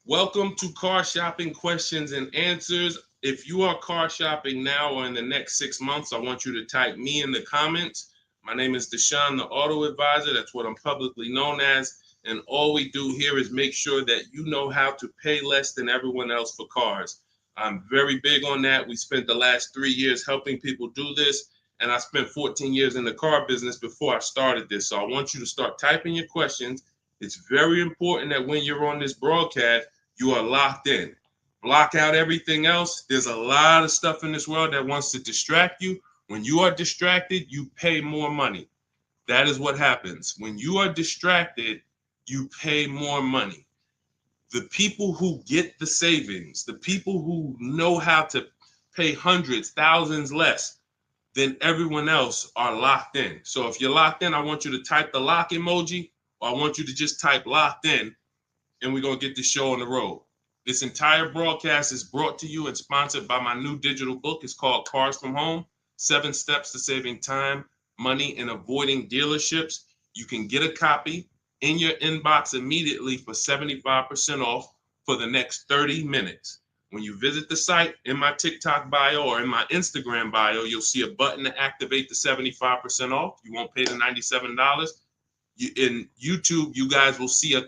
Welcome to Car Shopping Questions and Answers. If you are car shopping now or in the next 6 months, I want you to type me in the comments. My name is Deshone the Auto Advisor. That's what I'm publicly known as. And all we do here is make sure that you know how to pay less than everyone else for cars. I'm very big on that. We spent the last 3 years helping people do this. And I spent 14 years in the car business before I started this. So I want you to start typing your questions. It's very important that when you're on this broadcast, you are locked in. Block out everything else. There's a lot of stuff in this world that wants to distract you. When you are distracted, you pay more money. That is what happens. When you are distracted, you pay more money. The people who get the savings, the people who know how to pay hundreds, thousands less than everyone else are locked in. So if you're locked in, I want you to type the lock emoji, or I want you to just type locked in, and we're going to get this show on the road. This entire broadcast is brought to you and sponsored by my new digital book. It's called Cars from Home, 7 Steps to Saving Time, Money, and Avoiding Dealerships. You can get a copy in your inbox immediately for 75% off for the next 30 minutes. When you visit the site, in my TikTok bio or in my Instagram bio, you'll see a button to activate the 75% off. You won't pay the $97. In YouTube, you guys will see a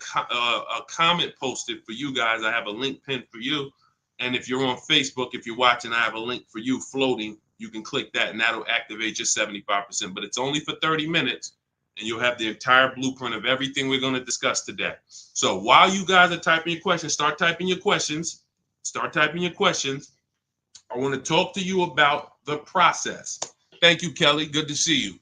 comment posted for you guys. I have a link pinned for you. And if you're on Facebook, if you're watching, I have a link for you floating. You can click that and that'll activate your 75%. But it's only for 30 minutes and you'll have the entire blueprint of everything we're going to discuss today. So while you guys are typing your questions, start typing your questions. Start typing your questions. I want to talk to you about the process. Thank you, Kelly. Good to see you.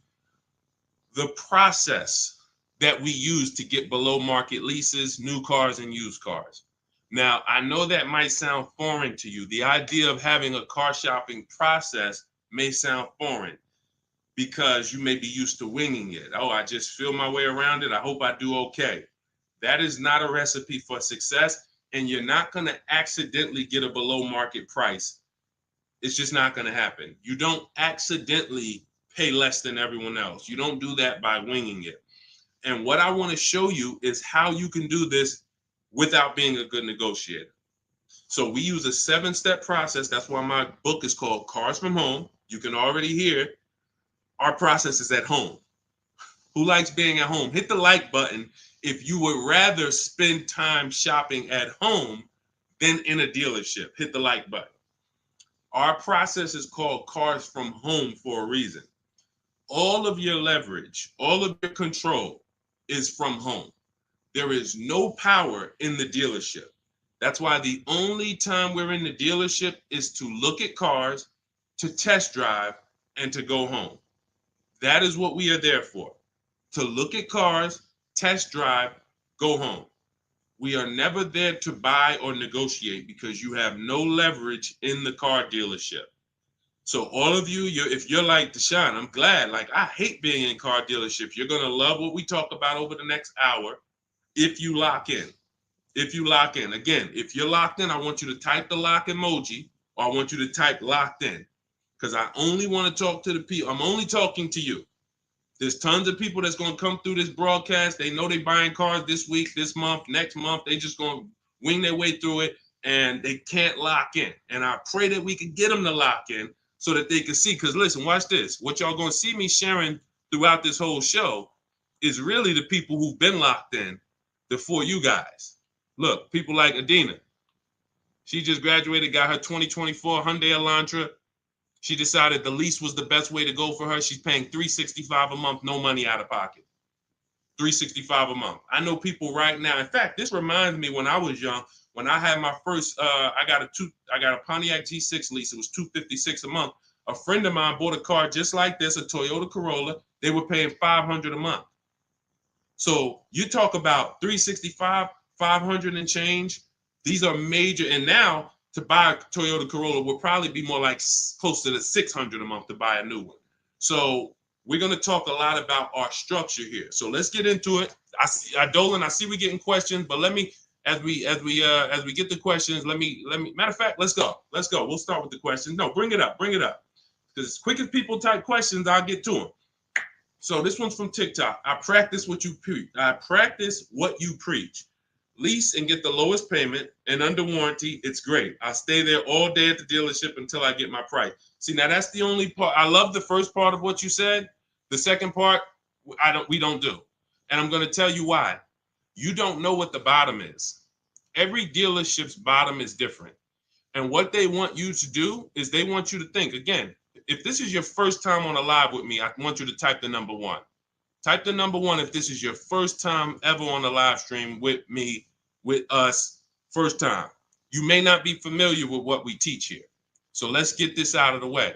The process that we use to get below market leases, new cars, and used cars. Now, I know that might sound foreign to you. The idea of having a car shopping process may sound foreign because you may be used to winging it. Oh, I just feel my way around it. I hope I do okay. That is not a recipe for success, and you're not going to accidentally get a below market price. It's just not going to happen. You don't accidentally pay less than everyone else. You don't do that by winging it. And what I want to show you is how you can do this without being a good negotiator. So we use a 7-step process. That's why my book is called Cars from Home. You can already hear our process is at home. Who likes being at home? Hit the like button if you would rather spend time shopping at home than in a dealership. Hit the like button. Our process is called Cars from Home for a reason. All of your leverage, all of your control is from home. There is no power in the dealership. That's why the only time we're in the dealership is to look at cars, to test drive, and to go home. That is what we are there for. To look at cars, test drive, go home. We are never there to buy or negotiate because you have no leverage in the car dealership. So all of you, if you're like Deshone, I'm glad. Like, I hate being in car dealerships. You're going to love what we talk about over the next hour if you lock in. If you lock in. Again, if you're locked in, I want you to type the lock emoji, or I want you to type locked in, because I only want to talk to the people. I'm only talking to you. There's tons of people that's going to come through this broadcast. They know they're buying cars this week, this month, next month. They just going to wing their way through it, and they can't lock in. And I pray that we can get them to lock in so that they can see. Because listen, watch this. What y'all going to see me sharing throughout this whole show is really the people who've been locked in before you guys. Look, people like Adina. She just graduated, got her 2024 Hyundai Elantra. She decided the lease was the best way to go for her. She's paying $365 a month, no money out of pocket. $365 a month. I know people right now. In fact, this reminds me when I was young, when I had my first, I got a Pontiac G6 lease. It was $256 a month. A friend of mine bought a car just like this, a Toyota Corolla. They were paying $500 a month. So you talk about 365, 500 and change. These are major. And now to buy a Toyota Corolla will probably be more like close to the $600 a month to buy a new one. So we're going to talk a lot about our structure here. So let's get into it. Dolan, I see we getting questions, but let me, as we get the questions, let me, matter of fact, let's go. We'll start with the questions. No, bring it up. Because as quick as people type questions, I'll get to them. So this one's from TikTok. I practice what you preach. lease and get the lowest payment and under warranty, it's great. I stay there all day at the dealership until I get my price. See, now that's the only part. I love the first part of what you said. The second part, we don't do. And I'm going to tell you why. You don't know what the bottom is. Every dealership's bottom is different. And what they want you to do is they want you to think, again, if this is your first time on a live with me, I want you to type the number 1. Type the number 1 if this is your first time ever on a live stream with me, with us, first time. You may not be familiar with what we teach here. So let's get this out of the way.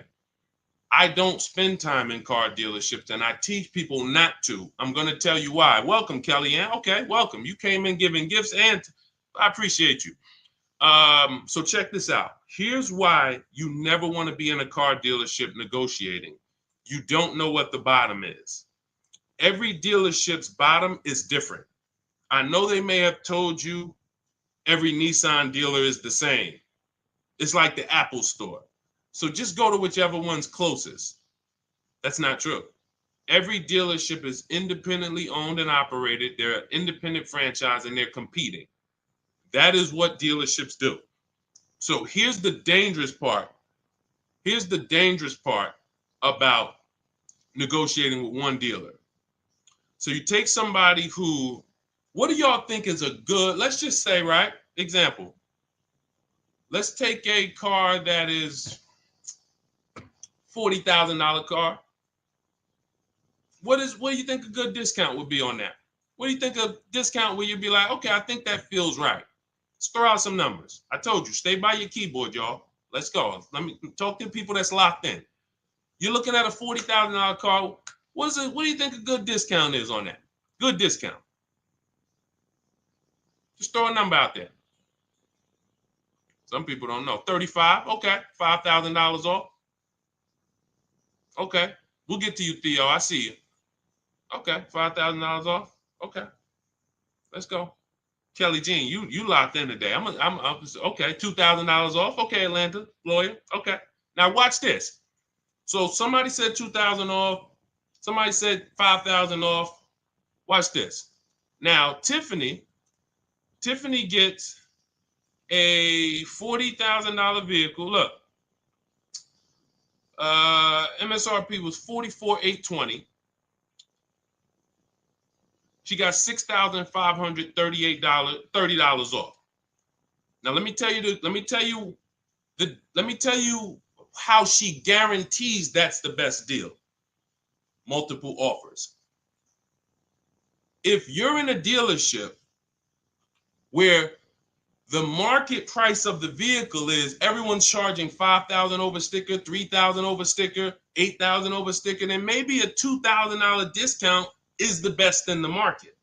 I don't spend time in car dealerships, and I teach people not to. I'm going to tell you why. Welcome, Kellyanne. Okay, welcome. You came in giving gifts, and I appreciate you. So check this out. Here's why you never want to be in a car dealership negotiating. You don't know what the bottom is. Every dealership's bottom is different. I know they may have told you every Nissan dealer is the same. It's like the Apple store. So just go to whichever one's closest. That's not true. Every dealership is independently owned and operated. They're an independent franchise and they're competing. That is what dealerships do. So here's the dangerous part. Here's the dangerous part about negotiating with one dealer. So you take somebody who, what do y'all think is a good, let's just say, right? Example. Let's take a car that is $40,000 car. What do you think a good discount would be on that? What do you think a discount where you'd be like, okay, I think that feels right. Let's throw out some numbers. I told you, stay by your keyboard, y'all. Let's go. Let me talk to people that's locked in. You're looking at a $40,000 car. What do you think a good discount is on that? Good discount. Just throw a number out there. Some people don't know. 35, okay. $5,000 off. Okay. We'll get to you, Theo. I see you. Okay. $5,000 off. Okay. Let's go. Kelly Jean, you locked in today. I'm okay. $2,000 off. Okay, Atlanta lawyer. Okay. Now watch this. So somebody said 2,000 off. Somebody said 5,000 off. Watch this. Now Tiffany gets a $40,000 vehicle. Look, MSRP was $44,820. She got $6,538, $30 off. Now let me tell you how she guarantees that's the best deal. Multiple offers. If you're in a dealership where the market price of the vehicle is everyone's charging $5,000 over sticker, $3,000 over sticker, $8,000 over sticker, then maybe a $2,000 discount is the best in the market.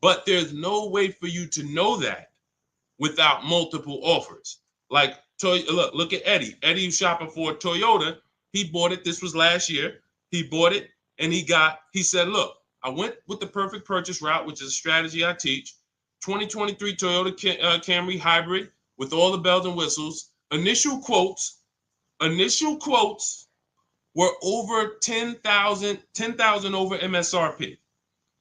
But there's no way for you to know that without multiple offers. Like, look at Eddie. Eddie's shopping for a Toyota. He bought it. This was last year. He bought it and he said, look, I went with the perfect purchase route, which is a strategy I teach. 2023 Toyota Camry hybrid with all the bells and whistles. Initial quotes were over 10,000 over MSRP.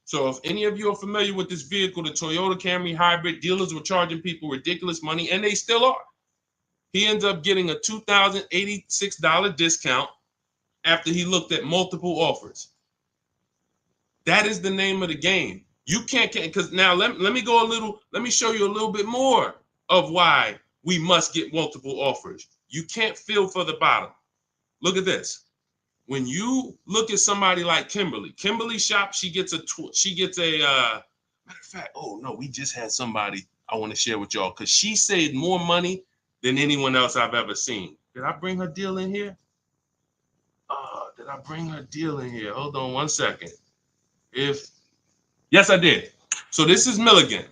So if any of you are familiar with this vehicle, the Toyota Camry hybrid, dealers were charging people ridiculous money, and they still are. He ends up getting a $2,086 discount after he looked at multiple offers. That is the name of the game. You can't, because now let me show you a little bit more of why we must get multiple offers. You can't feel for the bottom. Look at this. When you look at somebody like Kimberly shop, she gets a matter of fact, oh no, we just had somebody I want to share with y'all because she saved more money than anyone else I've ever seen. Did I bring her deal in here? Did I bring her deal in here? Hold on one second. Yes, I did. So this is Milligan.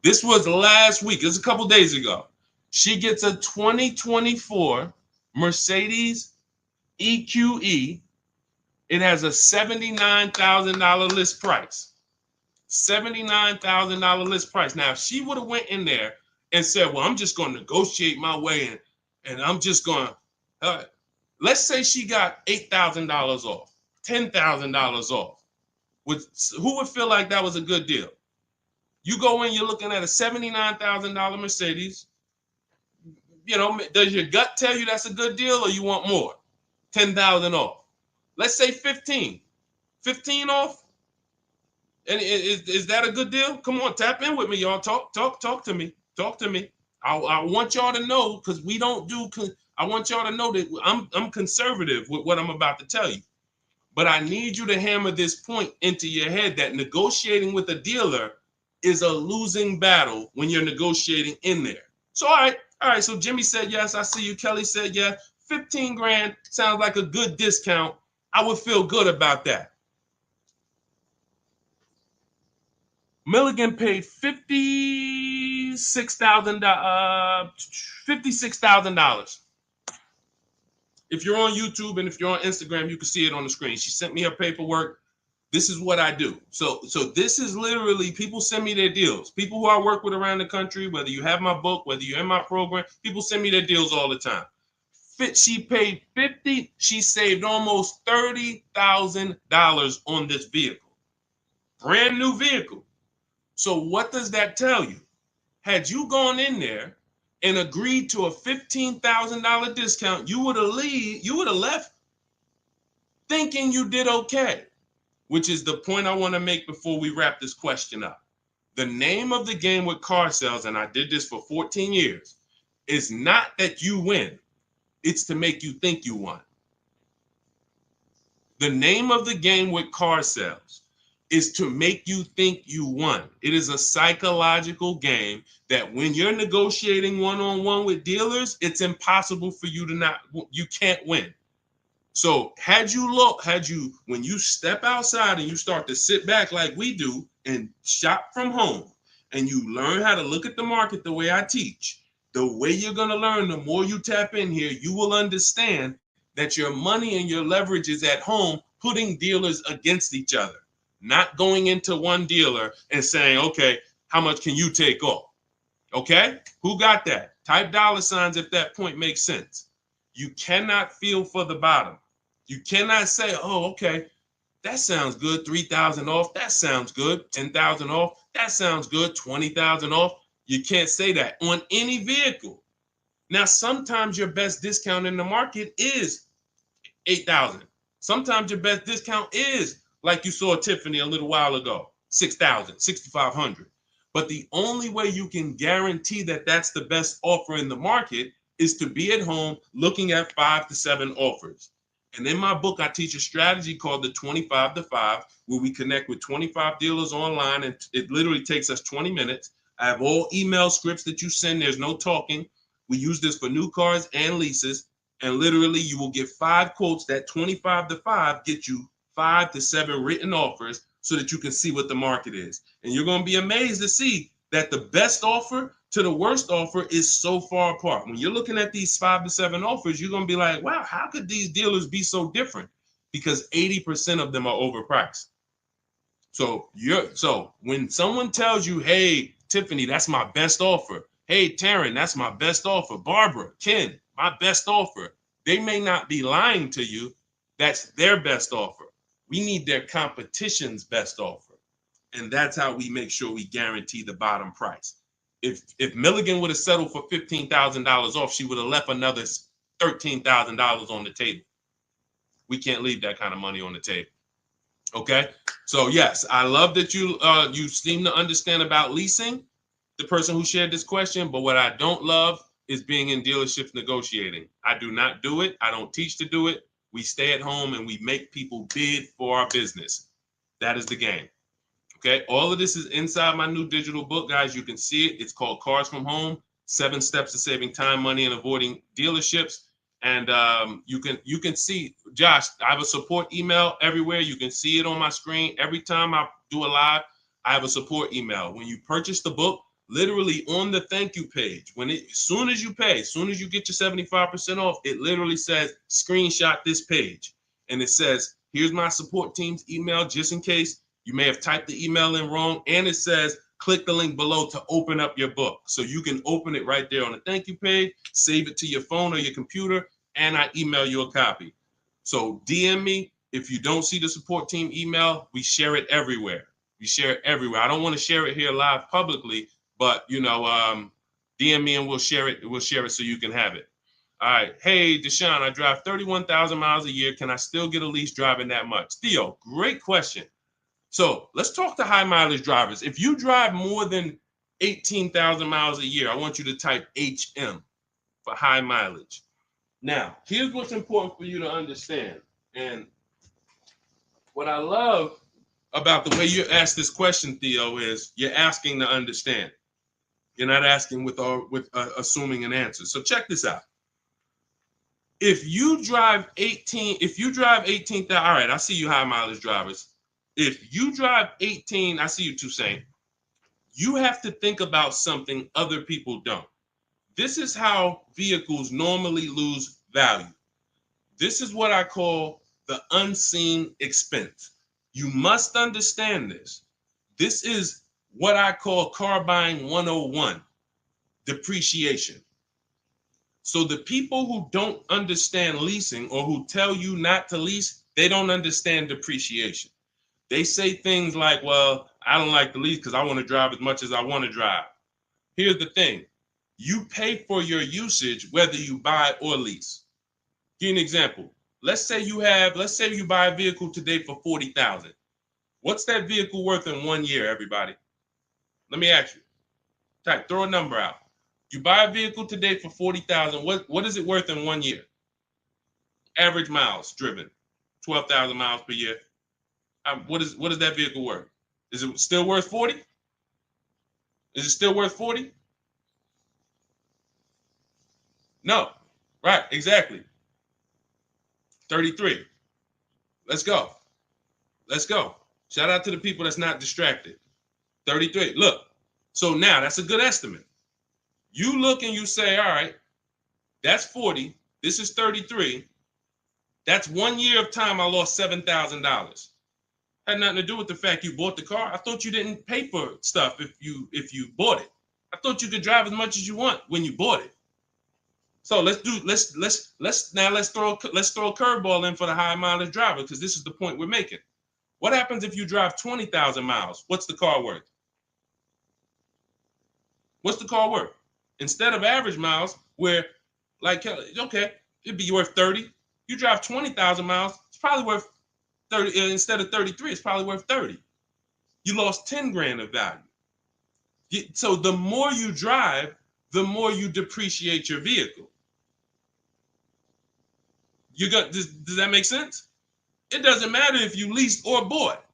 This was last week. It was a couple days ago. She gets a 2024 Mercedes EQE. It has a $79,000 list price. $79,000 list price. Now, if she would have went in there and said, well, I'm just going to negotiate my way in, and I'm just going to, let's say she got $8,000 off, $10,000 off. Who would feel like that was a good deal? You go in, you're looking at a $79,000 Mercedes. You know, does your gut tell you that's a good deal, or you want more? 10,000 off. Let's say 15. 15 off. And is that a good deal? Come on, tap in with me, y'all. Talk to me. Talk to me. I want y'all to know, because we don't do. I want y'all to know that I'm conservative with what I'm about to tell you. But I need you to hammer this point into your head that negotiating with a dealer is a losing battle when you're negotiating in there. So all right. So Jimmy said yes. I see you. Kelly said yes. 15 grand sounds like a good discount. I would feel good about that. Milligan paid $56,000. If you're on YouTube and if you're on Instagram, you can see it on the screen. She sent me her paperwork. This is what I do. So this is literally, people send me their deals. People who I work with around the country, whether you have my book, whether you're in my program, people send me their deals all the time. She paid 50. She saved almost $30,000 on this vehicle. Brand new vehicle. So what does that tell you? Had you gone in there and agreed to a $15,000 discount, you would have left thinking you did okay, which is the point I want to make before we wrap this question up. The name of the game with car sales, and I did this for 14 years, is not that you win. It's to make you think you won. The name of the game with car sales is to make you think you won. It is a psychological game that when you're negotiating one-on-one with dealers, it's impossible for you to you can't win. So when you step outside and you start to sit back like we do and shop from home, and you learn how to look at the market the way I teach, the way you're going to learn, the more you tap in here, you will understand that your money and your leverage is at home, putting dealers against each other. Not going into one dealer and saying, okay, how much can you take off? Okay, who got that? Type $ if that point makes sense. You cannot feel for the bottom. You cannot say, oh, okay, that sounds good. 3,000 off. That sounds good. 10,000 off. That sounds good. 20,000 off. You can't say that on any vehicle. Now, sometimes your best discount in the market is 8,000. Sometimes your best discount is, like you saw Tiffany a little while ago, 6,000, 6,500. But the only way you can guarantee that that's the best offer in the market is to be at home looking at 5 to 7 offers. And in my book, I teach a strategy called the 25 to 5, where we connect with 25 dealers online, and it literally takes us 20 minutes. I have all email scripts that you send. There's no talking. We use this for new cars and leases. And literally, you will get 5 quotes. That 25 to 5 get you 5 to 7 written offers so that you can see what the market is. And you're going to be amazed to see that the best offer to the worst offer is so far apart. When you're looking at these 5 to 7 offers, you're going to be like, wow, how could these dealers be so different? Because 80% of them are overpriced. So when someone tells you, hey, Tiffany, that's my best offer. Hey, Taryn, that's my best offer. Barbara, Ken, my best offer. They may not be lying to you. That's their best offer. We need their competition's best offer. And that's how we make sure we guarantee the bottom price. If Milligan would have settled for $15,000 off, she would have left another $13,000 on the table. We can't leave that kind of money on the table. Okay? So yes, I love that you seem to understand about leasing, the person who shared this question, but what I don't love is being in dealerships negotiating. I do not do it. I don't teach to do it. We stay at home and we make people bid for our business. That is the game. Okay, all of this is inside my new digital book, guys. You can see it. It's called Cars from Home: 7 Steps to Saving Time, Money, and Avoiding Dealerships. And you can see, Josh, I have a support email everywhere. You can see it on my screen. Every time I do a live, I have a support email. When you purchase the book, literally on the thank you page, as soon as you pay, as soon as you get your 75% off, it literally says, screenshot this page. And it says, here's my support team's email, just in case you may have typed the email in wrong. And it says, click the link below to open up your book. So you can open it right there on the thank you page, save it to your phone or your computer, and I email you a copy. So DM me. If you don't see the support team email, we share it everywhere. We share it everywhere. I don't want to share it here live publicly, but DM me and we'll share it. We'll share it so you can have it. All right. Hey, Deshone, I drive 31,000 miles a year. Can I still get a lease driving that much? Theo, great question. So let's talk to high mileage drivers. If you drive more than 18,000 miles a year, I want you to type HM for high mileage. Now, here's what's important for you to understand. And what I love about the way you ask this question, Theo, is you're asking to understand. You're not asking with assuming an answer. So check this out. If you drive 18,000, all right, I see you high mileage drivers. If you drive 18, I see you Toussaint. You have to think about something other people don't. This is how vehicles normally lose value. This is what I call the unseen expense. You must understand this. This is what I call car buying 101, depreciation. So the people who don't understand leasing or who tell you not to lease, they don't understand depreciation. They say things like, well, I don't like to lease because I want to drive as much as I want to drive. Here's the thing. You pay for your usage whether you buy or lease. Give you an example. Let's say you buy a vehicle today for $40,000. What's that vehicle worth in 1 year, everybody? Let me ask you. Throw a number out. You buy a vehicle today for $40,000. What is it worth in 1 year? Average miles driven, 12,000 miles per year. What is that vehicle worth? Is it still worth 40? Is it still worth 40? No. Right, exactly. 33. Let's go. Let's go. Shout out to the people that's not distracted. 33. Look. So now that's a good estimate. You look and you say, all right, that's 40. This is 33. That's 1 year of time I lost $7,000. Had nothing to do with the fact you bought the car. I thought you didn't pay for stuff if you bought it. I thought you could drive as much as you want when you bought it. So let's throw a curveball in for the high mileage driver, because this is the point we're making. What happens if you drive 20,000 miles? What's the car worth? What's the car worth? Instead of average miles, where like, okay, it'd be worth 30. You drive 20,000 miles, it's probably worth 30. Instead of 33, it's probably worth 30. You lost 10 grand of value. So the more you drive, the more you depreciate your vehicle. Does that make sense? It doesn't matter if you leased or bought.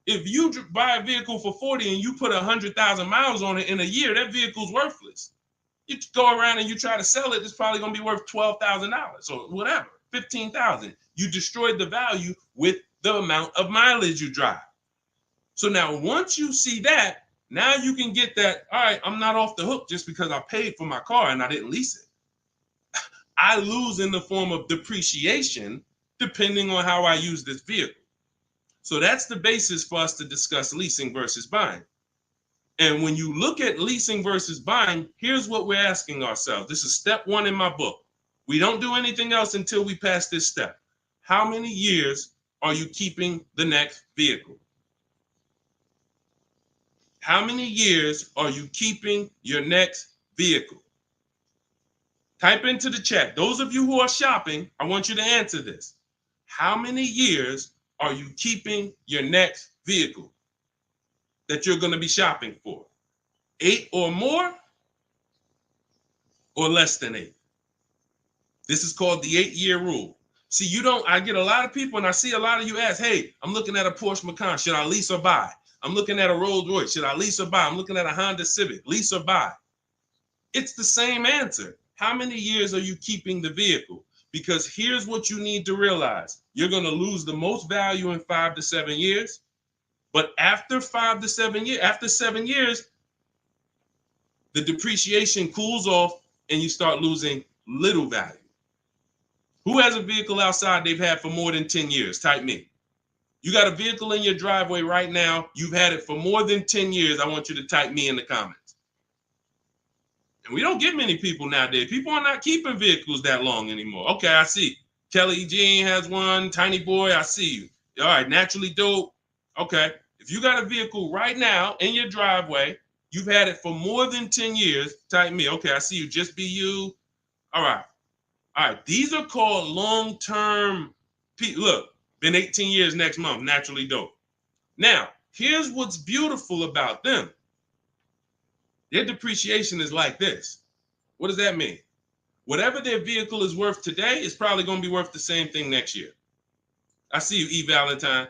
If you buy a vehicle for 40 and you put 100,000 miles on it in a year, that vehicle's worthless. You go around and you try to sell it, it's probably going to be worth $12,000 or whatever, $15,000. You destroyed the value with the amount of mileage you drive. So now once you see that, now you can get that, all right, I'm not off the hook just because I paid for my car and I didn't lease it. I lose in the form of depreciation depending on how I use this vehicle. So that's the basis for us to discuss leasing versus buying. And when you look at leasing versus buying, here's what we're asking ourselves. This is step one in my book. We don't do anything else until we pass this step. How many years are you keeping the next vehicle? How many years are you keeping your next vehicle? Type into the chat. Those of you who are shopping, I want you to answer this. How many years are you keeping your next vehicle that you're going to be shopping for? 8 or more, or less than 8? This is called the 8-year rule. See, I get a lot of people, and I see a lot of you ask, hey, I'm looking at a Porsche Macan. Should I lease or buy? I'm looking at a Rolls Royce. Should I lease or buy? I'm looking at a Honda Civic. Lease or buy? It's the same answer. How many years are you keeping the vehicle? Because here's what you need to realize. You're going to lose the most value in 5 to 7 years. But after 5 to 7 years, after 7 years, the depreciation cools off and you start losing little value. Who has a vehicle outside they've had for more than 10 years? Type me. You got a vehicle in your driveway right now. You've had it for more than 10 years. I want you to type me in the comments. And we don't get many people nowadays. People are not keeping vehicles that long anymore. Okay, I see. Kelly Jean has one. Tiny Boy, I see you. All right, Naturally Dope. Okay. If you got a vehicle right now in your driveway, you've had it for more than 10 years, type me. Okay, I see you, just be you. All right. All right. These are called long-term. Look, been 18 years next month, naturally dope. Now, here's what's beautiful about them. Their depreciation is like this. What does that mean? Whatever their vehicle is worth today is probably going to be worth the same thing next year. I see you, E. Valentine.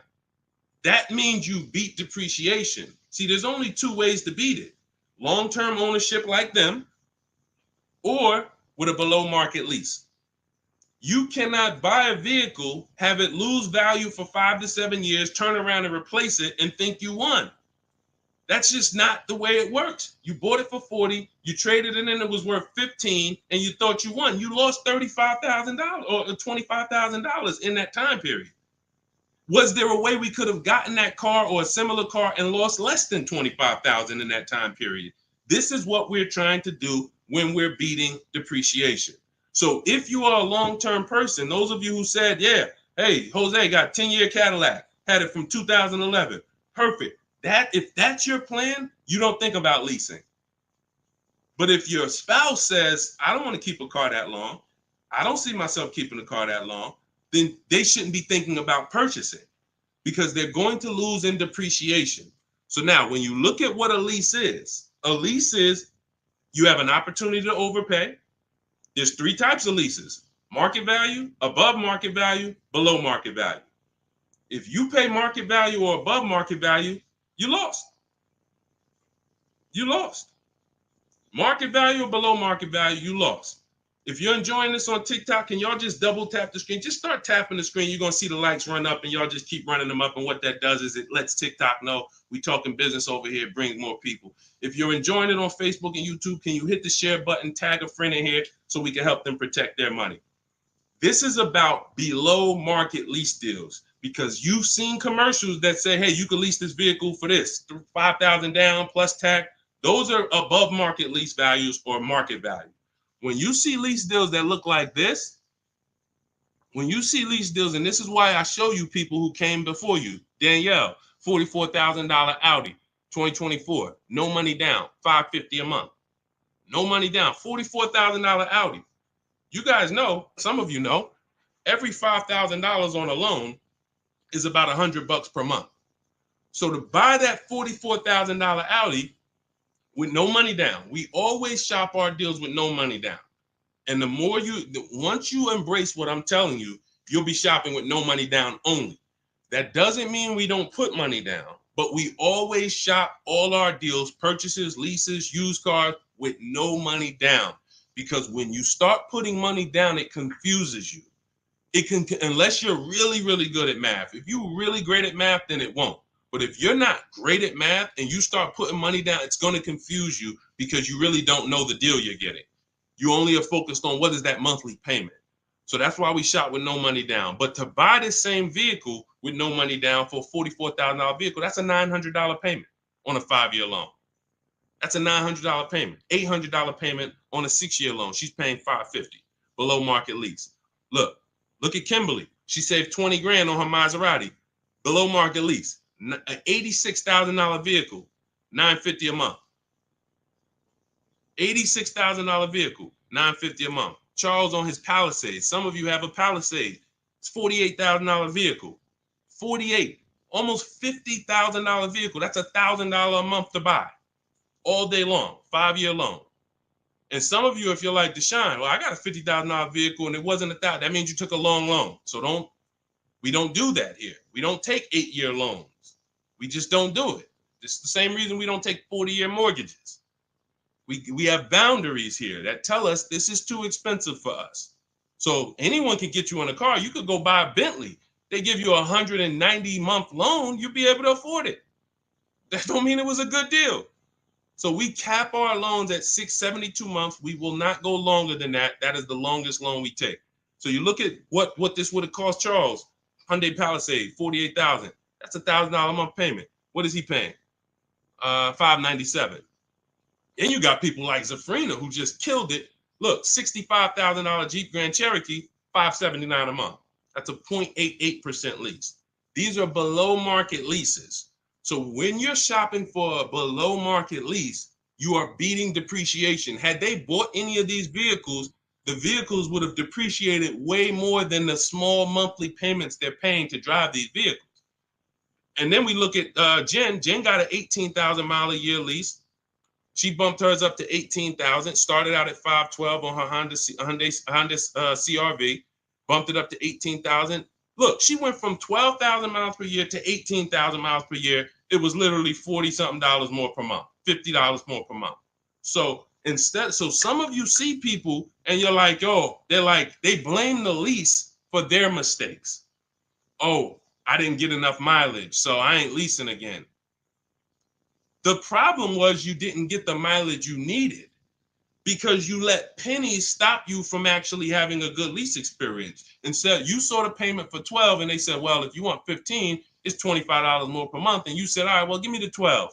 That means you beat depreciation. See, there's only two ways to beat it. Long-term ownership like them, or with a below market lease. You cannot buy a vehicle, have it lose value for 5 to 7 years, turn around and replace it and think you won. That's just not the way it works. You bought it for 40, you traded it in, it was worth 15, and you thought you won. You lost $35,000 or $25,000 in that time period. Was there a way we could have gotten that car or a similar car and lost less than $25,000 in that time period? This is what we're trying to do when we're beating depreciation. So if you are a long-term person, those of you who said, yeah, hey, Jose got 10-year Cadillac, had it from 2011, perfect. If that's your plan, you don't think about leasing. But if your spouse says, I don't want to keep a car that long, I don't see myself keeping a car that long, then they shouldn't be thinking about purchasing because they're going to lose in depreciation. So now when you look at what a lease is you have an opportunity to overpay. There's 3 types of leases: market value, above market value, below market value. If you pay market value or above market value, you lost. You lost. Market value or below market value, you lost. If you're enjoying this on TikTok, can y'all just double tap the screen? Just start tapping the screen. You're going to see the likes run up, and y'all just keep running them up. And what that does is it lets TikTok know we talking business over here, bring more people. If you're enjoying it on Facebook and YouTube, can you hit the share button, tag a friend in here so we can help them protect their money? This is about below market lease deals because you've seen commercials that say, hey, you can lease this vehicle for this, $5,000 down plus tax. Those are above market lease values or market value. When you see lease deals that look like this, and this is why I show you people who came before you. Danielle, $44,000 Audi, 2024, no money down, $550 a month. No money down, $44,000 Audi. You guys know, some of you know, every $5,000 on a loan is about $100 per month. So to buy that $44,000 Audi with no money down, we always shop our deals with no money down. And once you embrace what I'm telling you, you'll be shopping with no money down only. That doesn't mean we don't put money down, but we always shop all our deals, purchases, leases, used cars with no money down. Because when you start putting money down, it confuses you. Unless you're really, really good at math. If you're really great at math, then it won't. But if you're not great at math and you start putting money down, it's going to confuse you because you really don't know the deal you're getting. You only are focused on what is that monthly payment. So that's why we shop with no money down. But to buy this same vehicle with no money down for a $44,000 vehicle, that's a $900 payment on a 5-year loan. That's a $900 payment, $800 payment on a 6-year loan. She's paying $550 below market lease. Look at Kimberly. She saved 20 grand on her Maserati, below market lease, an $86,000 vehicle, $950 a month. $86,000 vehicle, $950 a month. Charles on his Palisade. Some of you have a Palisade. It's $48,000 vehicle. 48, almost $50,000 vehicle. That's $1,000 a month to buy. All day long, 5-year loan. And some of you, if you're like Deshone, well, I got a $50,000 vehicle and it wasn't $1,000. That means you took a long loan. So we don't do that here. We don't take 8-year loans. We just don't do it. It's the same reason we don't take 40-year mortgages. We have boundaries here that tell us this is too expensive for us. So anyone can get you in a car. You could go buy a Bentley. They give you a 190-month loan. You'll be able to afford it. That don't mean it was a good deal. So we cap our loans at 672 months. We will not go longer than that. That is the longest loan we take. So you look at what this would have cost Charles. Hyundai Palisade, $48,000. That's $1,000 a month payment. What is he paying? $597. And you got people like Zafrina who just killed it. Look, $65,000 Jeep Grand Cherokee, $579 a month. That's a 0.88% lease. These are below market leases. So when you're shopping for a below market lease, you are beating depreciation. Had they bought any of these vehicles, the vehicles would have depreciated way more than the small monthly payments they're paying to drive these vehicles. And then we look at Jen. Jen got an 18,000 mile a year lease. She bumped hers up to 18,000. Started out at 512 on her Honda CRV. Bumped it up to 18,000. Look, she went from 12,000 miles per year to 18,000 miles per year. It was literally 40 something dollars more per month, $50 more per month. So some of you see people and you're like, oh, they blame the lease for their mistakes. Oh, I didn't get enough mileage, so I ain't leasing again. The problem was you didn't get the mileage you needed because you let pennies stop you from actually having a good lease experience. Instead, you saw the payment for 12 and they said, well, if you want 15, it's $25 more per month. And you said, all right, well, give me the 12.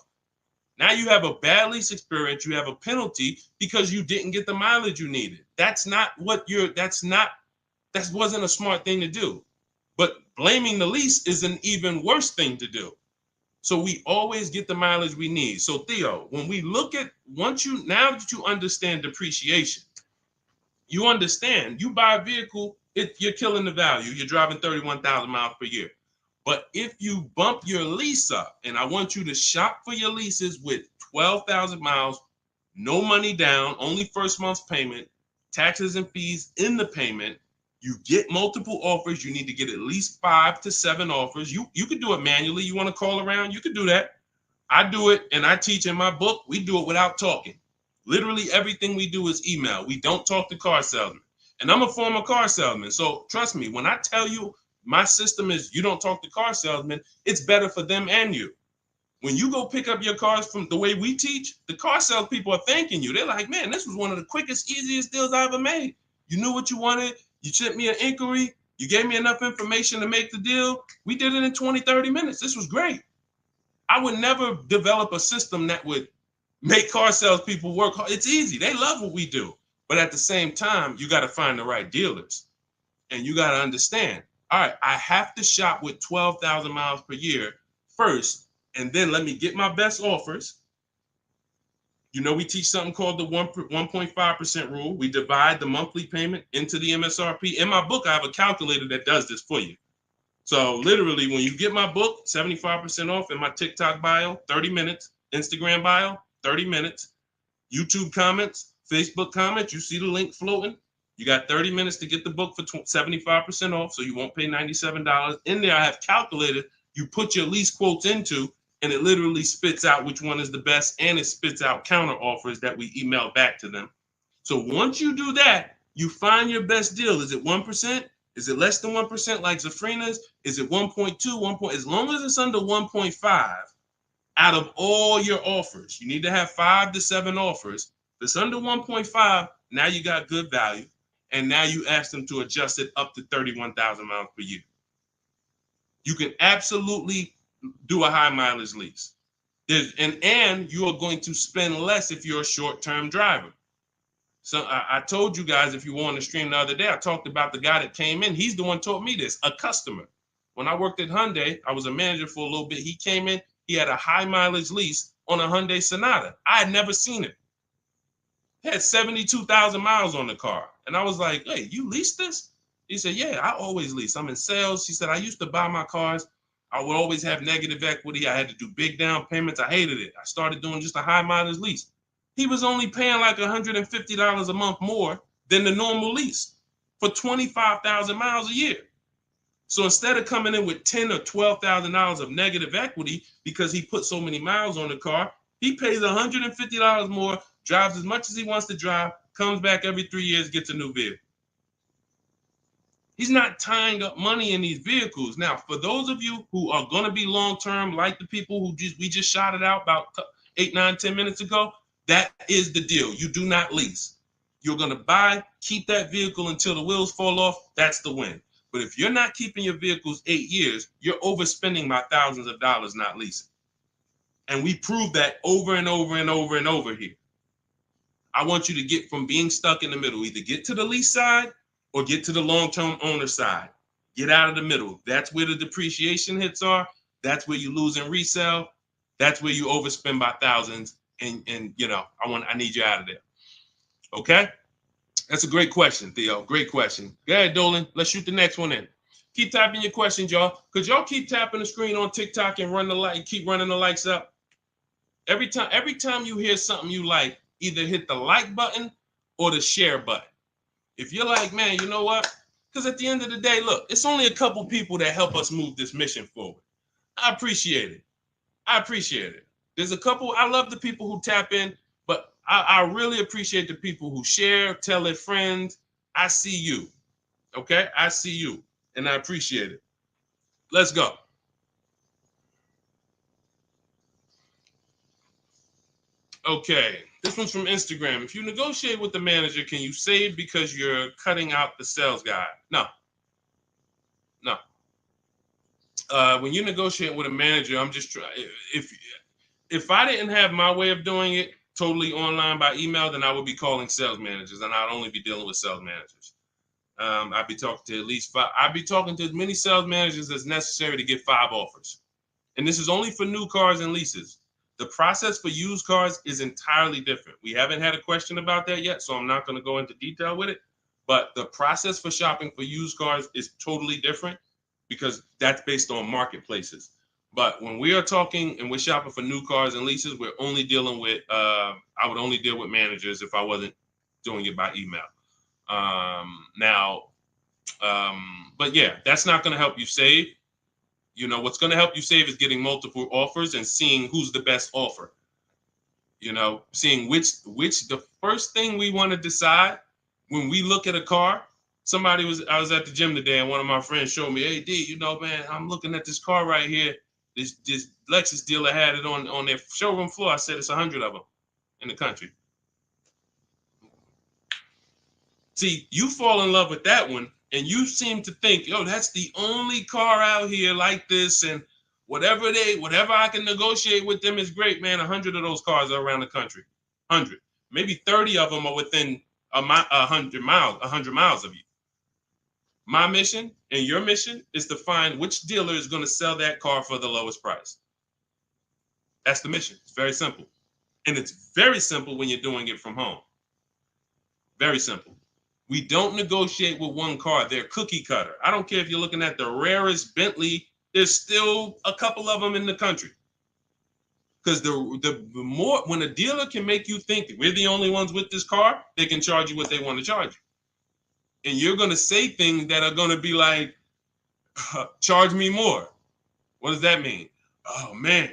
Now you have a bad lease experience. You have a penalty because you didn't get the mileage you needed. That wasn't a smart thing to do. But blaming the lease is an even worse thing to do. So we always get the mileage we need. So Theo, when we look at now that you understand depreciation, you understand you buy a vehicle, you're killing the value. You're driving 31,000 miles per year. But if you bump your lease up, and I want you to shop for your leases with 12,000 miles, no money down, only first month's payment, taxes and fees in the payment. You get multiple offers. You need to get at least 5 to 7 offers. You could do it manually. You want to call around? You could do that. I do it, and I teach in my book. We do it without talking. Literally everything we do is email. We don't talk to car salesmen. And I'm a former car salesman. So trust me, when I tell you my system is you don't talk to car salesmen, it's better for them and you. When you go pick up your cars from the way we teach, the car sales people are thanking you. They're like, man, this was one of the quickest, easiest deals I ever made. You knew what you wanted. You sent me an inquiry. You gave me enough information to make the deal. We did it in 20, 30 minutes. This was great. I would never develop a system that would make car sales people work hard. It's easy. They love what we do. But at the same time, you got to find the right dealers. And you got to understand, all right, I have to shop with 12,000 miles per year first, and then let me get my best offers. You know, we teach something called the 1.5% rule. We divide the monthly payment into the MSRP. In my book, I have a calculator that does this for you. So literally, when you get my book, 75% off in my TikTok bio, 30 minutes, Instagram bio, 30 minutes, YouTube comments, Facebook comments, you see the link floating. You got 30 minutes to get the book for 75% off, so you won't pay $97. In there, I have calculated, you put your lease quotes into, and it literally spits out which one is the best, and it spits out counter offers that we email back to them. So once you do that, you find your best deal. Is it 1%? Is it less than 1% like Zafrina's? Is it 1.2, 1. As long as it's under 1.5, out of all your offers, you need to have 5 to 7 offers. If it's under 1.5, now you got good value. And now you ask them to adjust it up to 31,000 miles per year. You can absolutely do a high mileage lease. And you are going to spend less if you're a short-term driver. So I told you guys, if you were on the stream the other day, I talked about the guy that came in. He's the one taught me this, a customer. When I worked at Hyundai, I was a manager for a little bit. He came in, he had a high mileage lease on a Hyundai Sonata. I had never seen it. He had 72,000 miles on the car. And I was like, hey, you leased this? He said, yeah, I always lease. I'm in sales. He said, I used to buy my cars. I would always have negative equity. I had to do big down payments. I hated it. I started doing just a high mileage lease. He was only paying like $150 a month more than the normal lease for 25,000 miles a year. So instead of coming in with $10,000 or $12,000 of negative equity because he put so many miles on the car, he pays $150 more, drives as much as he wants to drive, comes back every 3 years, gets a new vehicle. He's not tying up money in these vehicles. Now, for those of you who are going to be long-term, like the people who we just shouted out about 8, 9, 10 minutes ago, that is the deal. You do not lease. You're going to buy, keep that vehicle until the wheels fall off. That's the win. But if you're not keeping your vehicles 8 years, you're overspending by thousands of dollars not leasing. And we prove that over and over and over and over here. I want you to get from being stuck in the middle, either get to the lease side or get to the long-term owner side. Get out of the middle. That's where the depreciation hits are. That's where you lose in resale. That's where you overspend by thousands, and I need you out of there. Okay, that's a great question, Theo. Great question. Go ahead, Dolan. Let's shoot the next one in. Keep typing your questions, y'all. Could y'all keep tapping the screen on TikTok and keep running the likes up? Every time you hear something you like, either hit the like button or the share button. If you're like, man, you know what? Because at the end of the day, look, it's only a couple people that help us move this mission forward. I appreciate it. There's a couple. I love the people who tap in, but I really appreciate the people who share, tell their friends. I see you. Okay? I see you, and I appreciate it. Let's go. Okay, this one's from Instagram. If you negotiate with the manager, can you save because you're cutting out the sales guy? No. When you negotiate with a manager, I'm just trying. If I didn't have my way of doing it totally online by email, then I would be calling sales managers, and I'd only be dealing with sales managers. I'd be talking to at least 5. I'd be talking to as many sales managers as necessary to get 5 offers. And this is only for new cars and leases. The process for used cars is entirely different. We haven't had a question about that yet, so I'm not going to go into detail with it. But the process for shopping for used cars is totally different because that's based on marketplaces. But when we are talking and we're shopping for new cars and leases, we're only dealing with, I would only deal with managers if I wasn't doing it by email. But yeah, that's not going to help you save. What's going to help you save is getting multiple offers and seeing who's the best offer. Seeing which the first thing we want to decide when we look at a car. I was at the gym today and one of my friends showed me, hey, D, man, I'm looking at this car right here. This Lexus dealer had it on their showroom floor. I said it's 100 of them in the country. See, you fall in love with that one. And you seem to think, that's the only car out here like this, and whatever I can negotiate with them is great, man. 100 of those cars are around the country. 100, maybe 30 of them are within 100 miles of you. My mission and your mission is to find which dealer is going to sell that car for the lowest price. That's the mission. It's very simple, and it's very simple when you're doing it from home. Very simple. We don't negotiate with one car. They're cookie cutter. I don't care if you're looking at the rarest Bentley. There's still a couple of them in the country. Because the more, when a dealer can make you think we're the only ones with this car, they can charge you what they want to charge you. And you're going to say things that are going to be like, charge me more. What does that mean? Oh, man,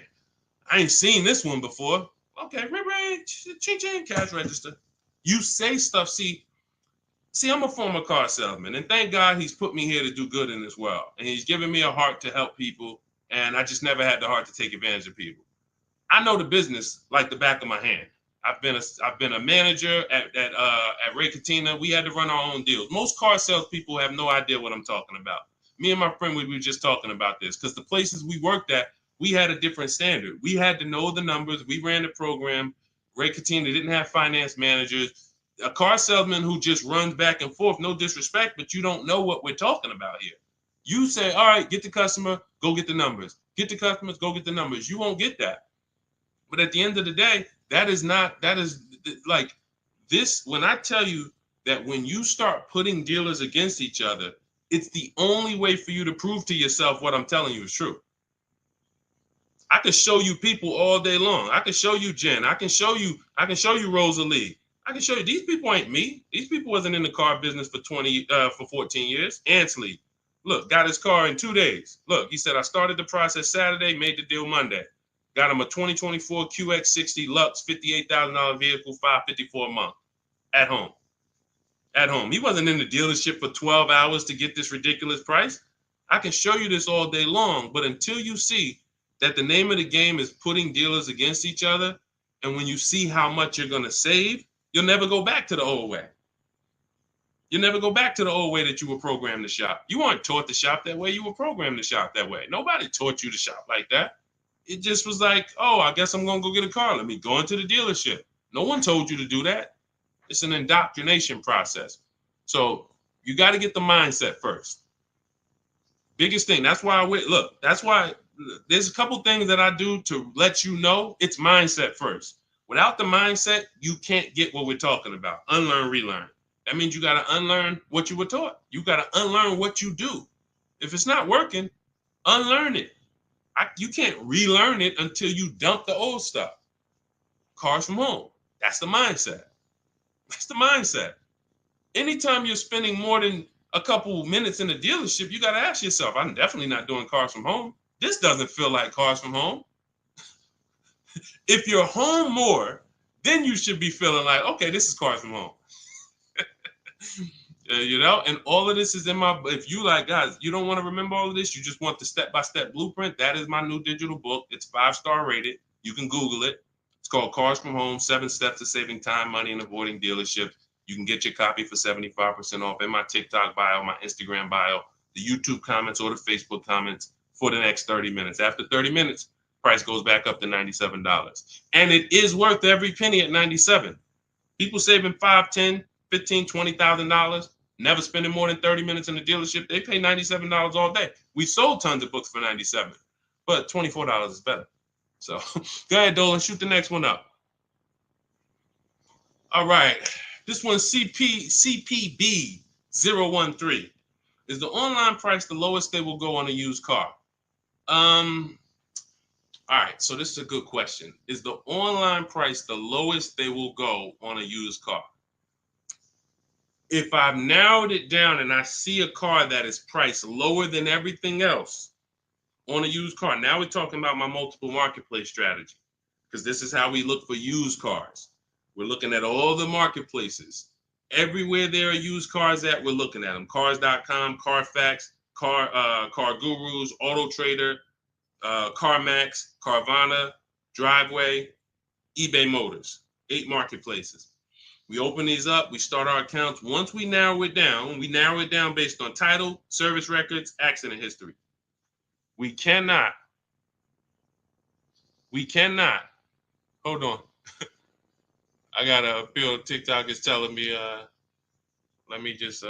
I ain't seen this one before. Okay, ching, cash register. You say stuff, See, I'm a former car salesman, and thank God he's put me here to do good in this world. And he's given me a heart to help people, and I just never had the heart to take advantage of people. I know the business like the back of my hand. I've been a manager at Ray Katina. We had to run our own deals. Most car salespeople have no idea what I'm talking about. Me and my friend, we were just talking about this because the places we worked at, we had a different standard. We had to know the numbers. We ran the program. Ray Katina didn't have finance managers. A car salesman who just runs back and forth, no disrespect, but you don't know what we're talking about here. You say, all right, get the customer, go get the numbers. Get the customers, go get the numbers. You won't get that. But at the end of the day, that is like this. When I tell you that when you start putting dealers against each other, it's the only way for you to prove to yourself what I'm telling you is true. I can show you people all day long. I can show you Jen. I can show you Rosalie. I can show you these people ain't me. These people wasn't in the car business for 14 years. Ansley, look, got his car in 2 days. Look, he said, I started the process Saturday, made the deal Monday. Got him a 2024 QX60 Lux, $58,000 vehicle, $554 a month at home. At home. He wasn't in the dealership for 12 hours to get this ridiculous price. I can show you this all day long, but until you see that the name of the game is putting dealers against each other, and when you see how much you're going to save, you'll never go back to the old way. You'll never go back to the old way that you were programmed to shop. You weren't taught to shop that way. You were programmed to shop that way. Nobody taught you to shop like that. It just was like, oh, I guess I'm going to go get a car. Let me go into the dealership. No one told you to do that. It's an indoctrination process. So you got to get the mindset first. Biggest thing. That's why that's why there's a couple things that I do to let you know it's mindset first. Without the mindset, you can't get what we're talking about. Unlearn, relearn. That means you got to unlearn what you were taught. You got to unlearn what you do. If it's not working, unlearn it. You can't relearn it until you dump the old stuff. Cars from home. That's the mindset. That's the mindset. Anytime you're spending more than a couple minutes in the dealership, you got to ask yourself, I'm definitely not doing cars from home. This doesn't feel like cars from home. If you're home more, then you should be feeling like, okay, this is cars from home. And all of this is in my, if you like, guys, you don't want to remember all of this, you just want the step-by-step blueprint, that is my new digital book. It's 5-star rated. You can Google it. It's called Cars from Home, 7 Steps to Saving Time, Money, and Avoiding Dealerships. You can get your copy for 75% off in my TikTok bio, my Instagram bio, the YouTube comments, or the Facebook comments for the next 30 minutes. After 30 minutes, price goes back up to $97. And it is worth every penny at $97. People saving $5, $10, $15, $20,000, never spending more than 30 minutes in the dealership. They pay $97 all day. We sold tons of books for $97, but $24 is better. So go ahead, Dolan, shoot the next one up. All right. This one's CPB013. Is the online price the lowest they will go on a used car? All right, so this is a good question. Is the online price the lowest they will go on a used car? If I've narrowed it down and I see a car that is priced lower than everything else on a used car, now we're talking about my multiple marketplace strategy, because this is how we look for used cars. We're looking at all the marketplaces. Everywhere there are used cars at, we're looking at them. Cars.com, Carfax, Car Gurus, Auto Trader, CarMax, Carvana, Driveway, eBay Motors. 8 marketplaces. We open these up, we start our accounts. Once we narrow it down based on title, service records, accident history. We cannot, hold on. I got a feel TikTok is telling me, let me just,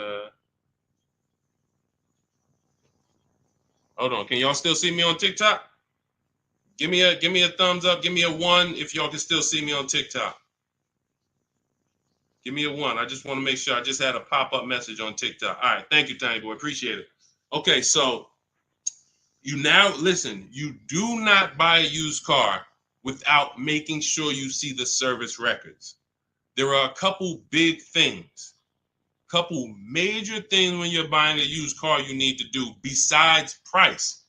hold on. Can y'all still see me on TikTok? Give me a thumbs up. Give me a 1 if y'all can still see me on TikTok. Give me a 1. I just want to make sure. I just had a pop-up message on TikTok. All right. Thank you, Tiny Boy. Appreciate it. Okay, so you do not buy a used car without making sure you see the service records. There are a couple big things, couple major things when you're buying a used car you need to do besides price.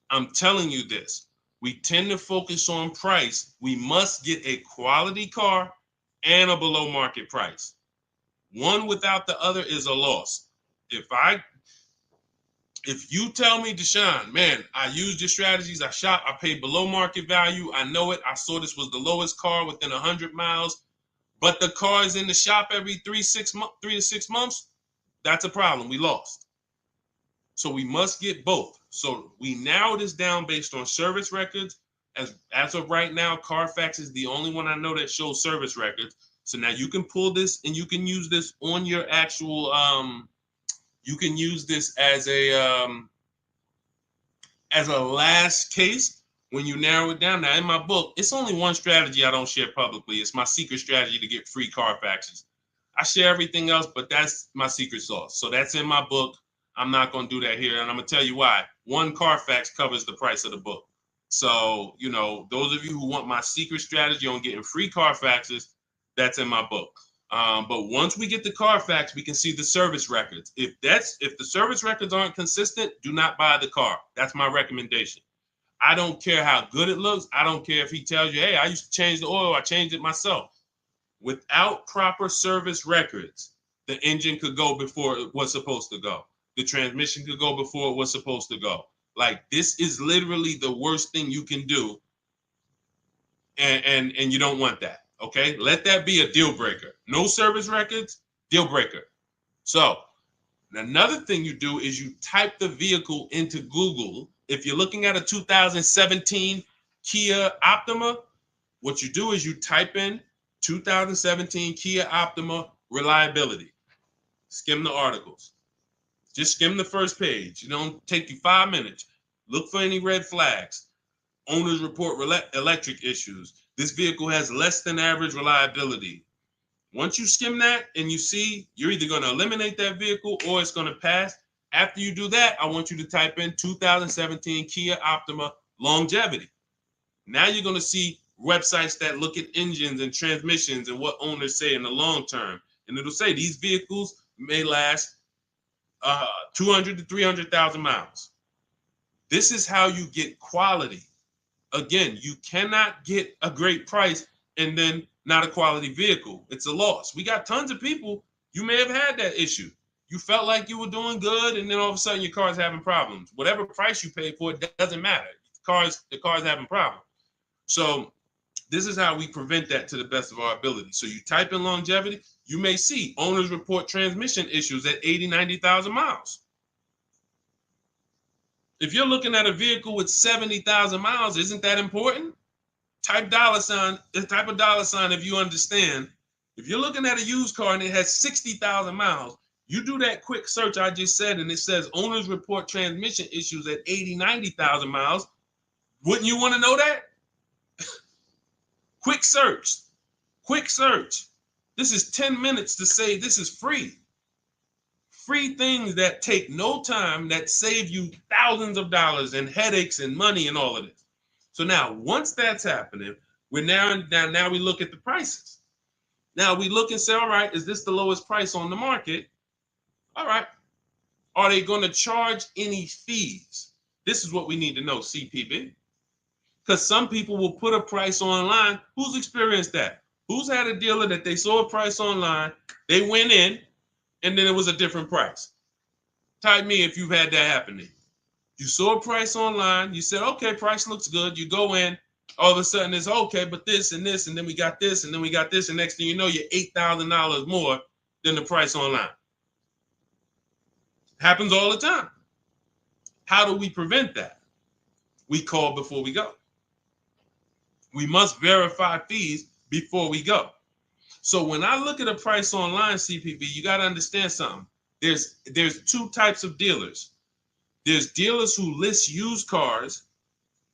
I'm telling you this. We tend to focus on price. We must get a quality car and a below market price. One without the other is a loss. If you tell me, Deshone, man, I used your strategies, I shop, I paid below market value, I know it, I saw this was the lowest car within 100 miles, but the car is in the shop every 3 to 6 months, that's a problem. We lost. So we must get both. So we narrow this down based on service records. As of right now, Carfax is the only one I know that shows service records. So now you can pull this and you can use this on your actual, you can use this as a last case when you narrow it down. Now in my book, it's only one strategy I don't share publicly. It's my secret strategy to get free Carfaxes. I share everything else, but that's my secret sauce. So that's in my book. I'm not going to do that here. And I'm going to tell you why. One Carfax covers the price of the book. So, those of you who want my secret strategy on getting free Carfaxes, that's in my book. But once we get the Carfax, we can see the service records. If the service records aren't consistent, do not buy the car. That's my recommendation. I don't care how good it looks. I don't care if he tells you, hey, I used to change the oil. I changed it myself. Without proper service records, the engine could go before it was supposed to go. The transmission could go before it was supposed to go. Like, this is literally the worst thing you can do. And you don't want that. Okay, let that be a deal breaker. No service records, deal breaker. So another thing you do is you type the vehicle into Google. If you're looking at a 2017 Kia Optima, what you do is you type in 2017 Kia Optima reliability. Skim the articles. Just skim the first page. It don't take you 5 minutes. Look for any red flags. Owners report electric issues. This vehicle has less than average reliability. Once you skim that and you see you're either going to eliminate that vehicle or it's going to pass, after you do that, I want you to type in 2017 Kia Optima longevity. Now you're going to see websites that look at engines and transmissions and what owners say in the long term. And it'll say these vehicles may last 200 to 300,000 miles. This is how you get quality. Again, you cannot get a great price and then not a quality vehicle. It's a loss. We got tons of people, you may have had that issue. You felt like you were doing good, and then all of a sudden your car's having problems. Whatever price you paid for it doesn't matter. The car's having problems. So this is how we prevent that to the best of our ability. So you type in longevity, you may see owners report transmission issues at 80, 90,000 miles. If you're looking at a vehicle with 70,000 miles, isn't that important? Type dollar sign if you understand. If you're looking at a used car and it has 60,000 miles, you do that quick search I just said, and it says owners report transmission issues at 80, 90,000 miles. Wouldn't you want to know that? Quick search. This is 10 minutes to say this is free. Free things that take no time, that save you thousands of dollars and headaches and money and all of this. So now, once that's happening, we look at the prices. Now we look and say, all right, is this the lowest price on the market? All right. Are they going to charge any fees? This is what we need to know, CPB. Because some people will put a price online. Who's experienced that? Who's had a dealer that they saw a price online, they went in, and then it was a different price? Type me if you've had that happen to you. You saw a price online, you said, okay, price looks good. You go in, all of a sudden it's okay, but this and this, and then we got this, and then we got this, and next thing you know, you're $8,000 more than the price online. Happens all the time. How do we prevent that? We call before we go. We must verify fees before we go. So when I look at a price online, CPV, you got to understand something. There's two types of dealers. There's dealers who list used cars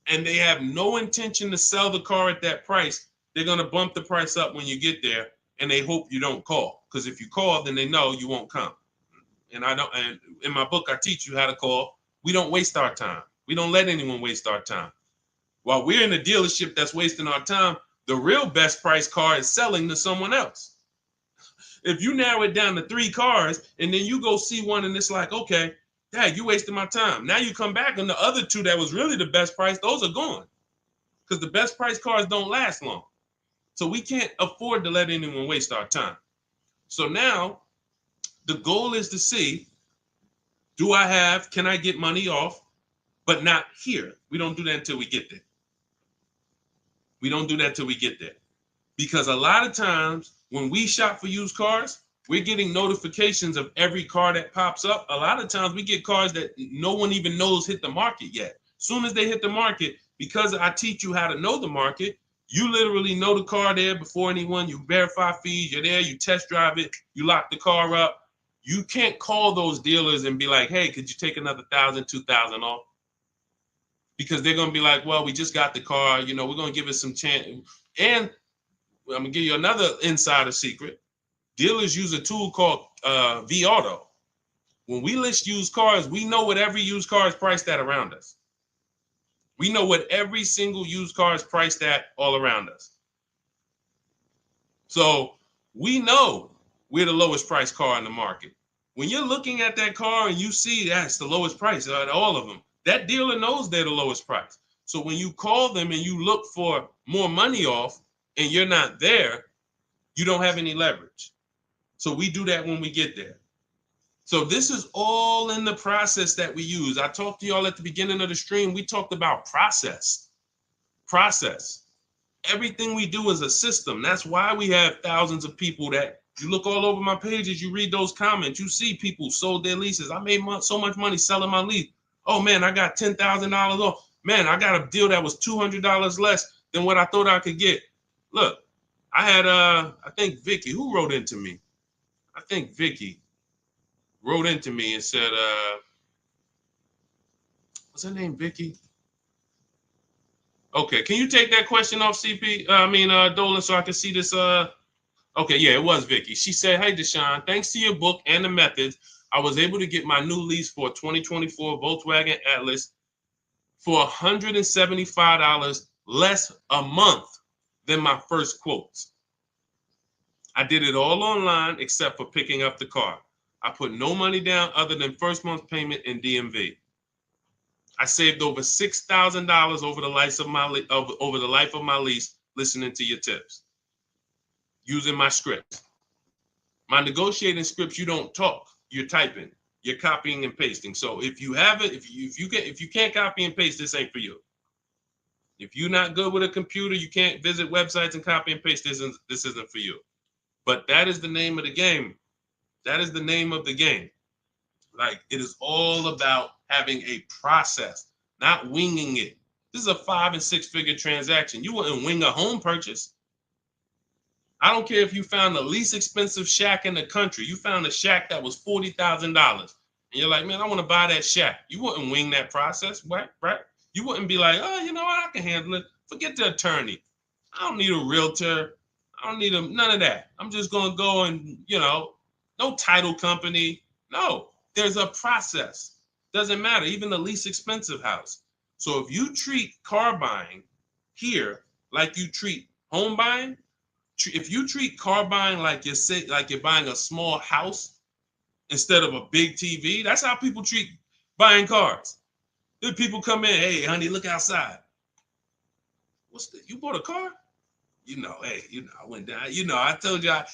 and they have no intention to sell the car at that price. They're going to bump the price up when you get there, and they hope you don't call. Because if you call, then they know you won't come. And in my book, I teach you how to call. We don't waste our time. We don't let anyone waste our time. While we're in a dealership that's wasting our time, the real best price car is selling to someone else. If you narrow it down to 3 cars and then you go see one and it's like, okay, Dad, you wasted my time. Now you come back and the other 2 that was really the best price, those are gone. Because the best price cars don't last long. So we can't afford to let anyone waste our time. So now the goal is to see, can I get money off, but not here. We don't do that until we get there. Because a lot of times when we shop for used cars, we're getting notifications of every car that pops up. A lot of times we get cars that no one even knows hit the market yet. Soon as they hit the market, because I teach you how to know the market, you literally know the car there before anyone. You verify fees, you're there, you test drive it, you lock the car up. You can't call those dealers and be like, hey, could you take another $1,000, $2,000 off? Because they're going to be like, well, we just got the car. We're going to give it some chance. And I'm going to give you another insider secret. Dealers use a tool called V-Auto. When we list used cars, we know what every used car is priced at around us. We know what every single used car is priced at all around us. So we know we're the lowest priced car in the market. When you're looking at that car and you see that's the lowest price out of all of them, that dealer knows they're the lowest price. So when you call them and you look for more money off and you're not there, you don't have any leverage. So we do that when we get there. So this is all in the process that we use. I talked to y'all at the beginning of the stream. We talked about process. Everything we do is a system. That's why we have thousands of people that you look all over my pages, you read those comments, you see people sold their leases. I made so much money selling my lease. Oh man, I got $10,000 off. Man, I got a deal that was $200 less than what I thought I could get. Look, I had, I think Vicky, who wrote into me? I think Vicky wrote into me and said, What's her name, Vicky? Okay, can you take that question off, CP? Dolan, so I can see this. Okay, yeah, it was Vicky. She said, "Hey, Deshone, thanks to your book and the methods, I was able to get my new lease for a 2024 Volkswagen Atlas for $175 less a month than my first quotes. I did it all online except for picking up the car. I put no money down other than first month's payment and DMV. I saved over $6,000 over the life of my lease listening to your tips, using my scripts. My negotiating scripts, you don't talk, you're typing, you're copying and pasting. So if you have it, if you can't copy and paste, this ain't for you. If you're not good with a computer, you can't visit websites and copy and paste. This isn't for you. But that is the name of the game. That is the name of the game. Like, it is all about having a process, not winging it. This is a 5 and 6 figure transaction. You wouldn't wing a home purchase. I don't care if you found the least expensive shack in the country. You found a shack that was $40,000. And you're like, man, I want to buy that shack. You wouldn't wing that process, right? You wouldn't be like, oh, you know what? I can handle it. Forget the attorney. I don't need a realtor. I don't need none of that. I'm just going to go and, no title company. No, there's a process. Doesn't matter. Even the least expensive house. So if you treat car buying here like you treat home buying, if you treat car buying like you're buying a small house instead of a big TV, that's how people treat buying cars. Then people come in, hey, honey, look outside. You bought a car? Hey, I went down. I told you, I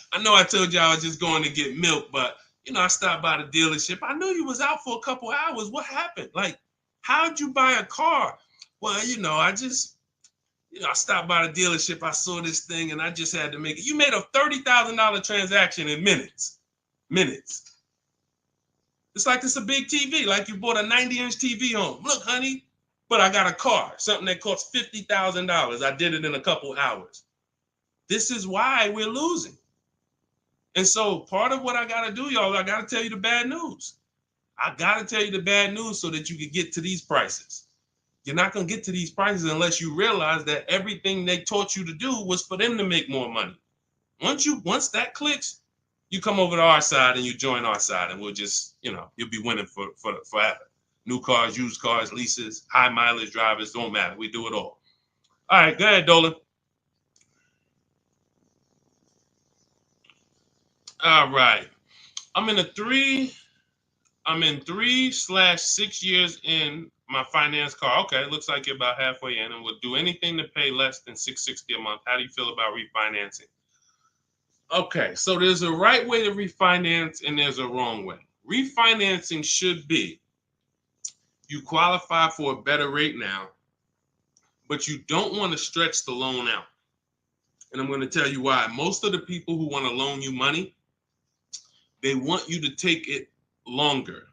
told you I was just going to get milk, but I stopped by the dealership. I knew you was out for a couple hours. What happened? Like, how'd you buy a car? Well, I stopped by the dealership. I saw this thing and I just had to make it. You made a $30,000 transaction in minutes. It's like it's a big TV, like you bought a 90-inch TV home. Look, honey, but I got a car, something that costs $50,000. I did it in a couple hours. This is why we're losing. And so part of what I got to do, y'all, I got to tell you the bad news. I got to tell you the bad news so that you can get to these prices. You're not going to get to these prices unless you realize that everything they taught you to do was for them to make more money. Once that clicks, you come over to our side and you join our side, and we'll just, you'll be winning for forever. New cars, used cars, leases, high mileage drivers, don't matter. We do it all. All right, go ahead, Dolan. All right. I'm in 3/6 years in my finance car. Okay, it looks like you're about halfway in, and would do anything to pay less than $660 a month. How do you feel about refinancing? Okay, so there's a right way to refinance and there's a wrong way. Refinancing should be you qualify for a better rate now, but you don't want to stretch the loan out. And I'm going to tell you why. Most of the people who want to loan you money, they want you to take it longer.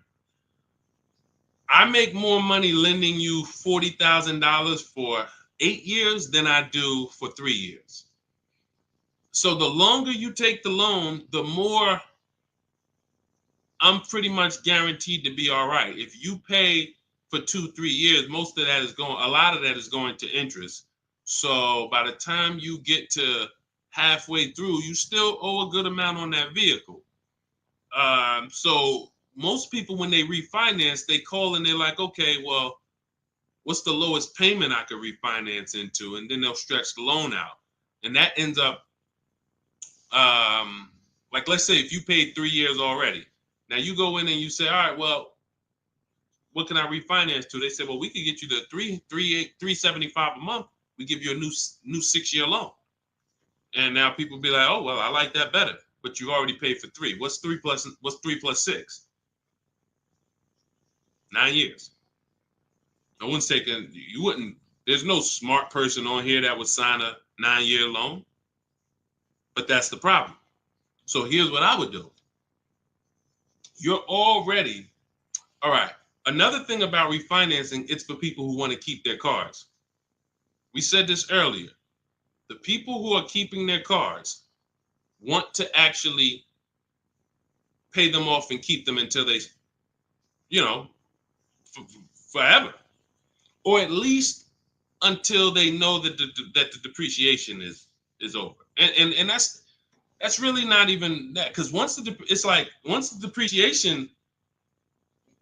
I make more money lending you $40,000 for 8 years than I do for 3 years. So the longer you take the loan, the more I'm pretty much guaranteed to be all right. If you pay for 2-3 years, a lot of that is going to interest. So by the time you get to halfway through, you still owe a good amount on that vehicle. So most people, when they refinance, they call and they're like, okay, well, what's the lowest payment I could refinance into? And then they'll stretch the loan out. And that ends up, like, let's say if you paid 3 years already. Now you go in and you say, all right, well, what can I refinance to? They say, well, we could get you the $375 a month. We give you a new 6-year loan. And now people be like, oh, well, I like that better. But you already paid for 3. What's 3 plus 6? 9 years. No one's taking, there's no smart person on here that would sign a 9-year loan. But that's the problem. So here's what I would do. You're already, all right. Another thing about refinancing, it's for people who want to keep their cars. We said this earlier. The people who are keeping their cars want to actually pay them off and keep them until they, forever. or at least until they know that the depreciation is over. And that's really not even that, because once the depreciation,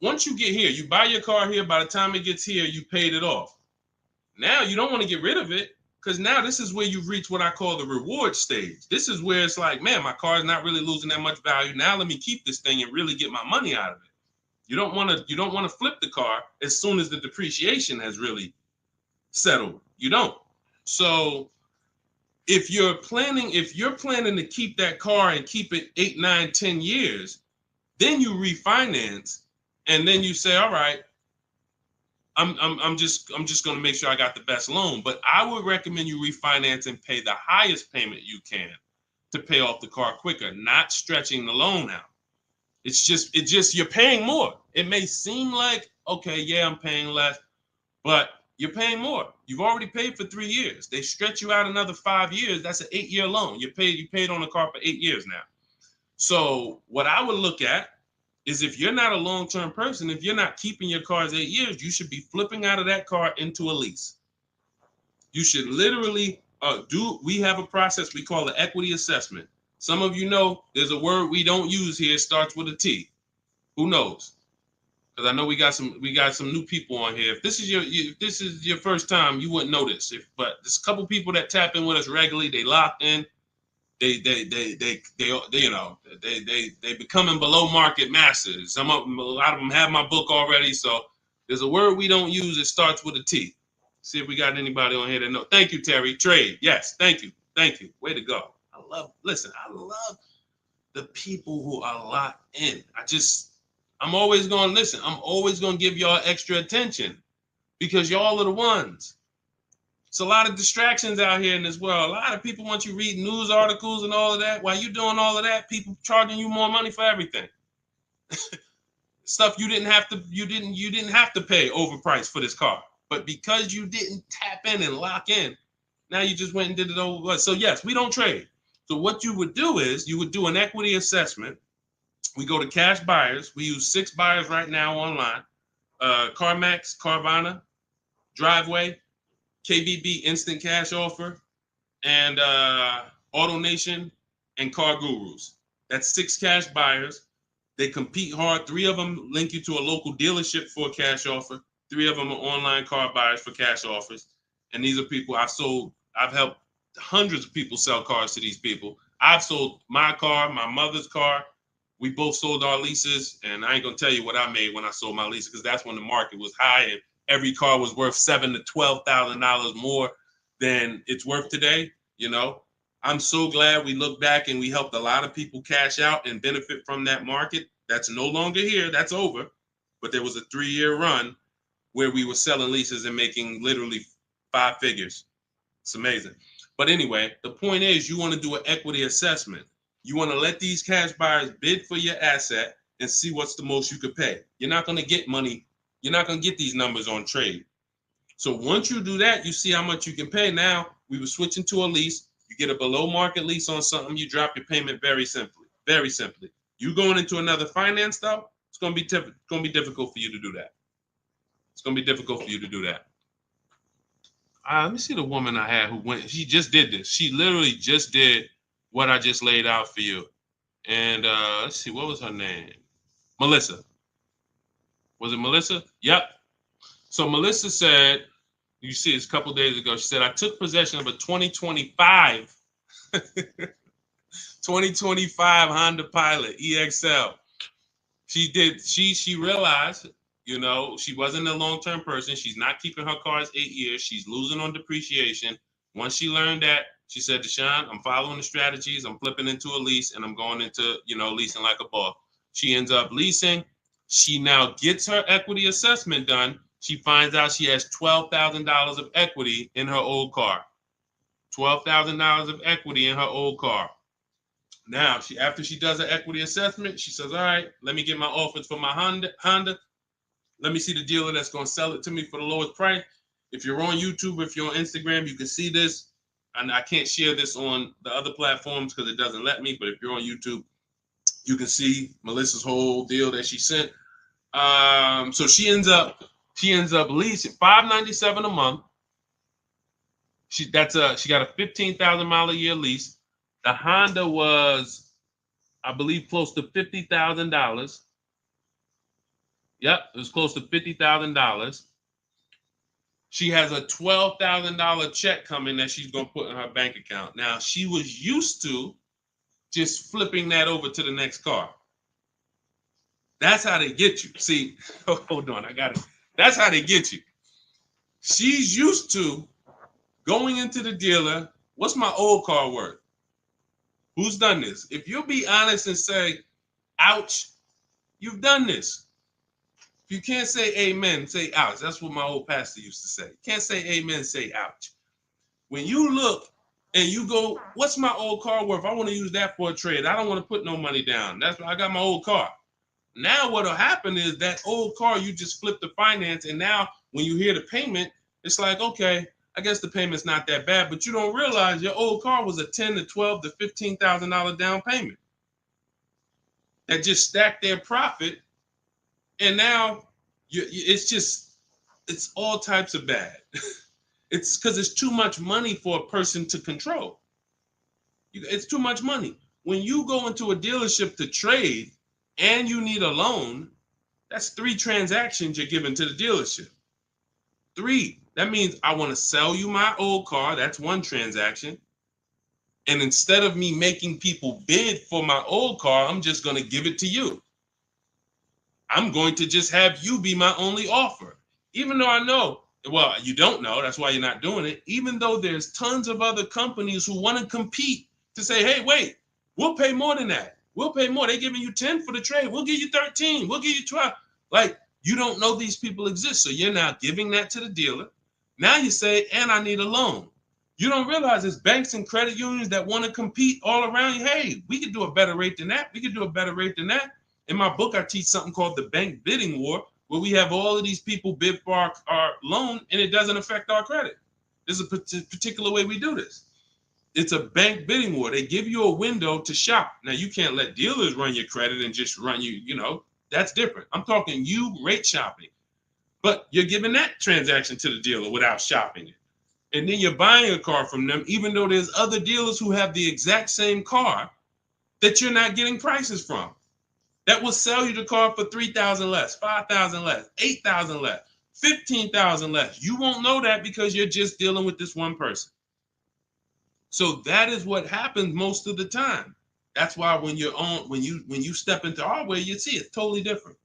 once you get here, you buy your car here, by the time it gets here, you paid it off. Now you don't want to get rid of it, because now this is where you've reached what I call the reward stage. This is where it's like, man, my car is not really losing that much value. Now let me keep this thing and really get my money out of it. You don't want to flip the car as soon as the depreciation has really settled. You don't. So if you're planning to keep that car and keep it 8, 9, 10 years, then you refinance, and then you say, all right, I'm just going to make sure I got the best loan. But I would recommend you refinance and pay the highest payment you can to pay off the car quicker, not stretching the loan out. It's just you're paying more. It may seem like, okay, yeah, I'm paying less, but you're paying more. You've already paid for 3 years. They stretch you out another 5 years. That's an 8-year loan. You paid on the car for 8 years now. So what I would look at is, if you're not a long-term person, if you're not keeping your cars 8 years, you should be flipping out of that car into a lease. You should literally we have a process we call the equity assessment. Some of you know there's a word we don't use here. It starts with a T. Who knows? Because I know we got some new people on here. If this is your first time, you wouldn't know this. But there's a couple people that tap in with us regularly. They locked in. They becoming below market masters. A lot of them have my book already. So there's a word we don't use. It starts with a T. See if we got anybody on here that know. Thank you, Terry. Trade. Yes. Thank you. Way to go. I love the people who are locked in. I'm always going to listen. I'm always going to give y'all extra attention, because y'all are the ones. It's a lot of distractions out here in this world. A lot of people want you reading news articles and all of that. While you doing all of that, people charging you more money for everything. Stuff you didn't have to pay overpriced for this car. But because you didn't tap in and lock in, now you just went and did it over. So yes, we don't trade. So what you would do is you would do an equity assessment. We go to cash buyers. We use 6 buyers right now online. CarMax, Carvana, Driveway, KBB Instant Cash Offer, and AutoNation and Car Gurus. That's 6 cash buyers. They compete hard. 3 of them link you to a local dealership for a cash offer. 3 of them are online car buyers for cash offers. And these are people I've helped hundreds of people sell cars to these people. I've sold my car, my mother's car. We both sold our leases, and I ain't gonna tell you what I made when I sold my leases, because that's when the market was high and every car was worth $7,000 to $12,000 more than it's worth today. You know, I'm so glad we look back and we helped a lot of people cash out and benefit from that market. That's no longer here. That's over. But there was a 3-year run where we were selling leases and making literally 5 figures. It's amazing. But anyway, the point is, you want to do an equity assessment. You want to let these cash buyers bid for your asset and see what's the most you could pay. You're not going to get money. You're not going to get these numbers on trade. So once you do that, you see how much you can pay. Now, we were switching to a lease. You get a below market lease on something, you drop your payment very simply. Very simply. You going into another finance though, it's going to be difficult for you to do that. It's going to be difficult for you to do that. Let me see the woman I had who went. She just did this. She literally just did what I just laid out for you. And let's see, what was her name? Melissa. Was it Melissa? Yep. So Melissa said, you see this a couple days ago, she said, I took possession of a 2025 Honda Pilot EXL. She realized, you know, she wasn't a long-term person. She's not keeping her cars 8 years. She's losing on depreciation. Once she learned that, she said, Deshone, I'm following the strategies. I'm flipping into a lease and I'm going into, leasing like a boss. She ends up leasing. She now gets her equity assessment done. She finds out she has $12,000 of equity in her old car. $12,000 of equity in her old car. Now, after she does her equity assessment, she says, all right, let me get my offers for my Honda. Let me see the dealer that's going to sell it to me for the lowest price. If you're on YouTube, if you're on Instagram, you can see this. And I can't share this on the other platforms because it doesn't let me. But if you're on YouTube, you can see Melissa's whole deal that she sent. So she ends up She ends up leasing $597 a month. She got a 15,000 mile a year lease. The Honda was, I believe, close to $50,000. Yep, it was close to $50,000. She has a $12,000 check coming that she's gonna put in her bank account. Now she was used to just flipping that over to the next car. That's how they get you. See, hold on, I got it. That's how they get you. She's used to going into the dealer. What's my old car worth? Who's done this? If you'll be honest and say, ouch, you've done this. If you can't say amen, say ouch. That's what my old pastor used to say. Can't say amen, say ouch. When you look and you go, what's my old car worth? I want to use that for a trade. I don't want to put no money down. That's why I got my old car. Now what'll happen is that old car, you just flip the finance, and now when you hear the payment, it's like, okay, I guess the payment's not that bad, but you don't realize your old car was a $10,000 to $12,000 to $15,000 down payment that just stacked their profit, and now it's all types of bad. It's because it's too much money for a person to control. It's too much money. When you go into a dealership to trade and you need a loan, that's 3 transactions you're giving to the dealership. 3. That means I want to sell you my old car. That's 1 transaction. And instead of me making people bid for my old car, I'm just going to give it to you. I'm going to just have you be my only offer. Even though I know, well, you don't know, that's why you're not doing it. Even though there's tons of other companies who want to compete to say, hey, wait, we'll pay more than that. We'll pay more. They're giving you 10 for the trade. We'll give you 13. We'll give you 12. Like, you don't know these people exist. So you're now giving that to the dealer. Now you say, and I need a loan. You don't realize there's banks and credit unions that want to compete all around you. Hey, we could do a better rate than that. We could do a better rate than that. In my book, I teach something called the bank bidding war, where we have all of these people bid for our loan, and it doesn't affect our credit. There's a particular way we do this. It's a bank bidding war. They give you a window to shop. Now, you can't let dealers run your credit and just run you, that's different. I'm talking you rate shopping. But you're giving that transaction to the dealer without shopping it. And then you're buying a car from them, even though there's other dealers who have the exact same car that you're not getting prices from. That will sell you the car for $3,000 less, $5,000 less, $8,000 less, $15,000 less. You won't know that because you're just dealing with this one person. So that is what happens most of the time. That's why when you step into our way, you see it's totally different.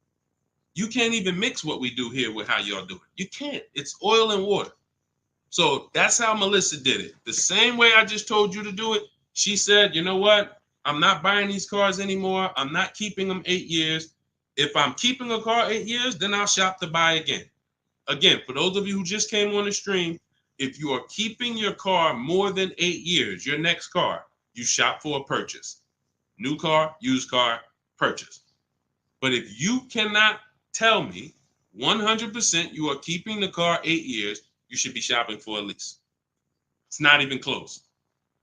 You can't even mix what we do here with how y'all do it. You can't. It's oil and water. So that's how Melissa did it. The same way I just told you to do it. She said, you know what? I'm not buying these cars anymore. I'm not keeping them 8 years. If I'm keeping a car 8 years, then I'll shop to buy again. Again, for those of you who just came on the stream, if you are keeping your car more than 8 years, your next car, you shop for a purchase. New car, used car, purchase. But if you cannot tell me 100% you are keeping the car 8 years, you should be shopping for a lease. It's not even close.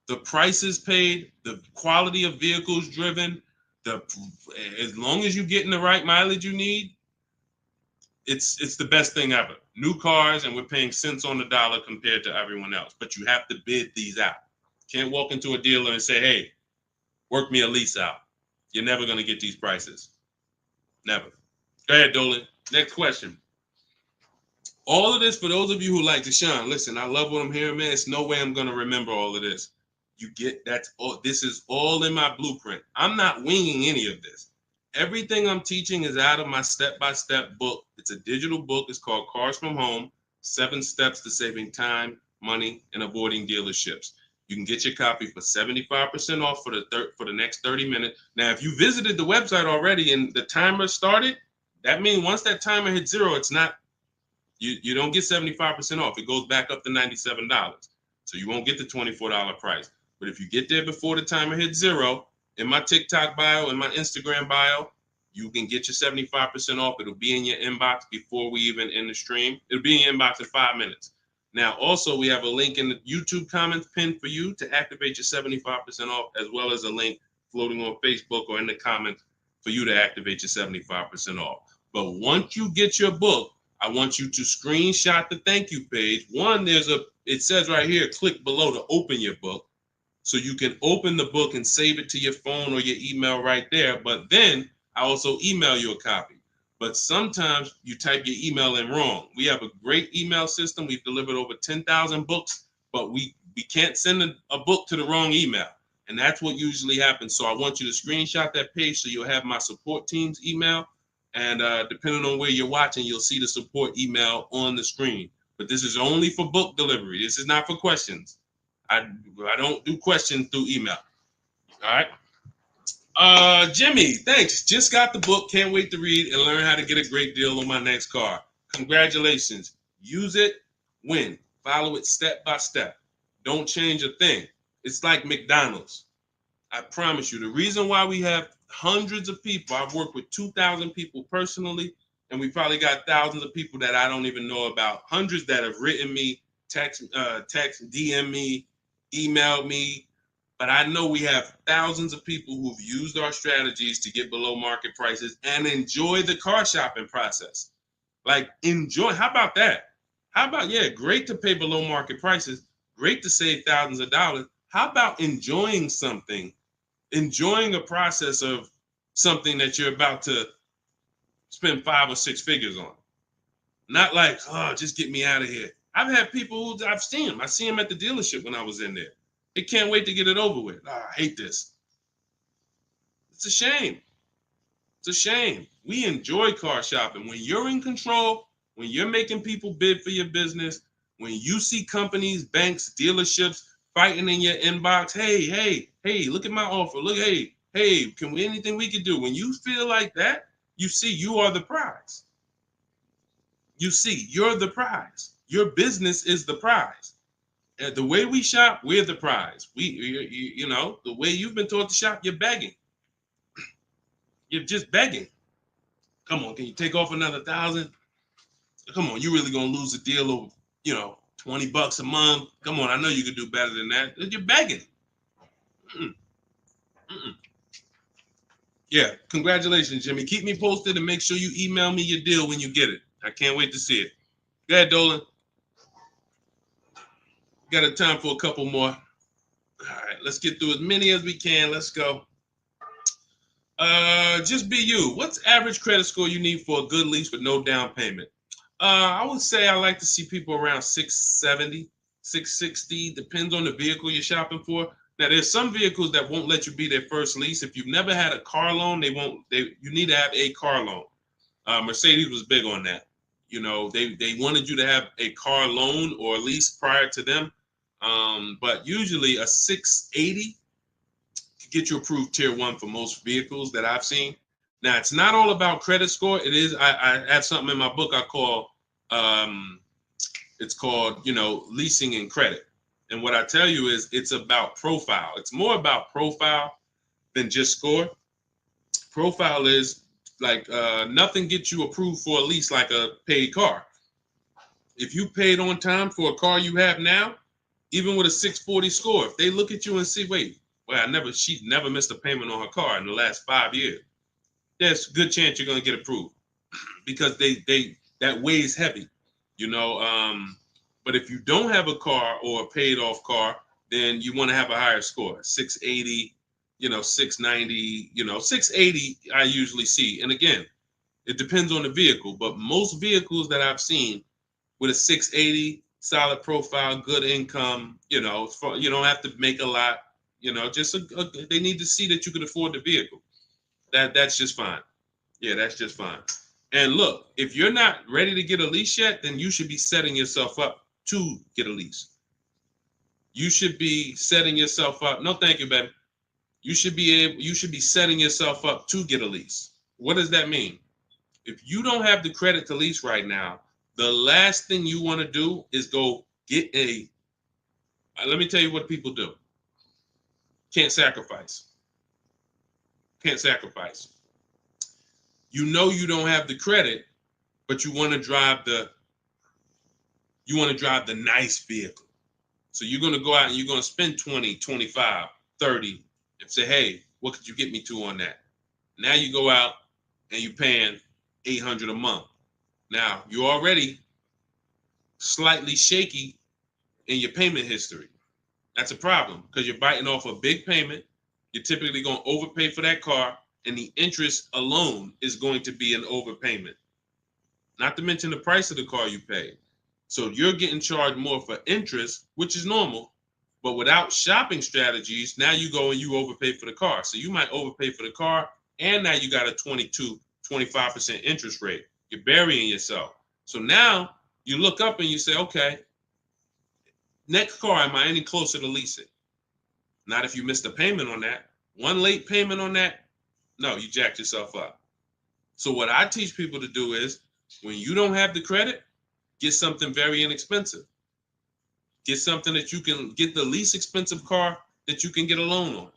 The prices paid, the quality of vehicles driven, as long as you're getting the right mileage you need, it's the best thing ever. New cars, and we're paying cents on the dollar compared to everyone else. But you have to bid these out. Can't walk into a dealer and say, hey, work me a lease out. You're never going to get these prices. Never. Go ahead, Dolan. Next question. All of this, for those of you who like Deshone, listen, I love what I'm hearing, man. It's no way I'm going to remember all of this. You get that's all. This is all in my blueprint. I'm not winging any of this. Everything I'm teaching is out of my step-by-step book. It's a digital book. It's called Cars from Home, 7 Steps to Saving Time, Money, and Avoiding Dealerships. You can get your copy for 75% off for the next 30 minutes. Now, if you visited the website already and the timer started, that means once that timer hits 0, it's not, you don't get 75% off. It goes back up to $97. So you won't get the $24 price. But if you get there before the timer hits 0, in my TikTok bio, in my Instagram bio, you can get your 75% off. It'll be in your inbox before we even end the stream. It'll be in your inbox in 5 minutes. Now, also, we have a link in the YouTube comments pinned for you to activate your 75% off, as well as a link floating on Facebook or in the comments for you to activate your 75% off. But once you get your book, I want you to screenshot the thank you page. One, it says right here, click below to open your book. So you can open the book and save it to your phone or your email right there. But then I also email you a copy. But sometimes you type your email in wrong. We have a great email system. We've delivered over 10,000 books, but we can't send a book to the wrong email. And that's what usually happens. So I want you to screenshot that page so you'll have my support team's email. And depending on where you're watching, you'll see the support email on the screen. But this is only for book delivery. This is not for questions. I don't do questions through email. All right. Jimmy, thanks. Just got the book. Can't wait to read and learn how to get a great deal on my next car. Congratulations. Use it, win. Follow it step by step. Don't change a thing. It's like McDonald's. I promise you. The reason why we have hundreds of people, I've worked with 2,000 people personally, and we probably got thousands of people that I don't even know about. Hundreds that have written me, text, DM me, emailed me. But I know we have thousands of people who've used our strategies to get below market prices and enjoy the car shopping process. Like, enjoy. How about that? How about, yeah, great to pay below market prices, great to save thousands of dollars. How about enjoying something, enjoying a process of something that you're about to spend 5 or 6 figures on? Not like, oh, just get me out of here. I've had people who I've seen them. I see them at the dealership when I was in there. They can't wait to get it over with. Oh, I hate this. It's a shame. It's a shame. We enjoy car shopping. When you're in control, when you're making people bid for your business, when you see companies, banks, dealerships fighting in your inbox, hey, look at my offer. Look, hey, can we anything we can do? When you feel like that, you see you are the prize. You see, you're the prize. Your business is the prize. The way we shop, we're the prize. You know, the way you've been taught to shop, you're begging. You're just begging. Come on, can you take off another 1,000? Come on, you really gonna lose a deal over, $20 a month? Come on, I know you could do better than that. You're begging. Mm-mm. Mm-mm. Yeah, congratulations, Jimmy. Keep me posted and make sure you email me your deal when you get it. I can't wait to see it. Go ahead, Dolan. Got a time for a couple more. All right, let's get through as many as we can. Let's go. Just be you. What's average credit score you need for a good lease with no down payment? I would say I like to see people around 670, 660. Depends on the vehicle you're shopping for. Now, there's some vehicles that won't let you be their first lease. If you've never had a car loan, you need to have a car loan. Mercedes was big on that. They wanted you to have a car loan or lease prior to them. But usually a 680 can get you approved tier 1 for most vehicles that I've seen. Now, it's not all about credit score. It is. I have something in my book I call, it's called, leasing and credit. And what I tell you is it's about profile. It's more about profile than just score. Profile is like nothing gets you approved for a lease like a paid car. If you paid on time for a car you have now, even with a 640 score, if they look at you and see, wait, well, she's never missed a payment on her car in the last 5 years. There's a good chance you're going to get approved because that weighs heavy, But if you don't have a car or a paid off car, then you want to have a higher score, 680, 690, 680 I usually see. And again, it depends on the vehicle, but most vehicles that I've seen with a 680, solid profile, good income, you don't have to make a lot, they need to see that you can afford the vehicle. That's just fine. Yeah, that's just fine. And look, if you're not ready to get a lease yet, then you should be setting yourself up to get a lease. You should be setting yourself up. No, thank you, baby. You should be setting yourself up to get a lease. What does that mean? If you don't have the credit to lease right now, the last thing you want to do is go get let me tell you what people do. Can't sacrifice. Can't sacrifice. You don't have the credit, but you want to drive the nice vehicle. So you're going to go out and you're going to spend 20, 25, 30 and say, hey, what could you get me to on that? Now you go out and you're paying $800 a month. Now, you're already slightly shaky in your payment history. That's a problem because you're biting off a big payment. You're typically going to overpay for that car, and the interest alone is going to be an overpayment. Not to mention the price of the car you pay. So you're getting charged more for interest, which is normal. But without shopping strategies, now you go and you overpay for the car. So you might overpay for the car, and now you got a 25% interest rate. You're burying yourself. So now you look up and you say, okay, next car, am I any closer to leasing? Not if you missed a payment on that. One late payment on that, no, you jacked yourself up. So what I teach people to do is, when you don't have the credit, get something very inexpensive. Get something that you can get, the least expensive car that you can get a loan on.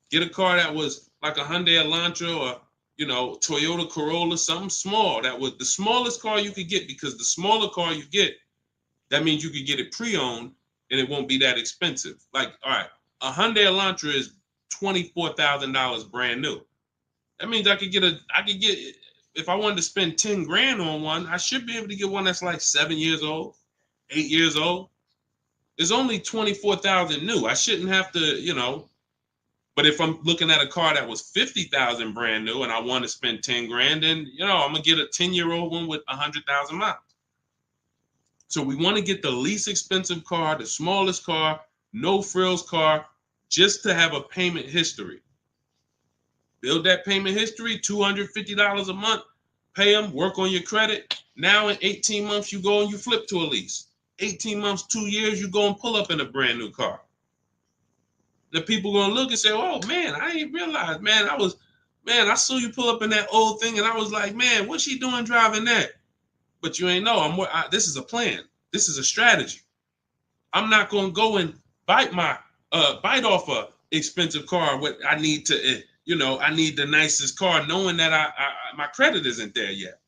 Get a car that was like a Hyundai Elantra or, Toyota Corolla, something small. That was the smallest car you could get, because the smaller car you get, that means you could get it pre-owned and it won't be that expensive. Like, all right, a Hyundai Elantra is $24,000 brand new. That means I could get, if I wanted to spend 10 grand on one, I should be able to get one that's like 7 years old, 8 years old. It's only 24,000 new. I shouldn't have to, but if I'm looking at a car that was 50,000 brand new and I want to spend 10 grand, then, I'm going to get a 10-year-old one with 100,000 miles. So we want to get the least expensive car, the smallest car, no frills car, just to have a payment history. Build that payment history, $250 a month, pay them, work on your credit. Now in 18 months, you go and you flip to a lease. 18 months, 2 years, you go and pull up in a brand new car. The people going to look and say, oh, man, I ain't realized, man, I saw you pull up in that old thing, and I was like, man, what's she doing driving that? But you ain't know, this is a plan. This is a strategy. I'm not going to go and bite off a expensive car. What I need to, I need the nicest car, knowing that my credit isn't there yet.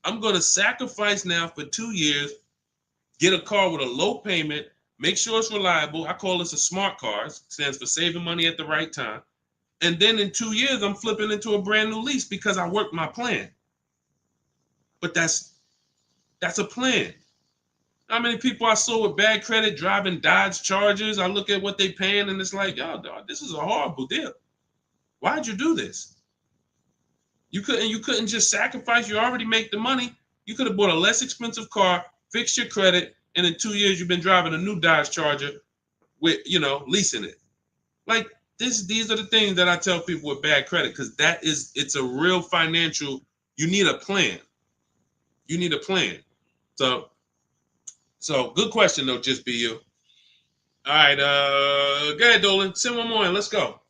I'm going to sacrifice now for 2 years, get a car with a low payment, make sure it's reliable. I call this a smart car. It stands for saving money at the right time. And then in 2 years, I'm flipping into a brand new lease because I worked my plan. But that's a plan. How many people I saw with bad credit driving Dodge Chargers? I look at what they paying and it's like, yo, dog, this is a horrible deal. Why'd you do this? You couldn't just sacrifice. You already make the money. You could have bought a less expensive car, fixed your credit, and in 2 years you've been driving a new Dodge Charger with, leasing it. Like these are the things that I tell people with bad credit, because it's a real financial, you need a plan. You need a plan. So good question though, just be you. All right, go ahead, Dolan. Send one more in. Let's go.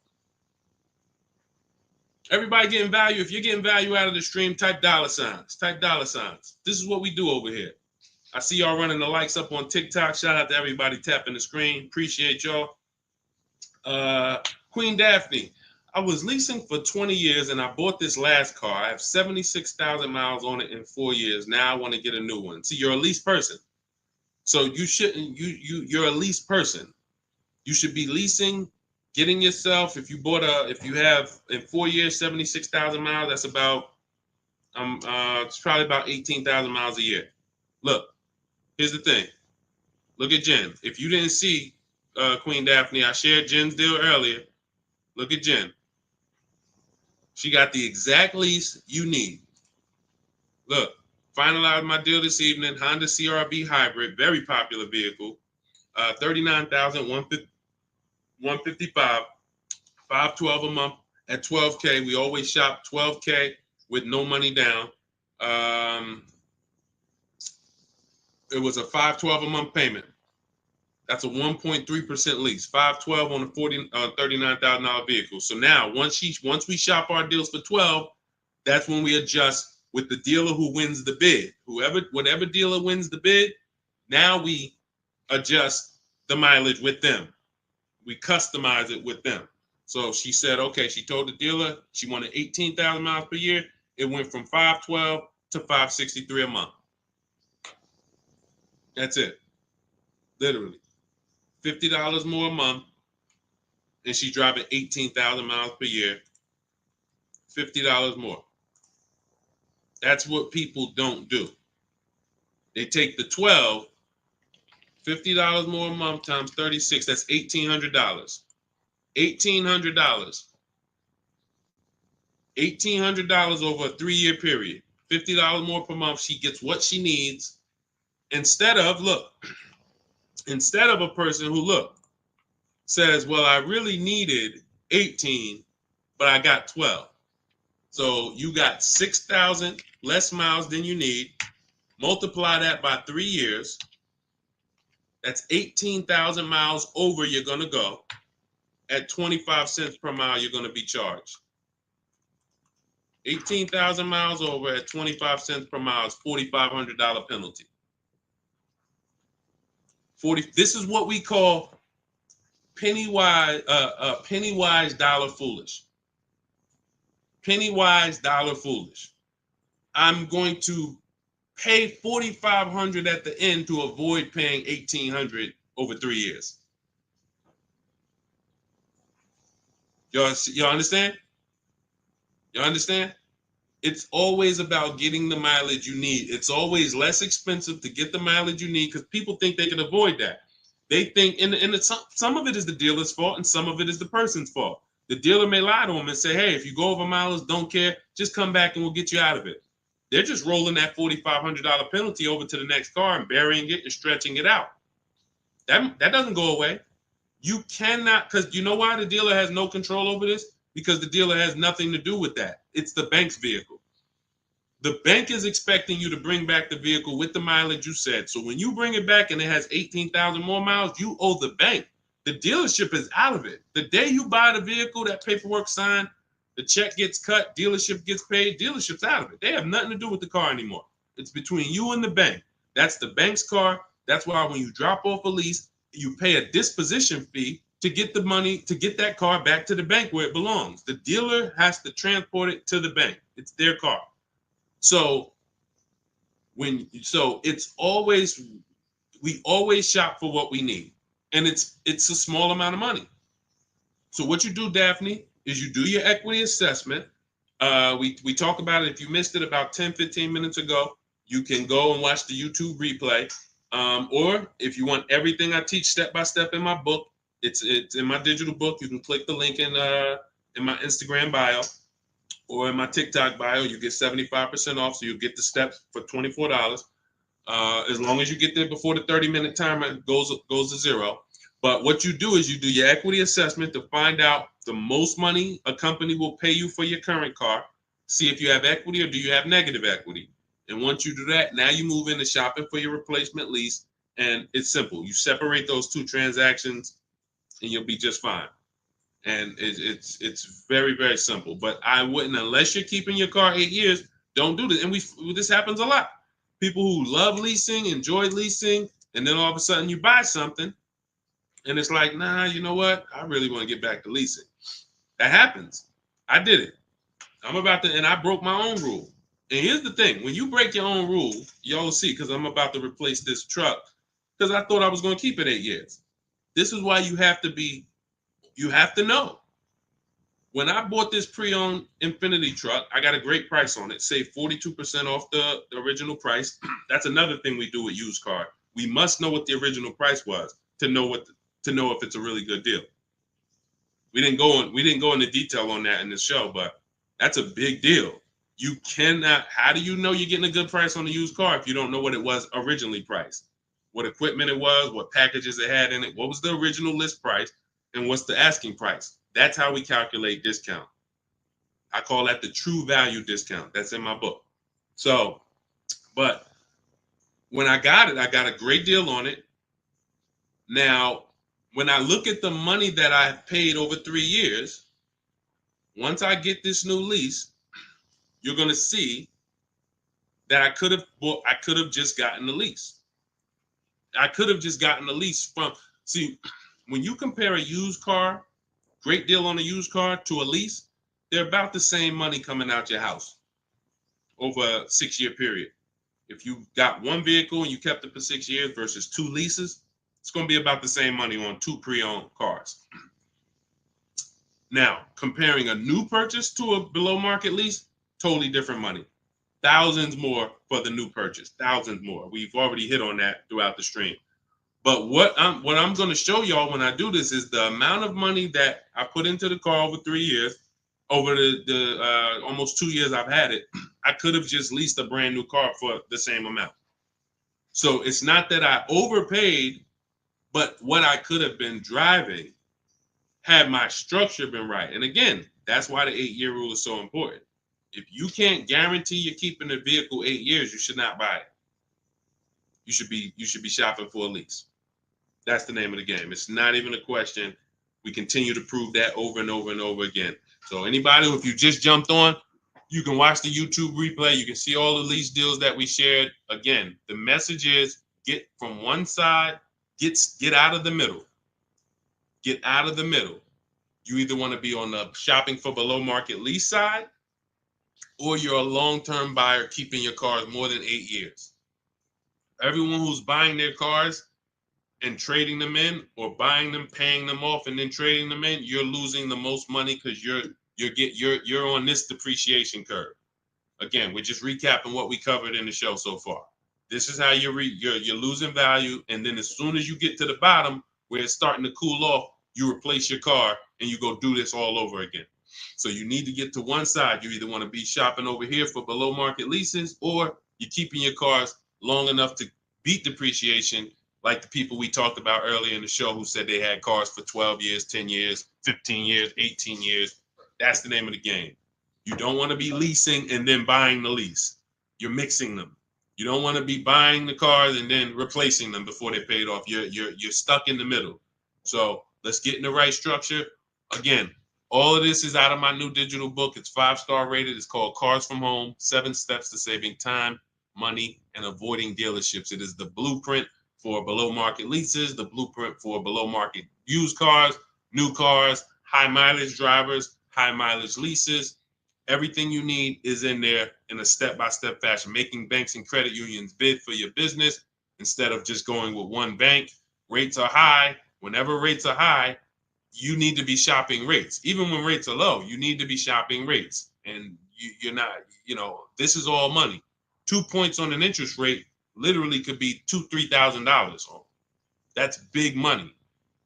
Everybody getting value. If you're getting value out of the stream, type dollar signs. Type dollar signs. This is what we do over here. I see y'all running the likes up on TikTok. Shout out to everybody tapping the screen. Appreciate y'all. Queen Daphne, I was leasing for 20 years and I bought this last car. I have 76,000 miles on it in 4 years. Now I want to get a new one. See, you're a lease person. So you shouldn't, you're a lease person. You should be leasing, getting yourself, if you have in 4 years, 76,000 miles, that's about, it's probably about 18,000 miles a year. Look, here's the thing. Look at Jen. If you didn't see Queen Daphne, I shared Jen's deal earlier. Look at Jen. She got the exact lease you need. Look, finalized my deal this evening. Honda CR-V hybrid, very popular vehicle. 39,155, 512 a month at 12K. We always shop 12K with no money down. It was a 512 a month payment. That's a 1.3% lease. 512 on a $39,000 vehicle. So now once we shop our deals for 12, that's when we adjust with the dealer who wins the bid. Whatever dealer wins the bid, now we adjust the mileage with them. We customize it with them. So she said, okay, she told the dealer she wanted 18,000 miles per year. It went from 512 to 563 a month. That's it. Literally. $50 more a month. And she's driving 18,000 miles per year. $50 more. That's what people don't do. They take the 12, $50 more a month times 36, that's $1,800. $1,800. $1,800 over a 3-year period. $50 more per month. She gets what she needs instead of a person who says, well, I really needed 18, but I got 12. So you got 6,000 less miles than you need. Multiply that by 3 years. That's 18,000 miles over you're going to go. At 25 cents per mile, you're going to be charged. 18,000 miles over at 25 cents per mile is $4,500 penalty. This is what we call penny wise, dollar foolish. Penny wise, dollar foolish. I'm going to pay $4,500 at the end to avoid paying $1,800 over 3 years. Y'all understand? You understand? It's always about getting the mileage you need. It's always less expensive to get the mileage you need because people think they can avoid that. They think, some of it is the dealer's fault and some of it is the person's fault. The dealer may lie to them and say, hey, if you go over mileage, don't care, just come back and we'll get you out of it. They're just rolling that $4,500 penalty over to the next car and burying it and stretching it out. That doesn't go away. You cannot, because you know why the dealer has no control over this? Because the dealer has nothing to do with that. It's the bank's vehicle. The bank is expecting you to bring back the vehicle with the mileage you said. So when you bring it back and it has 18,000 more miles, you owe the bank. The dealership is out of it. The day you buy the vehicle, that paperwork signed, the check gets cut, dealership gets paid, dealership's out of it. They have nothing to do with the car anymore. It's between you and the bank. That's the bank's car. That's why when you drop off a lease, you pay a disposition fee to get the money, to get that car back to the bank where it belongs. The dealer has to transport it to the bank. It's their car. So it's always, we always shop for what we need. And it's a small amount of money. So what you do, Daphne, is you do your equity assessment. We talked about it. If you missed it about 10, 15 minutes ago, you can go and watch the YouTube replay. Or if you want everything I teach step by step in my book, it's in my digital book. You can click the link in my Instagram bio or in my TikTok bio. You get 75% off, so you get the steps for $24. As long as you get there before the 30-minute timer goes to zero. But what you do is you do your equity assessment to find out the most money a company will pay you for your current car. See if you have equity or do you have negative equity. And once you do that, now you move into shopping for your replacement lease. And it's simple. You separate those two transactions and you'll be just fine. And it's very, very simple. But I wouldn't, unless you're keeping your car 8 years, don't do this. And this happens a lot. People who love leasing, enjoy leasing, and then all of a sudden you buy something and it's like, nah, you know what? I really want to get back to leasing. That happens. I did it. And I broke my own rule. And here's the thing. When you break your own rule, y'all see, because I'm about to replace this truck, because I thought I was going to keep it 8 years. This is why you have to know. When I bought this pre-owned Infiniti truck, I got a great price on it. Saved 42% off the original price. That's another thing we do with used car. We must know what the original price was to know if it's a really good deal. We didn't go into detail on that in this show, but that's a big deal. You cannot. How do you know you're getting a good price on a used car if you don't know what it was originally priced? What equipment it was, what packages it had in it, what was the original list price, and what's the asking price? That's how we calculate discount. I call that the true value discount. That's in my book. So, but when I got it, I got a great deal on it. Now, when I look at the money that I paid over 3 years, once I get this new lease, you're going to see that I could have just gotten the lease. I could have just gotten the lease when you compare a used car, great deal on a used car, to a lease, they're about the same money coming out your house over a 6-year period. If you got one vehicle and you kept it for 6 years versus 2 leases, it's going to be about the same money on 2 pre-owned cars. Now, comparing a new purchase to a below market lease, totally different money. thousands more for the new purchase, thousands more. We've already hit on that throughout the stream. But what I'm going to show y'all when I do this is the amount of money that I put into the car over 3 years, over the almost 2 years I've had it. I could have just leased a brand new car for the same amount. So it's not that I overpaid, but what I could have been driving had my structure been right. And again, that's why the 8-year rule is so important. If you can't guarantee you're keeping the vehicle 8 years, you should not buy it. You should be shopping for a lease. That's the name of the game. It's not even a question. We continue to prove that over and over and over again. So anybody, if you just jumped on, you can watch the YouTube replay. You can see all the lease deals that we shared. Again, the message is get from one side, get out of the middle. Get out of the middle. You either want to be on the shopping for below market lease side, or you're a long-term buyer keeping your cars more than 8 years. Everyone who's buying their cars and trading them in, or buying them, paying them off, and then trading them in, you're losing the most money because you're on this depreciation curve. Again, we're just recapping what we covered in the show so far. This is how you're losing value, and then as soon as you get to the bottom where it's starting to cool off, you replace your car and you go do this all over again. So you need to get to one side. You either want to be shopping over here for below market leases, or you're keeping your cars long enough to beat depreciation, like the people we talked about earlier in the show who said they had cars for 12 years, 10 years, 15 years, 18 years. That's the name of the game. You don't want to be leasing and then buying the lease. You're mixing them. You don't want to be buying the cars and then replacing them before they're paid off. You're stuck in the middle. So let's get in the right structure. Again, all of this is out of my new digital book. It's 5-star rated. It's called Cars from Home, 7 Steps to Saving Time, Money, and Avoiding Dealerships. It is the blueprint for below market leases, the blueprint for below market used cars, new cars, high mileage drivers, high mileage leases. Everything you need is in there in a step-by-step fashion, making banks and credit unions bid for your business instead of just going with one bank. Rates are high. Whenever rates are high, you need to be shopping rates. Even when rates are low, you need to be shopping rates. And you're not, this is all money. 2 points on an interest rate literally could be $2,000-$3,000. That's big money.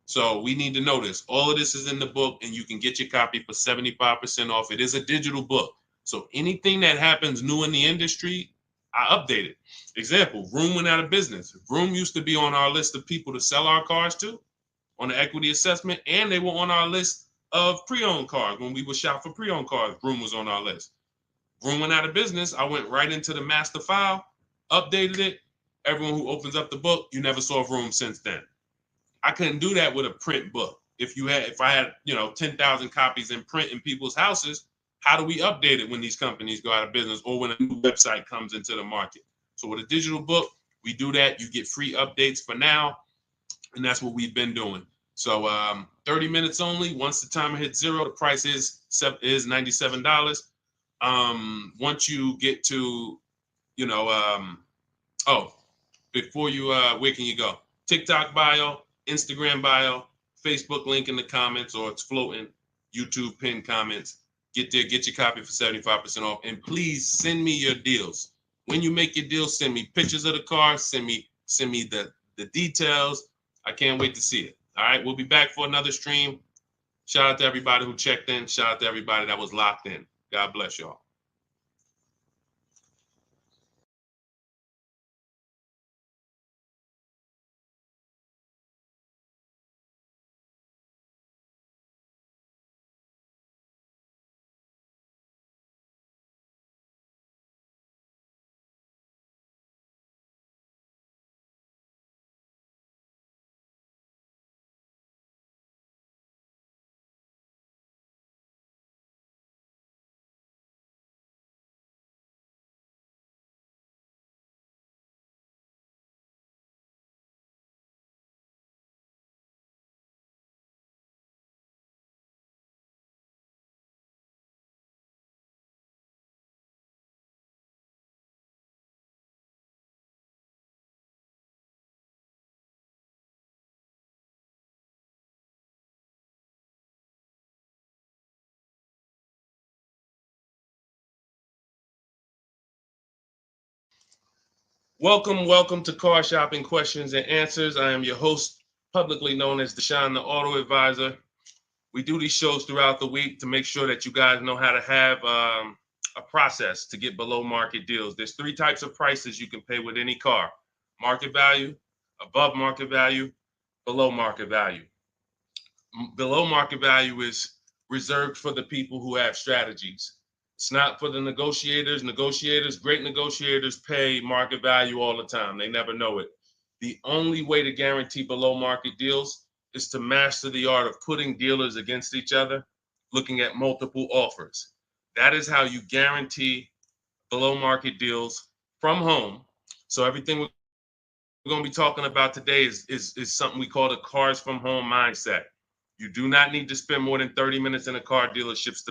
So we need to know this. All of this is in the book, and you can get your copy for 75% off. It is a digital book. So anything that happens new in the industry, I update it. Example, Vroom went out of business. Vroom used to be on our list of people to sell our cars to on the equity assessment, and they were on our list of pre-owned cars. When we would shop for pre-owned cars, Vroom was on our list. Vroom went out of business. I went right into the master file, updated it. Everyone who opens up the book, you never saw Vroom since then. I couldn't do that with a print book. If I had 10,000 copies in print in people's houses, how do we update it when these companies go out of business or when a new website comes into the market? So with a digital book, we do that. You get free updates for now, and that's what we've been doing. So 30 minutes only. Once the timer hits 0, the price is $97. Once you get to, before you, where can you go? TikTok bio, Instagram bio, Facebook link in the comments, or it's floating, YouTube pinned comments. Get there, get your copy for 75% off. And please send me your deals. When you make your deals, send me pictures of the car, send me the details. I can't wait to see it. All right, we'll be back for another stream. Shout out to everybody who checked in. Shout out to everybody that was locked in. God bless y'all. Welcome to Car Shopping Questions and Answers. I am your host, publicly known as Deshone the Auto Advisor. We do these shows throughout the week to make sure that you guys know how to have a process to get below market deals. There's three types of prices you can pay with any car: market value, above market value, below market value. Below market value is reserved for the people who have strategies. It's not for the negotiators. Great negotiators pay market value all the time. They never know it. The only way to guarantee below market deals is to master the art of putting dealers against each other, looking at multiple offers. That is how you guarantee below market deals from home. So everything we're going to be talking about today is something we call the cars from home mindset. You do not need to spend more than 30 minutes in a car dealership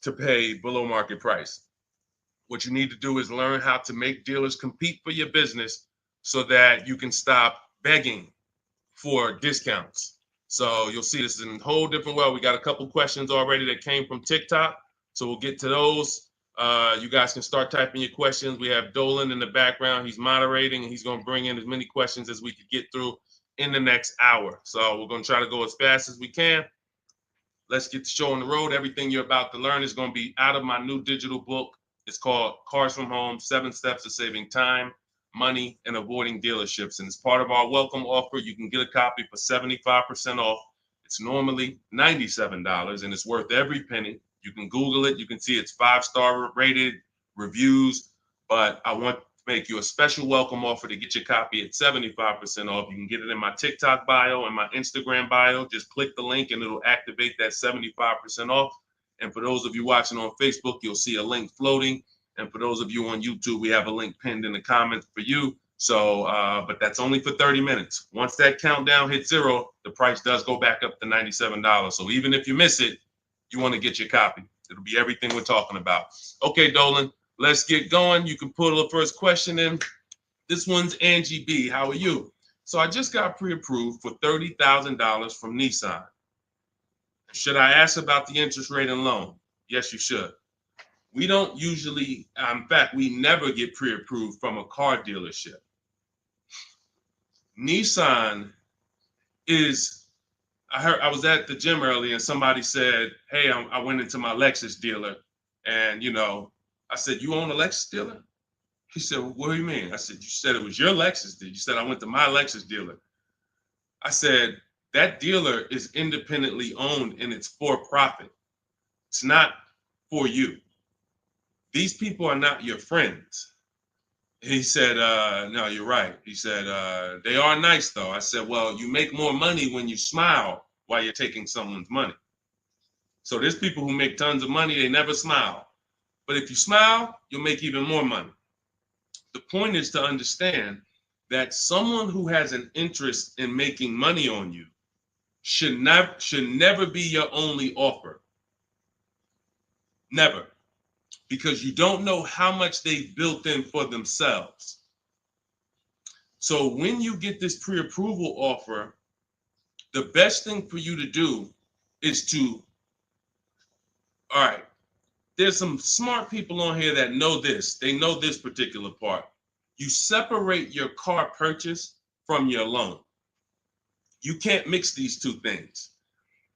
to pay below market price. What you need to do is learn how to make dealers compete for your business so that you can stop begging for discounts. So you'll see this in a whole different way. We got a couple questions already that came from TikTok. So we'll get to those. You guys can start typing your questions. We have Dolan in the background. He's moderating and he's going to bring in as many questions as we could get through in the next hour. So we're going to try to go as fast as we can. Let's get the show on the road. Everything you're about to learn is going to be out of my new digital book. It's called Cars from Home, 7 Steps to Saving Time, Money, and Avoiding Dealerships. And as part of our welcome offer, you can get a copy for 75% off. It's normally $97 and it's worth every penny. You can Google it. You can see it's 5-star rated reviews, but I want to make you a special welcome offer to get your copy at 75% off. You can get it in my TikTok bio and my Instagram bio. Just click the link and it'll activate that 75% off. And for those of you watching on Facebook, you'll see a link floating. And for those of you on YouTube, we have a link pinned in the comments for you. So, but that's only for 30 minutes. Once that countdown hits 0, the price does go back up to $97. So even if you miss it, you want to get your copy. It'll be everything we're talking about. Okay, Dolan, let's get going. You can put the first question in. This one's Angie B. How are you? So I just got pre-approved for $30,000 from Nissan. Should I ask about the interest rate and loan? Yes, you should. We don't usually, in fact, we never get pre-approved from a car dealership. Nissan is, I was at the gym earlier and somebody said, hey, I went into my Lexus dealer and, I said, you own a Lexus dealer? He said, well, what do you mean? I said, you said it was your Lexus dealer. You said, I went to my Lexus dealer. I said, that dealer is independently owned and it's for profit. It's not for you. These people are not your friends. He said, no, you're right. He said, they are nice though. I said, well, you make more money when you smile while you're taking someone's money. So there's people who make tons of money, they never smile. But if you smile, you'll make even more money. The point is to understand that someone who has an interest in making money on you should never be your only offer. Never. Because you don't know how much they've built in for themselves. So when you get this pre-approval offer, the best thing for you to do is to, all right, there's some smart people on here that know this. They know this particular part. You separate your car purchase from your loan. You can't mix these two things.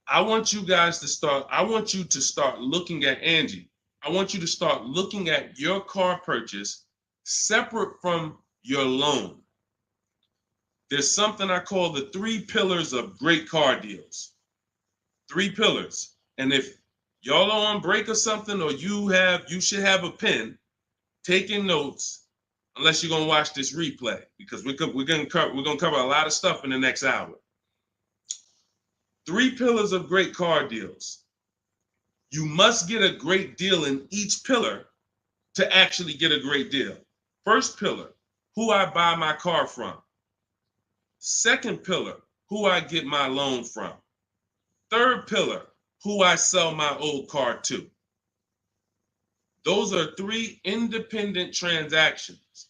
I want you to start looking at Angie. I want you to start looking at your car purchase separate from your loan. There's something I call the 3 pillars of great car deals. 3 pillars. And if y'all are on break or something, or you should have a pen taking notes, unless you're gonna watch this replay, because we're gonna cover a lot of stuff in the next hour. 3 pillars of great car deals. You must get a great deal in each pillar to actually get a great deal. First pillar, who I buy my car from. Second pillar, who I get my loan from. Third pillar, who I sell my old car to. Those are 3 independent transactions.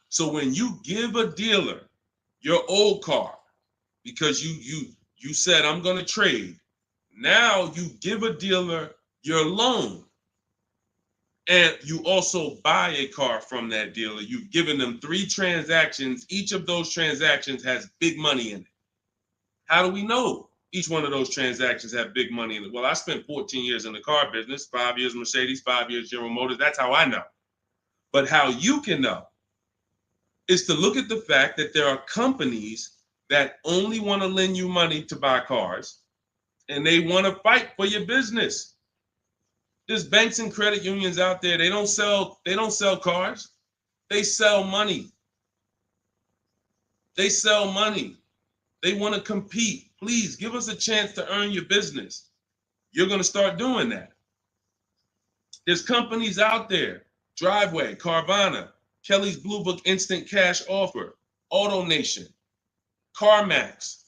So when you give a dealer your old car, because you said I'm going to trade, now you give a dealer your loan. And you also buy a car from that dealer. You've given them 3 transactions. Each of those transactions has big money in it. How do we know each one of those transactions have big money in it? Well, I spent 14 years in the car business, 5 years Mercedes, 5 years General Motors. That's how I know. But how you can know is to look at the fact that there are companies that only want to lend you money to buy cars, and they want to fight for your business. There's banks and credit unions out there. They don't sell cars. They sell money. They sell money. They want to compete. Please give us a chance to earn your business. You're going to start doing that. There's companies out there, Driveway, Carvana, Kelly's Blue Book Instant Cash Offer, AutoNation, CarMax,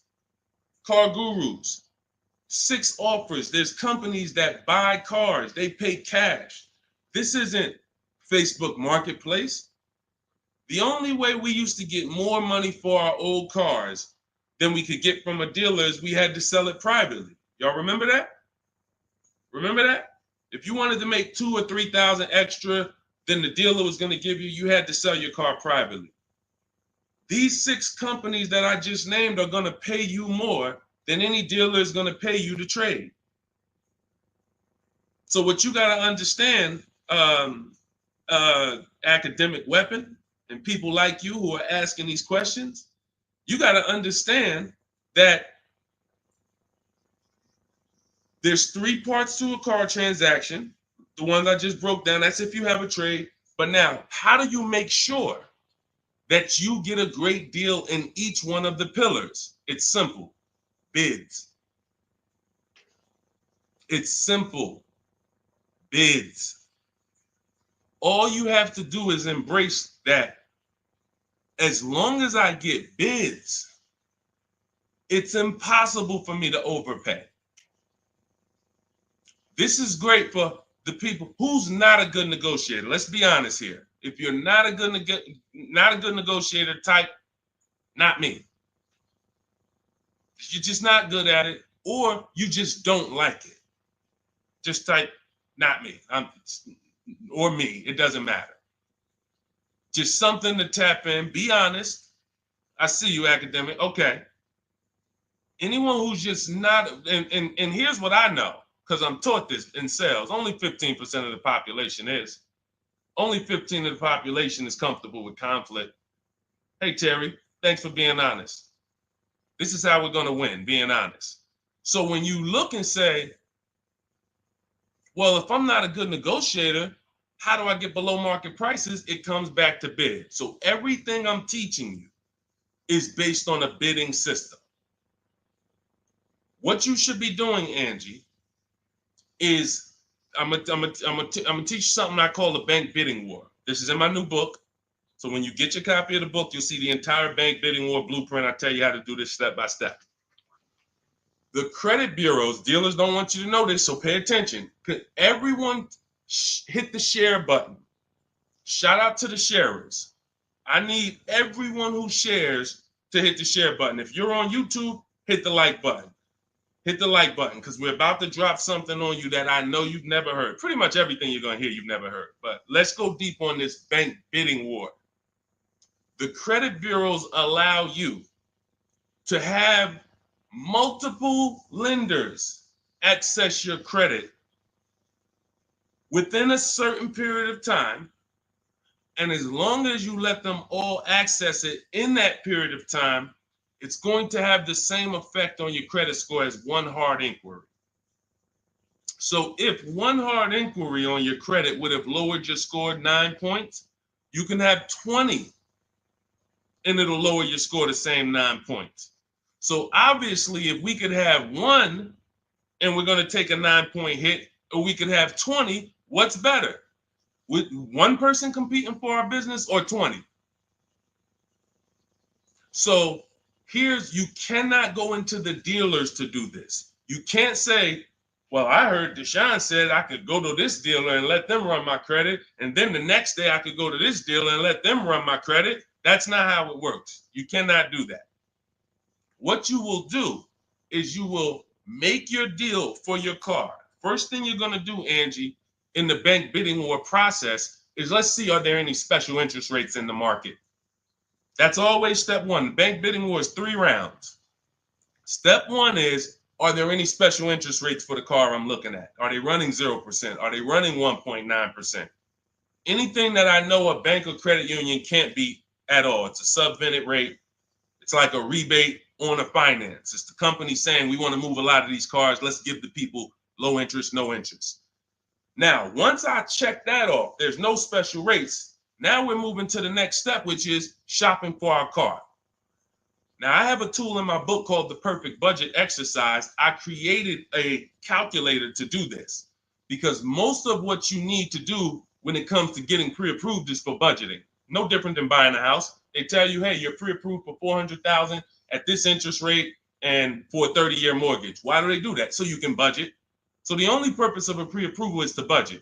Car Gurus, 6 offers. There's companies that buy cars. They pay cash. This isn't Facebook Marketplace. The only way we used to get more money for our old cars than we could get from a dealer is we had to sell it privately. Y'all remember that? Remember that? If you wanted to make 2,000 or 3,000 extra than the dealer was going to give you, you had to sell your car privately. These 6 companies that I just named are going to pay you more than any dealer is going to pay you to trade. So what you got to understand, academic weapon, and people like you who are asking these questions, you got to understand that there's 3 parts to a car transaction. The ones I just broke down, that's if you have a trade. But now, how do you make sure that you get a great deal in each one of the pillars? It's simple. Bids. It's simple. Bids. All you have to do is embrace that. As long as I get bids, it's impossible for me to overpay. This is great for the people who's not a good negotiator. Let's be honest here. If you're not a good negotiator, type not me. You're just not good at it, or you just don't like it. Just type not me. Or me. It doesn't matter. Just something to tap in. Be honest. I see you, academic. Okay. Anyone who's just not, and here's what I know, because I'm taught this in sales. Only 15% of the population is. Only 15% of the population is comfortable with conflict. Hey, Terry, thanks for being honest. This is how we're going to win, being honest. So when you look and say, well, if I'm not a good negotiator, how do I get below market prices? It comes back to bid. So everything I'm teaching you is based on a bidding system. What you should be doing, Angie, is I'm gonna teach you something I call the bank bidding war. This is in my new book. So when you get your copy of the book, you'll see the entire bank bidding war blueprint. I tell you how to do this step by step. The credit bureaus, dealers don't want you to know this, so pay attention. Everyone hit the share button. Shout out to the sharers. I need everyone who shares to hit the share button. If you're on YouTube, hit the like button. Hit the like button, because we're about to drop something on you that I know you've never heard. Pretty much everything you're going to hear you've never heard. But let's go deep on this bank bidding war. The credit bureaus allow you to have multiple lenders access your credit within a certain period of time. And as long as you let them all access it in that period of time, it's going to have the same effect on your credit score as one hard inquiry. So if one hard inquiry on your credit would have lowered your score 9 points, you can have 20 and it'll lower your score the same 9 points. So obviously, if we could have one and we're going to take a 9-point hit, or we could have 20, what's better? With one person competing for our business or 20? So you cannot go into the dealers to do this. You can't say, well, I heard Deshone said I could go to this dealer and let them run my credit, and then the next day I could go to this dealer and let them run my credit. That's not how it works. You cannot do that. What you will do is you will make your deal for your car. First thing you're going to do, Angie, in the bank bidding war process is let's see, are there any special interest rates in the market? That's always step one. The bank bidding war is 3 rounds. Step one is, are there any special interest rates for the car I'm looking at? Are they running 0%? Are they running 1.9%? Anything that I know a bank or credit union can't beat at all. It's a subvented rate. It's like a rebate on a finance. It's the company saying we want to move a lot of these cars. Let's give the people low interest, no interest. Now, once I check that off, there's no special rates. Now we're moving to the next step, which is shopping for our car. Now, I have a tool in my book called the Perfect Budget Exercise. I created a calculator to do this because most of what you need to do when it comes to getting pre-approved is for budgeting. No different than buying a house. They tell you, hey, you're pre-approved for $400,000 at this interest rate and for a 30-year mortgage. Why do they do that? So you can budget. So the only purpose of a pre-approval is to budget.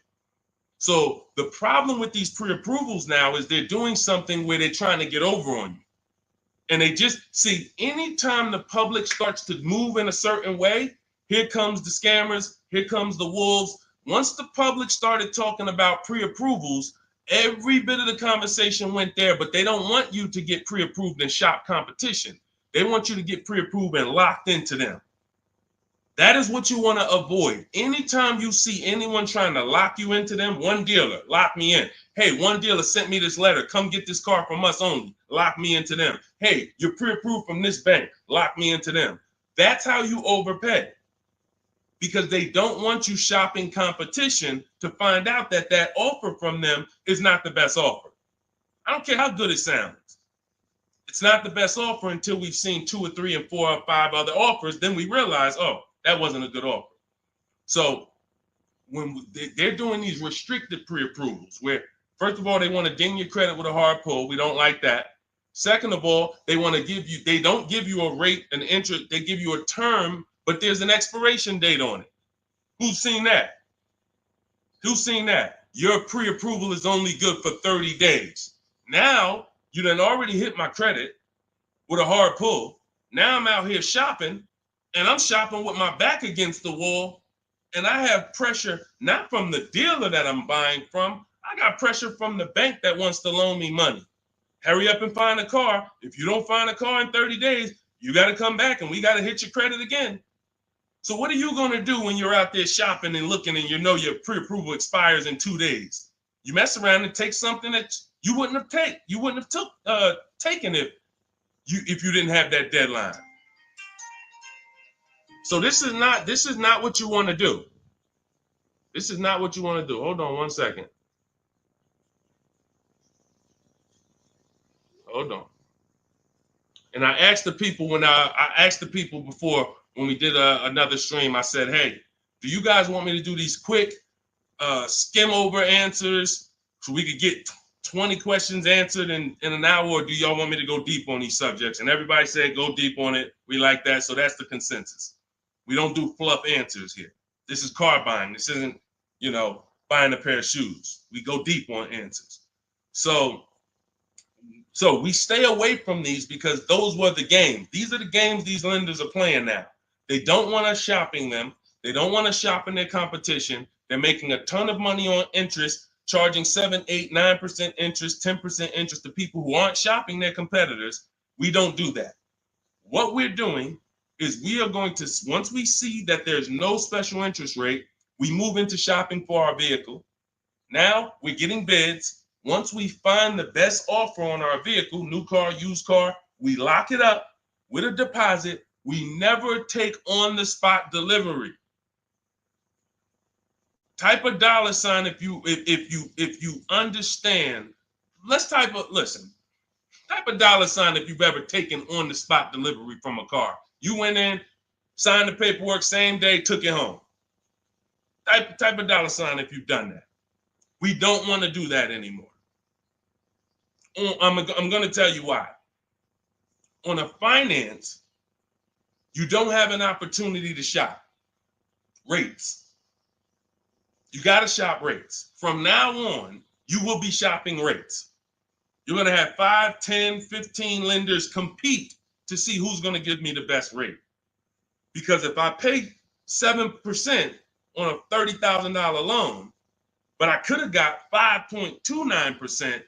So the problem with these pre-approvals now is they're doing something where they're trying to get over on you. And they just see anytime the public starts to move in a certain way, here comes the scammers, here comes the wolves. Once the public started talking about pre-approvals, every bit of the conversation went there, but they don't want you to get pre-approved and shop competition. They want you to get pre-approved and locked into them. That is what you want to avoid. Anytime you see anyone trying to lock you into them, one dealer, lock me in. Hey, one dealer sent me this letter. Come get this car from us only. Lock me into them. Hey, you're pre-approved from this bank. Lock me into them. That's how you overpay. Because they don't want you shopping competition to find out that that offer from them is not the best offer. I don't care how good it sounds. It's not the best offer until we've seen 2 or 3 and 4 or 5 other offers. Then we realize, oh, that wasn't a good offer. So when they're doing these restricted pre-approvals, where first of all, they want to ding your credit with a hard pull. We don't like that. Second of all, they want to give you, they don't give you a rate, an interest, they give you a term, but there's an expiration date on it. Who's seen that? Who's seen that? Your pre-approval is only good for 30 days. Now, you done already hit my credit with a hard pull. Now I'm out here shopping, and I'm shopping with my back against the wall, and I have pressure not from the dealer that I'm buying from. I got pressure from the bank that wants to loan me money. Hurry up and find a car. If you don't find a car in 30 days, you got to come back and we got to hit your credit again. So what are you going to do when you're out there shopping and looking and you know your pre-approval expires in 2 days? You mess around and take something that you wouldn't have taken if you didn't have that deadline. So this is not what you want to do. This is not what you want to do. Hold on one second. Hold on. And I asked the people before when we did another stream, I said, hey, do you guys want me to do these quick skim over answers so we could get 20 questions answered in an hour, or do y'all want me to go deep on these subjects? And everybody said go deep on it. We like that. So that's the consensus. We don't do fluff answers here. This is car buying. This isn't, buying a pair of shoes. We go deep on answers. So we stay away from these because those were the games. These are the games these lenders are playing now. They don't want us shopping them. They don't want us shopping their competition. They're making a ton of money on interest, charging 7, 8, 9% interest, 10% interest to people who aren't shopping their competitors. We don't do that. What we're doing is we are going to, once we see that there's no special interest rate, we move into shopping for our vehicle. Now we're getting bids. Once we find the best offer on our vehicle, new car, used car, we lock it up with a deposit. We never take on the spot delivery. Type a $sign if you understand. Type a $sign if you've ever taken on the spot delivery from a car. You went in, signed the paperwork, same day, took it home. Type a $sign if you've done that. We don't want to do that anymore. I'm going to tell you why. On a finance, you don't have an opportunity to shop rates. You got to shop rates. From now on, you will be shopping rates. You're going to have 5, 10, 15 lenders compete to see who's going to give me the best rate. Because if I pay 7% on a $30,000 loan, but I could have got 5.29%.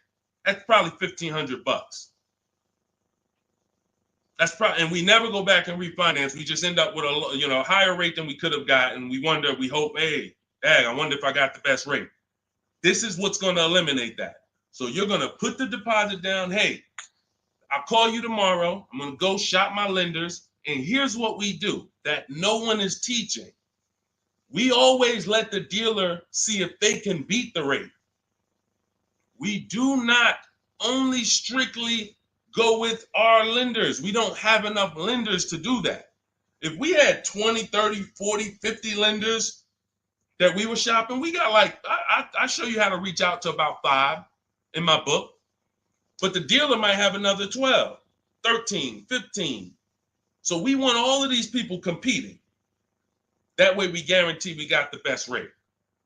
That's probably $1,500. That's probably, and we never go back and refinance. We just end up with a higher rate than we could have gotten. We wonder, we hope, hey, dang, I wonder if I got the best rate. This is what's going to eliminate that. So you're going to put the deposit down. Hey, I'll call you tomorrow. I'm going to go shop my lenders. And here's what we do that no one is teaching. We always let the dealer see if they can beat the rate. We do not only strictly go with our lenders. We don't have enough lenders to do that. If we had 20, 30, 40, 50 lenders that we were shopping, we got like, I show you how to reach out to about 5 in my book, but the dealer might have another 12, 13, 15. So we want all of these people competing. That way we guarantee we got the best rate.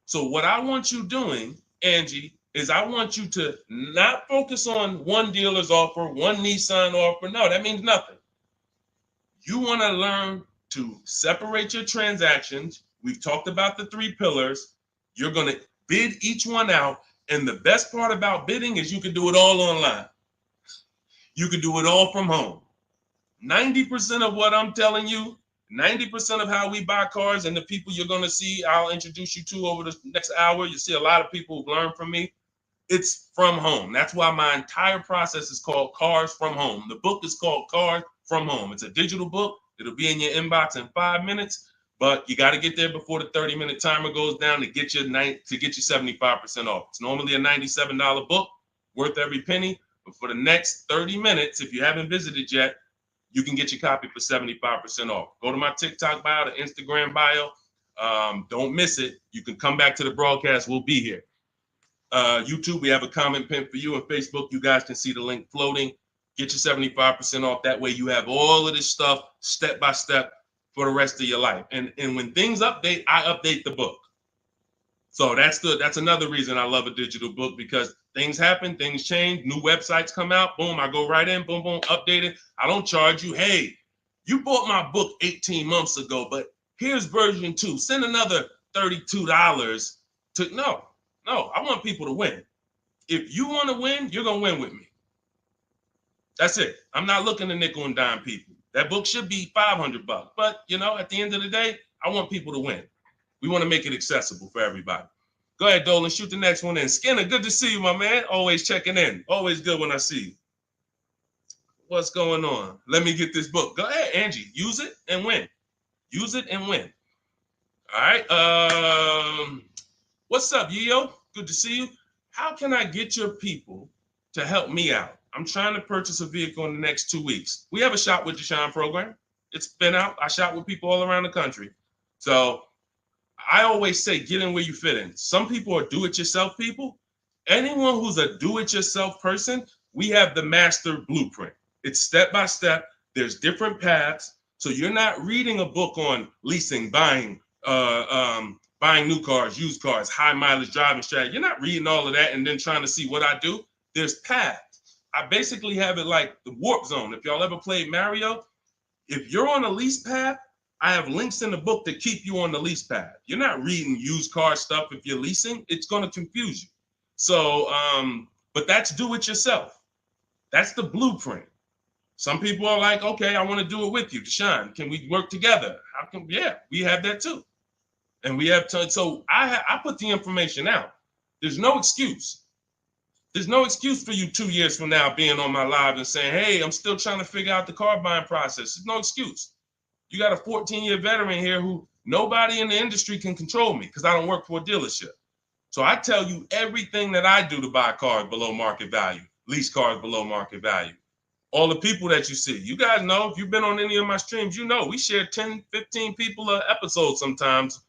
So what I want you doing, Angie, is I want you to not focus on one dealer's offer, one Nissan offer. No, that means nothing. You want to learn to separate your transactions. We've talked about the 3 pillars. You're going to bid each one out. And the best part about bidding is you can do it all online. You can do it all from home. 90% of what I'm telling you, 90% of how we buy cars and the people you're going to see, I'll introduce you to over the next hour. You see a lot of people who've learned from me. It's from home. That's why my entire process is called Cars from Home. The book is called Cars from Home. It's a digital book. It'll be in your inbox in 5 minutes, but you got to get there before the 30-minute timer goes down to get you 75% off. It's normally a $97 book, worth every penny. But for the next 30 minutes, if you haven't visited yet, you can get your copy for 75% off. Go to my TikTok bio, the Instagram bio. Don't miss it. You can come back to the broadcast. We'll be here. YouTube, we have a comment pin for you. On Facebook, you guys can see the link floating. Get your 75% off. That way you have all of this stuff step by step for the rest of your life. And when things update, I update the book. So that's another reason I love a digital book, because things happen, things change, new websites come out, boom, I go right in, boom, boom, update it. I don't charge you. Hey, you bought my book 18 months ago, but here's version 2. Send another $32 to, no, I want people to win. If you want to win, you're going to win with me. That's it. I'm not looking to nickel and dime people. That book should be $500, but at the end of the day, I want people to win. We want to make it accessible for everybody. Go ahead, Dolan, shoot the next one in. Skinner, good to see you, my man. Always checking in. Always good when I see you. What's going on? Let me get this book. Go ahead, Angie. Use it and win. Use it and win. All right. What's up, Yo? Good to see you. How can I get your people to help me out? I'm trying to purchase a vehicle in the next 2 weeks. We have a Shop with Deshone program. It's been out. I shop with people all around the country. So I always say, get in where you fit in. Some people are do-it-yourself people. Anyone who's a do-it-yourself person, we have the master blueprint. It's step-by-step. There's different paths. So you're not reading a book on leasing, buying new cars, used cars, high mileage driving strategy. You're not reading all of that and then trying to see what I do. There's paths. I basically have it like the warp zone. If y'all ever played Mario, if you're on a lease path, I have links in the book to keep you on the lease path. You're not reading used car stuff if you're leasing. It's going to confuse you. So, but that's do it yourself. That's the blueprint. Some people are like, okay, I want to do it with you, Deshone. Can we work together? How can? Yeah, we have that too. And we have to. So I put the information out. There's no excuse. There's no excuse for you 2 years from now being on my live and saying, hey, I'm still trying to figure out the car buying process. There's no excuse. You got a 14-year veteran here who nobody in the industry can control me because I don't work for a dealership. So I tell you everything that I do to buy cars below market value, lease cars below market value. All the people that you see, you guys know, if you've been on any of my streams, you know we share 10, 15 people an episode sometimes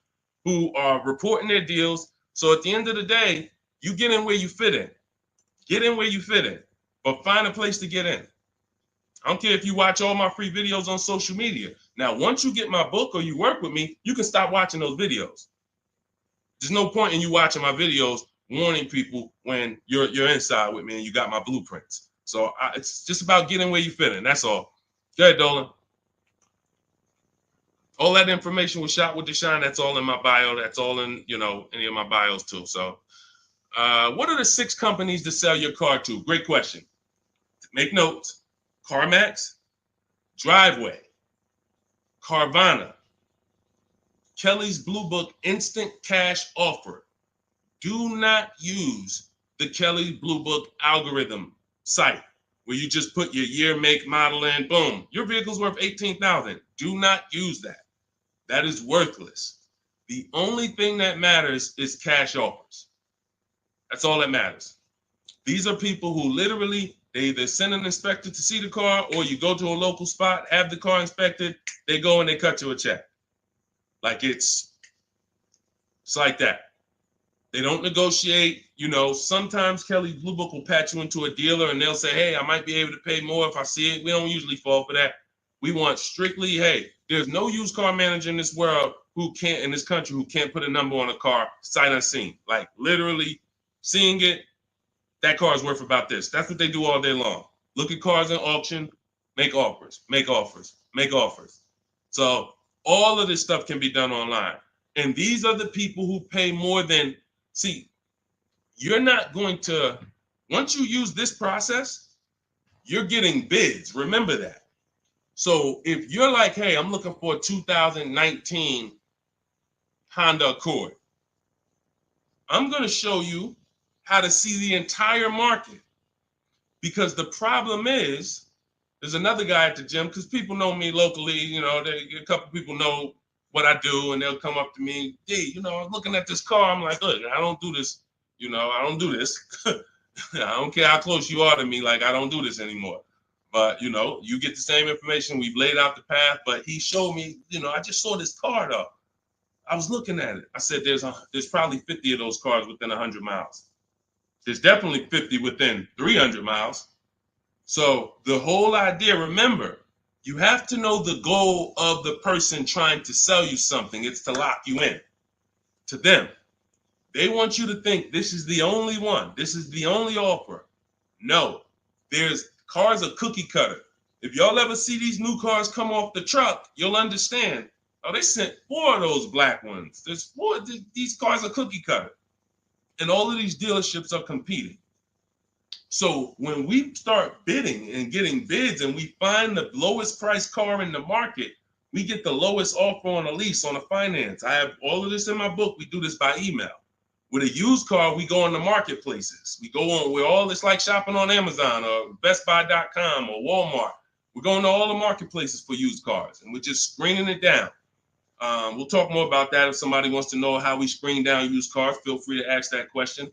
who are reporting their deals. So at the end of the day, you get in where you fit in. Get in where you fit in, but find a place to get in. I don't care if you watch all my free videos on social media. Now, once you get my book or you work with me, you can stop watching those videos. There's no point in you watching my videos warning people when you're inside with me and you got my blueprints. So it's just about getting where you fit in. That's all. Go ahead, Dolan. All that information was Shop with Deshone. That's all in my bio. That's all in, any of my bios too. So what are the 6 companies to sell your car to? Great question. Make notes. CarMax, Driveway, Carvana, Kelly's Blue Book Instant Cash Offer. Do not use the Kelly Blue Book algorithm site where you just put your year, make, model in, boom. Your vehicle's worth $18,000. Do not use that. That is worthless. The only thing that matters is cash offers. That's all that matters. These are people who literally, they either send an inspector to see the car, or you go to a local spot, have the car inspected, they go and they cut you a check. Like it's like that. They don't negotiate. Sometimes Kelly Blue Book will patch you into a dealer and they'll say, hey, I might be able to pay more if I see it. We don't usually fall for that. We want strictly, hey, there's no used car manager in this world in this country who can't put a number on a car sight unseen. Like literally seeing it, that car is worth about this. That's what they do all day long. Look at cars in auction, make offers, make offers, make offers. So all of this stuff can be done online. And these are the people who pay more than, see, you're not going to, once you use this process, you're getting bids. Remember that. So if you're like, hey, I'm looking for a 2019 Honda Accord, I'm going to show you how to see the entire market. Because the problem is, there's another guy at the gym, because people know me locally, a couple people know what I do, and they'll come up to me, hey, I'm looking at this car. I'm like, look, I don't do this. I don't do this. I don't care how close you are to me. Like, I don't do this anymore. But, you get the same information. We've laid out the path. But he showed me, I just saw this car, though. I was looking at it. I said, there's probably 50 of those cars within 100 miles. There's definitely 50 within 300 miles. So the whole idea, remember, you have to know the goal of the person trying to sell you something. It's to lock you in to them. They want you to think this is the only one. This is the only offer. No, there's cars are cookie cutter. If y'all ever see these new cars come off the truck, you'll understand. Oh, they sent 4 of those black ones. There's 4. These cars are cookie cutter. And all of these dealerships are competing. So when we start bidding and getting bids and we find the lowest price car in the market, we get the lowest offer on a lease, on a finance. I have all of this in my book. We do this by email. With a used car, we go on the marketplaces. We go on, it's like shopping on Amazon or BestBuy.com or Walmart. We're going to all the marketplaces for used cars, and we're just screening it down. We'll talk more about that. If somebody wants to know how we screen down used cars, feel free to ask that question.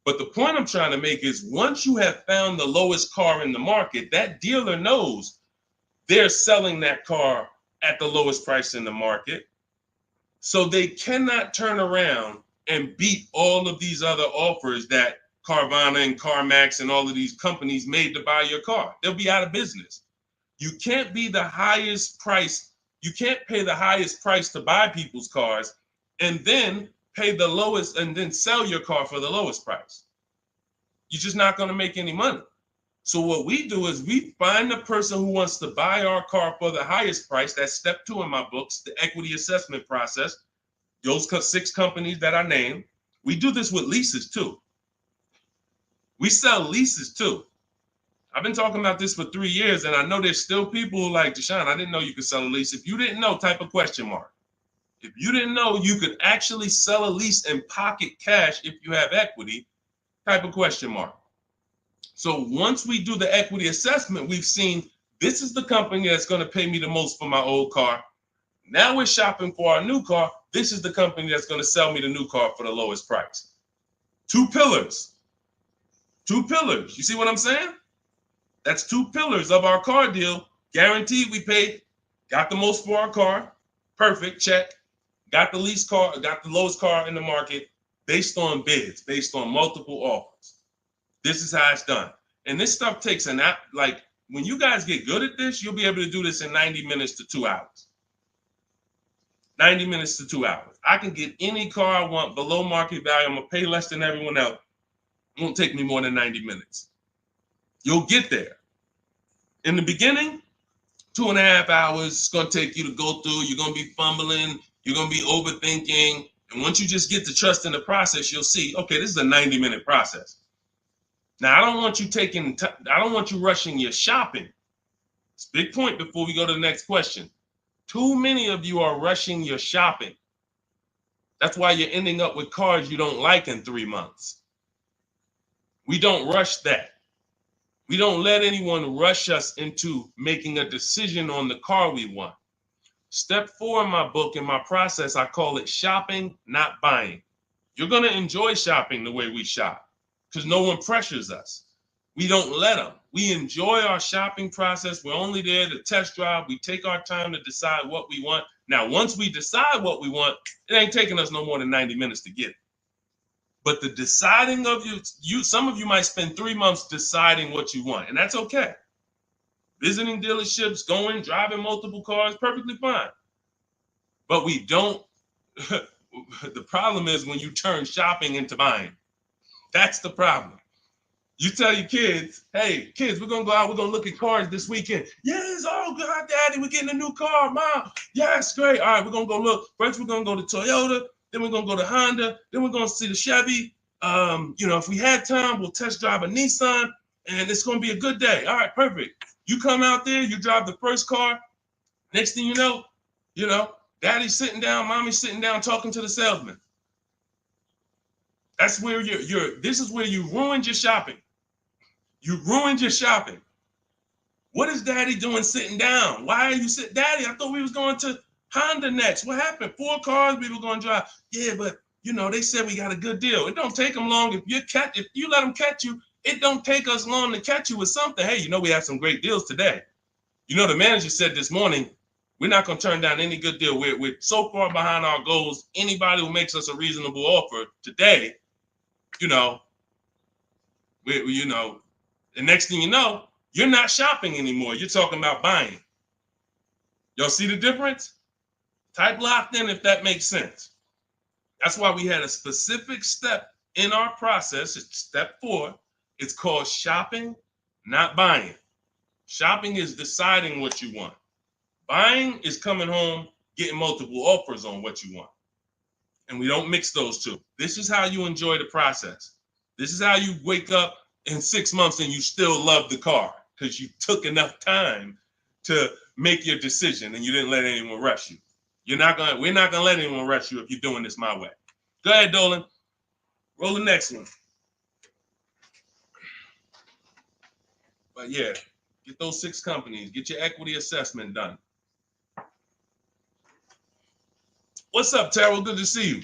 But the point I'm trying to make is, once you have found the lowest car in the market, that dealer knows they're selling that car at the lowest price in the market. So they cannot turn around and beat all of these other offers that Carvana and CarMax and all of these companies made to buy your car. They'll be out of business. You can't be the highest price. You can't pay the highest price to buy people's cars and then pay the lowest and then sell your car for the lowest price. You're just not going to make any money. So what we do is we find the person who wants to buy our car for the highest price. That's step 2 in my books, the equity assessment process. Those 6 companies that I named. We do this with leases too. We sell leases too. I've been talking about this for 3 years, and I know there's still people who like, Deshone, I didn't know you could sell a lease. If you didn't know, type a question mark. If you didn't know you could actually sell a lease and pocket cash if you have equity, type a question mark. So once we do the equity assessment, we've seen this is the company that's going to pay me the most for my old car. Now we're shopping for our new car. This is the company that's going to sell me the new car for the lowest price. 2 pillars. 2 pillars. You see what I'm saying? That's 2 pillars of our car deal. Guaranteed we paid, got the most for our car. Perfect, check. Got the least car, got the lowest car in the market based on bids, based on multiple offers. This is how it's done. And this stuff takes an app. Like, when you guys get good at this, you'll be able to do this in 90 minutes to 2 hours. 90 minutes to 2 hours. I can get any car I want below market value. I'm going to pay less than everyone else. It won't take me more than 90 minutes. You'll get there. In the beginning, 2.5 hours it's going to take you to go through. You're going to be fumbling. You're going to be overthinking. And once you just get to trust in the process, you'll see, okay, this is a 90-minute process. Now, I don't want you rushing your shopping. It's a big point before we go to the next question. Too many of you are rushing your shopping. That's why you're ending up with cars you don't like in 3 months. We don't rush that. We don't let anyone rush us into making a decision on the car we want. Step 4 in my book, in my process, I call it shopping, not buying. You're going to enjoy shopping the way we shop because no one pressures us. We don't let them. We enjoy our shopping process. We're only there to test drive. We take our time to decide what we want. Now, once we decide what we want, it ain't taking us no more than 90 minutes to get it. But the deciding of some of you might spend 3 months deciding what you want, and that's okay. Visiting dealerships, driving multiple cars, perfectly fine. But we don't, the problem is when you turn shopping into buying. That's the problem. You tell your kids, hey, kids, we're going to go out, we're going to look at cars this weekend. Yes, oh, God, Daddy, we're getting a new car, Mom. Yes, great. All right, we're going to go look. First, we're going to go to Toyota. Then we're going to go to Honda. Then we're going to see the Chevy. If we had time, we'll test drive a Nissan, and it's going to be a good day. All right, perfect. You come out there, you drive the first car. Next thing you know, Daddy's sitting down, Mommy's sitting down talking to the salesman. That's where this is where you ruined your shopping. You ruined your shopping. What is Daddy doing sitting down? Why are you sitting? Daddy, I thought we was going to Honda next. What happened? 4 cars we were going to drive. Yeah, but they said we got a good deal. It don't take them long. If you let them catch you, it don't take us long to catch you with something. Hey, we have some great deals today. The manager said this morning, we're not going to turn down any good deal. We're so far behind our goals. Anybody who makes us a reasonable offer today, the next thing you know, you're not shopping anymore. You're talking about buying. Y'all see the difference? Type locked in if that makes sense. That's why we had a specific step in our process. It's step 4. It's called shopping, not buying. Shopping is deciding what you want. Buying is coming home, getting multiple offers on what you want. And we don't mix those two. This is how you enjoy the process. This is how you wake up in 6 months and you still love the car because you took enough time to make your decision and you didn't let anyone rush you. We're not gonna let anyone rush you if you're doing this my way. Go ahead, Dolan. Roll the next one. But yeah, get those 6 companies. Get your equity assessment done. What's up, Terrell? Good to see you.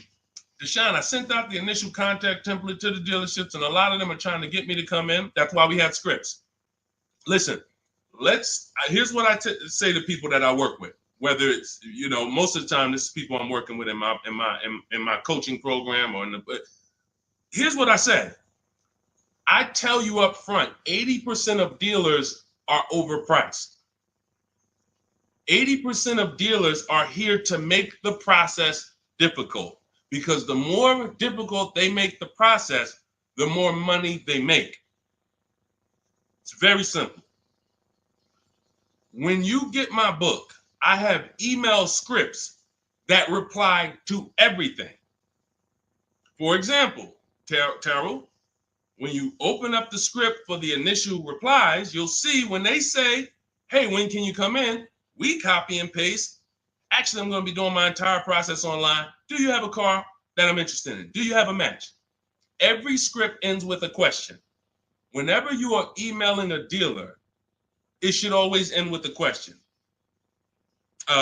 Deshone, I sent out the initial contact template to the dealerships, and a lot of them are trying to get me to come in. That's why we had scripts. Listen, here's what I say to people that I work with. Whether it's most of the time this is people I'm working with in my coaching program here's what I say. I tell you up front, 80% of dealers are overpriced. 80% of dealers are here to make the process difficult because the more difficult they make the process, the more money they make. It's very simple. When you get my book, I have email scripts that reply to everything. For example, Terrell, when you open up the script for the initial replies, you'll see when they say, hey, when can you come in? We copy and paste. Actually, I'm going to be doing my entire process online. Do you have a car that I'm interested in? Do you have a match? Every script ends with a question. Whenever you are emailing a dealer, it should always end with a question.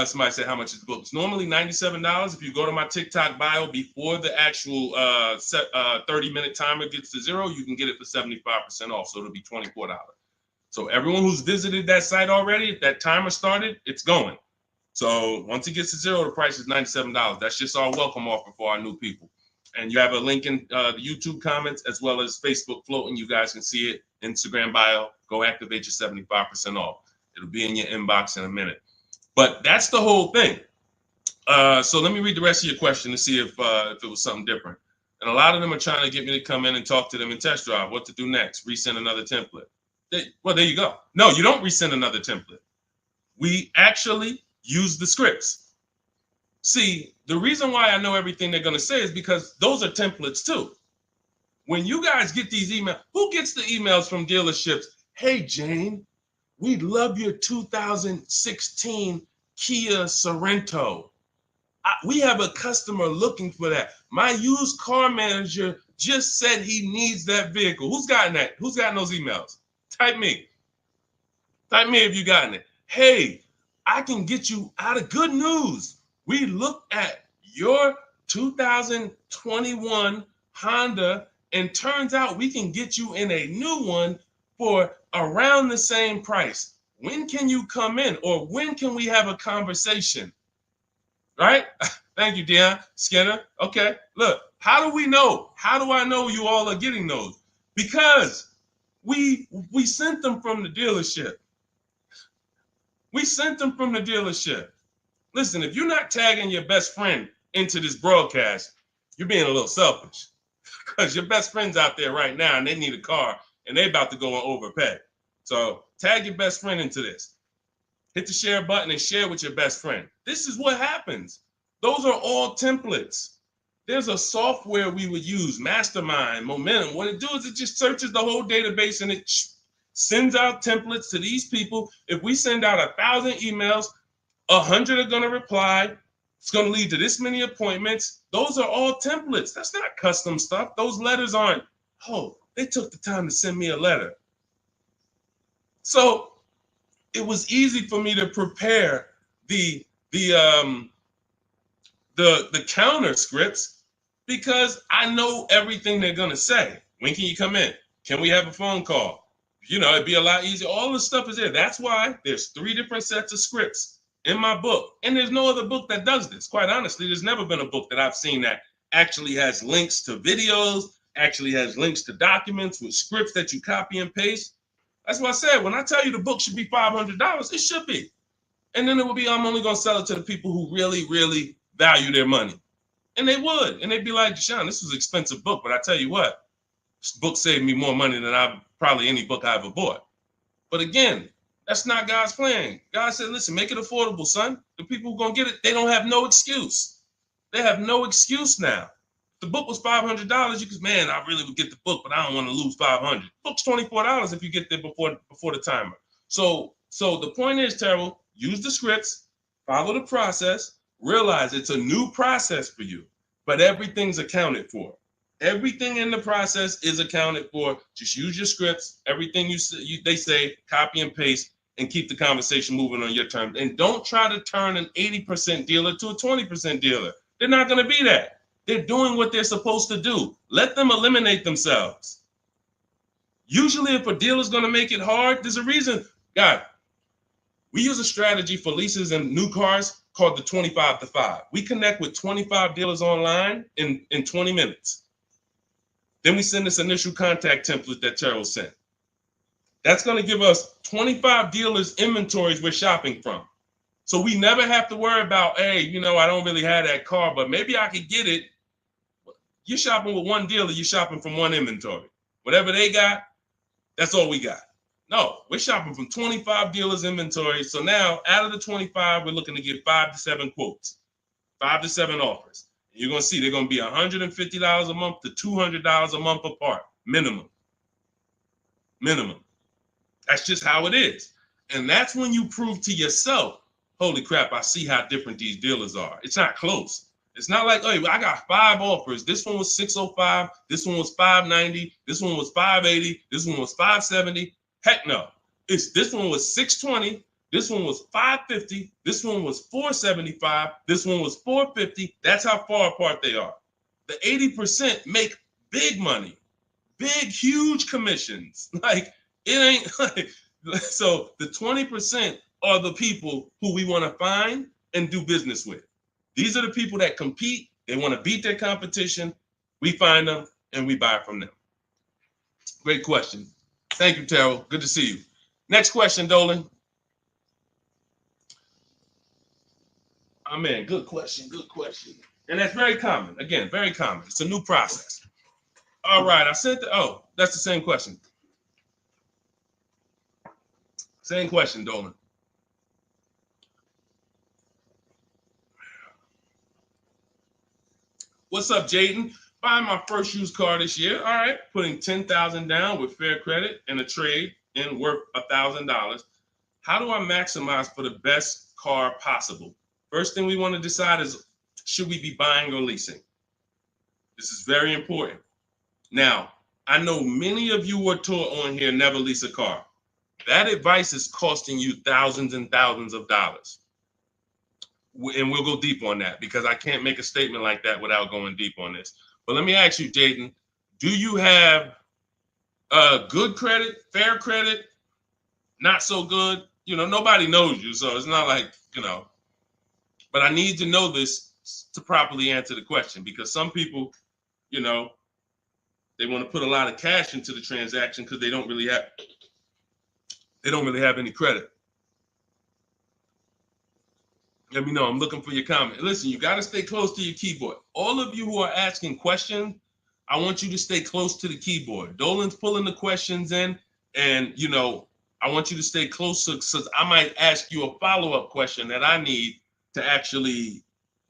Somebody said, how much is the book? It's normally $97. If you go to my TikTok bio before the actual 30-minute timer gets to 0, you can get it for 75% off. So it'll be $24. So everyone who's visited that site already, if that timer started, it's going. So once it gets to 0, the price is $97. That's just our welcome offer for our new people. And you have a link in the YouTube comments as well as Facebook floating. You guys can see it. Instagram bio. Go activate your 75% off. It'll be in your inbox in a minute. But that's the whole thing. So let me read the rest of your question to see if it was something different. And a lot of them are trying to get me to come in and talk to them and test drive. What to do next? Resend another template. Well, there you go. No, you don't resend another template. We actually use the scripts. See, the reason why I know everything they're going to say is because those are templates too. When you guys get these emails, who gets the emails from dealerships? Hey, Jane, we love your 2016 Kia Sorento. We have a customer looking for that. My used car manager just said he needs that vehicle. Who's gotten that? Who's gotten those emails? Type me. Type me if you gotten it. Hey, I can get you out of good news. We looked at your 2021 Honda, and turns out we can get you in a new one for around the same price. When can you come in? Or when can we have a conversation? Right? Thank you, Dion Skinner. Okay, look, how do we know? How do I know you all are getting those? Because we sent them from the dealership. We sent them from the dealership. Listen, if you're not tagging your best friend into this broadcast, you're being a little selfish, because your best friend's out there right now and they need a car and they about to go and overpay. So tag your best friend into this. Hit the share button and share with your best friend. This is what happens. Those are all templates. There's a software we would use, Mastermind, Momentum. What it does is it just searches the whole database and it sends out templates to these people. If we send out 1,000 emails, 100 are going to reply. It's going to lead to this many appointments. Those are all templates. That's not custom stuff. Those letters aren't, oh, they took the time to send me a letter. So it was easy for me to prepare the counter scripts because I know everything they're going to say. When can you come in? Can we have a phone call? You know, it'd be a lot easier. All the stuff is there. That's why there's 3 different sets of scripts in my book. And there's no other book that does this. Quite honestly, there's never been a book that I've seen that actually has links to videos, actually has links to documents with scripts that you copy and paste. That's why I said, when I tell you the book should be $500, it should be. And then it would be, I'm only going to sell it to the people who really, really value their money. And they would. And they'd be like, Deshone, this was an expensive book, but I tell you what, this book saved me more money than probably any book I ever bought. But again, that's not God's plan. God said, listen, make it affordable, son. The people who are going to get it, they don't have no excuse. They have no excuse now. If the book was $500, you could, man, I really would get the book, but I don't want to lose $500. Book's $24 if you get there before the timer. So the point is, Terrell, use the scripts, follow the process, realize it's a new process for you, but everything's accounted for. Everything in the process is accounted for. Just use your scripts. Everything they say, copy and paste, and keep the conversation moving on your terms. And don't try to turn an 80% dealer to a 20% dealer. They're not going to be that. They're doing what they're supposed to do. Let them eliminate themselves. Usually, if a dealer's going to make it hard, there's a reason. God, we use a strategy for leases and new cars called the 25 to 5. We connect with 25 dealers online in 20 minutes. Then we send this initial contact template that Terrell sent. That's going to give us 25 dealers' inventories we're shopping from. So we never have to worry about, hey, you know, I don't really have that car, but maybe I could get it. You're shopping with one dealer, you're shopping from one inventory. Whatever they got, that's all we got. No, we're shopping from 25 dealers' inventory. So now out of the 25, we're looking to get 5 to 7 quotes, 5 to 7 offers. You're going to see they're going to be $150 a month to $200 a month apart, minimum. That's just how it is. And that's when you prove to yourself, holy crap, I see how different these dealers are. It's not close. It's not like, hey, I got 5 offers. This one was $605. This one was $590. This one was $580. This one was $570. Heck no. This one was $620. This one was $550. This one was $475. This one was $450. That's how far apart they are. The 80% make big money, big, huge commissions. Like, it ain't like, so the 20% are the people who we want to find and do business with. These are the people that compete. They want to beat their competition. We find them and we buy from them. Great question. Thank you, Terrell. Good to see you. Next question, Dolan. Oh, man, good question. And that's very common. Again, very common. It's a new process. All right, I said that's the same question. Same question, Dolan. What's up, Jaden? Buying my first used car this year. All right, putting $10,000 down with fair credit and a trade in worth $1,000. How do I maximize for the best car possible? First thing we want to decide is, should we be buying or leasing? This is very important. Now, I know many of you were taught on here, never lease a car. That advice is costing you thousands and thousands of dollars. And we'll go deep on that because I can't make a statement like that without going deep on this. But let me ask you, Jaden, do you have good credit, fair credit, not so good? You know, nobody knows you, so it's not like, you know. But I need to know this to properly answer the question, because some people, you know, they want to put a lot of cash into the transaction because they don't really have any credit. Let me know. I'm looking for your comment. Listen, you got to stay close to your keyboard. All of you who are asking questions, I want you to stay close to the keyboard. Dolan's pulling the questions in, and, you know, I want you to stay close, because I might ask you a follow-up question that I need to actually,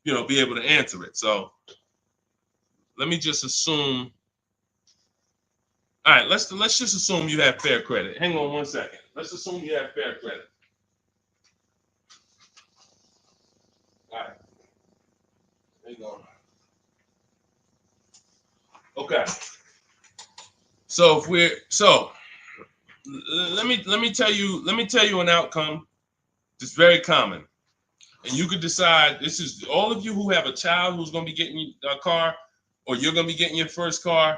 you know, be able to answer it. So let me just assume. All right, let's just assume you have fair credit. Hang on one second. Let's assume you have fair credit. All right. Hang on. Okay. So let me tell you an outcome that's very common. And you could decide, this is all of you who have a child who's going to be getting a car, or you're going to be getting your first car.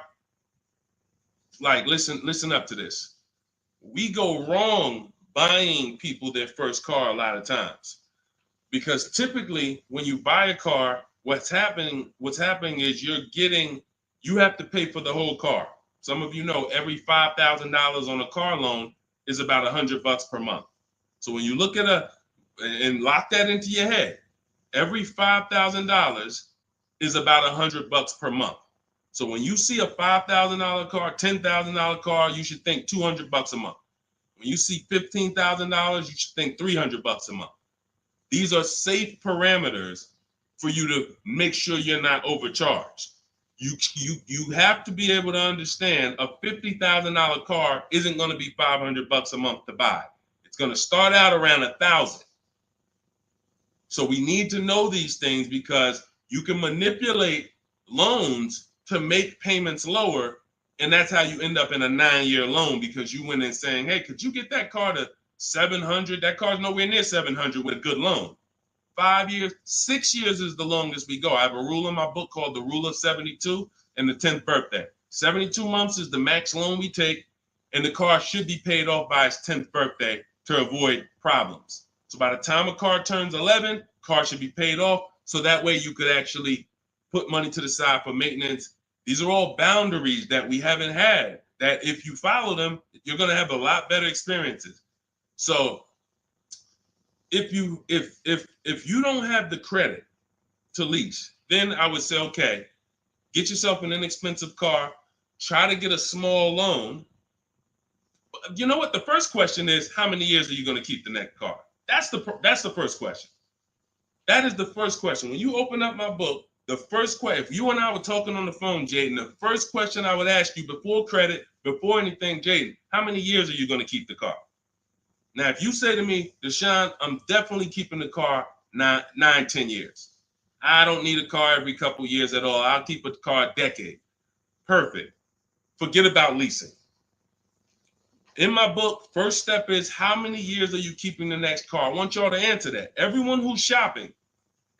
Like, listen up to this. We go wrong buying people their first car a lot of times, because typically when you buy a car, what's happening is you have to pay for the whole car. Some of you know every $5,000 on a car loan is about $100 per month. So when you look at and lock that into your head, every $5,000 is about $100 per month. So when you see a $5,000 car, $10,000 car, you should think $200 a month. When you see $15,000, you should think $300 a month. These are safe parameters for you to make sure you're not overcharged. You have to be able to understand a $50,000 car isn't going to be $500 a month to buy. It's going to start out around $1,000. So we need to know these things, because you can manipulate loans to make payments lower, and that's how you end up in a 9-year loan, because you went in saying, hey, could you get that car to 700? That car's nowhere near 700 with a good loan. 5 years, 6 years is the longest we go. I have a rule in my book called the Rule of 72 and the 10th birthday. 72 months is the max loan we take, and the car should be paid off by its 10th birthday to avoid problems. So by the time a car turns 11, car should be paid off, so that way you could actually put money to the side for maintenance. These are all boundaries that we haven't had, that if you follow them, you're going to have a lot better experiences. So if you don't have the credit to lease, then I would say, okay, get yourself an inexpensive car, try to get a small loan. You know what? The first question is, how many years are you going to keep the next car? That's the first question. That is the first question. When you open up my book, the first question, if you and I were talking on the phone, Jaden, the first question I would ask you before credit, before anything, Jaden, how many years are you going to keep the car? Now, if you say to me, Deshone, I'm definitely keeping the car 9-10 years. I don't need a car every couple years at all. I'll keep a car a decade. Perfect. Forget about leasing. In my book, first step is, how many years are you keeping the next car? I want y'all to answer that. Everyone who's shopping,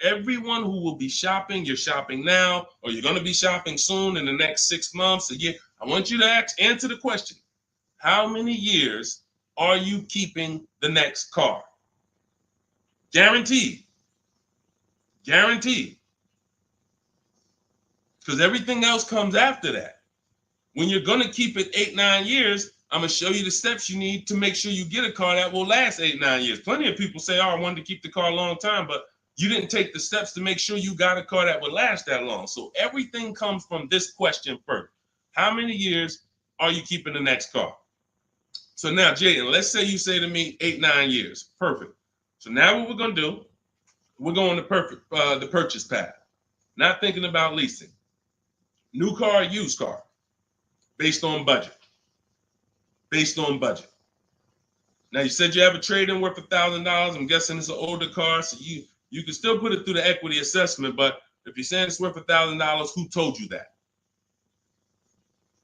everyone who will be shopping, you're shopping now, or you're going to be shopping soon in the next 6 months, a year. I want you to answer the question. How many years are you keeping the next car? Guaranteed. Guaranteed. Because everything else comes after that. When you're going to keep it 8-9 years, I'm going to show you the steps you need to make sure you get a car that will last 8-9 years. Plenty of people say, oh, I wanted to keep the car a long time, but you didn't take the steps to make sure you got a car that would last that long. So everything comes from this question first. How many years are you keeping the next car? So now, Jaden, let's say you say to me 8-9 years. Perfect. So now what we're going to do, we're going to the purchase path. Not thinking about leasing. New car, used car, based on budget. Based on budget. Now you said you have a trade-in worth $1,000. I'm guessing it's an older car, so you can still put it through the equity assessment. But if you're saying it's worth $1,000, who told you that?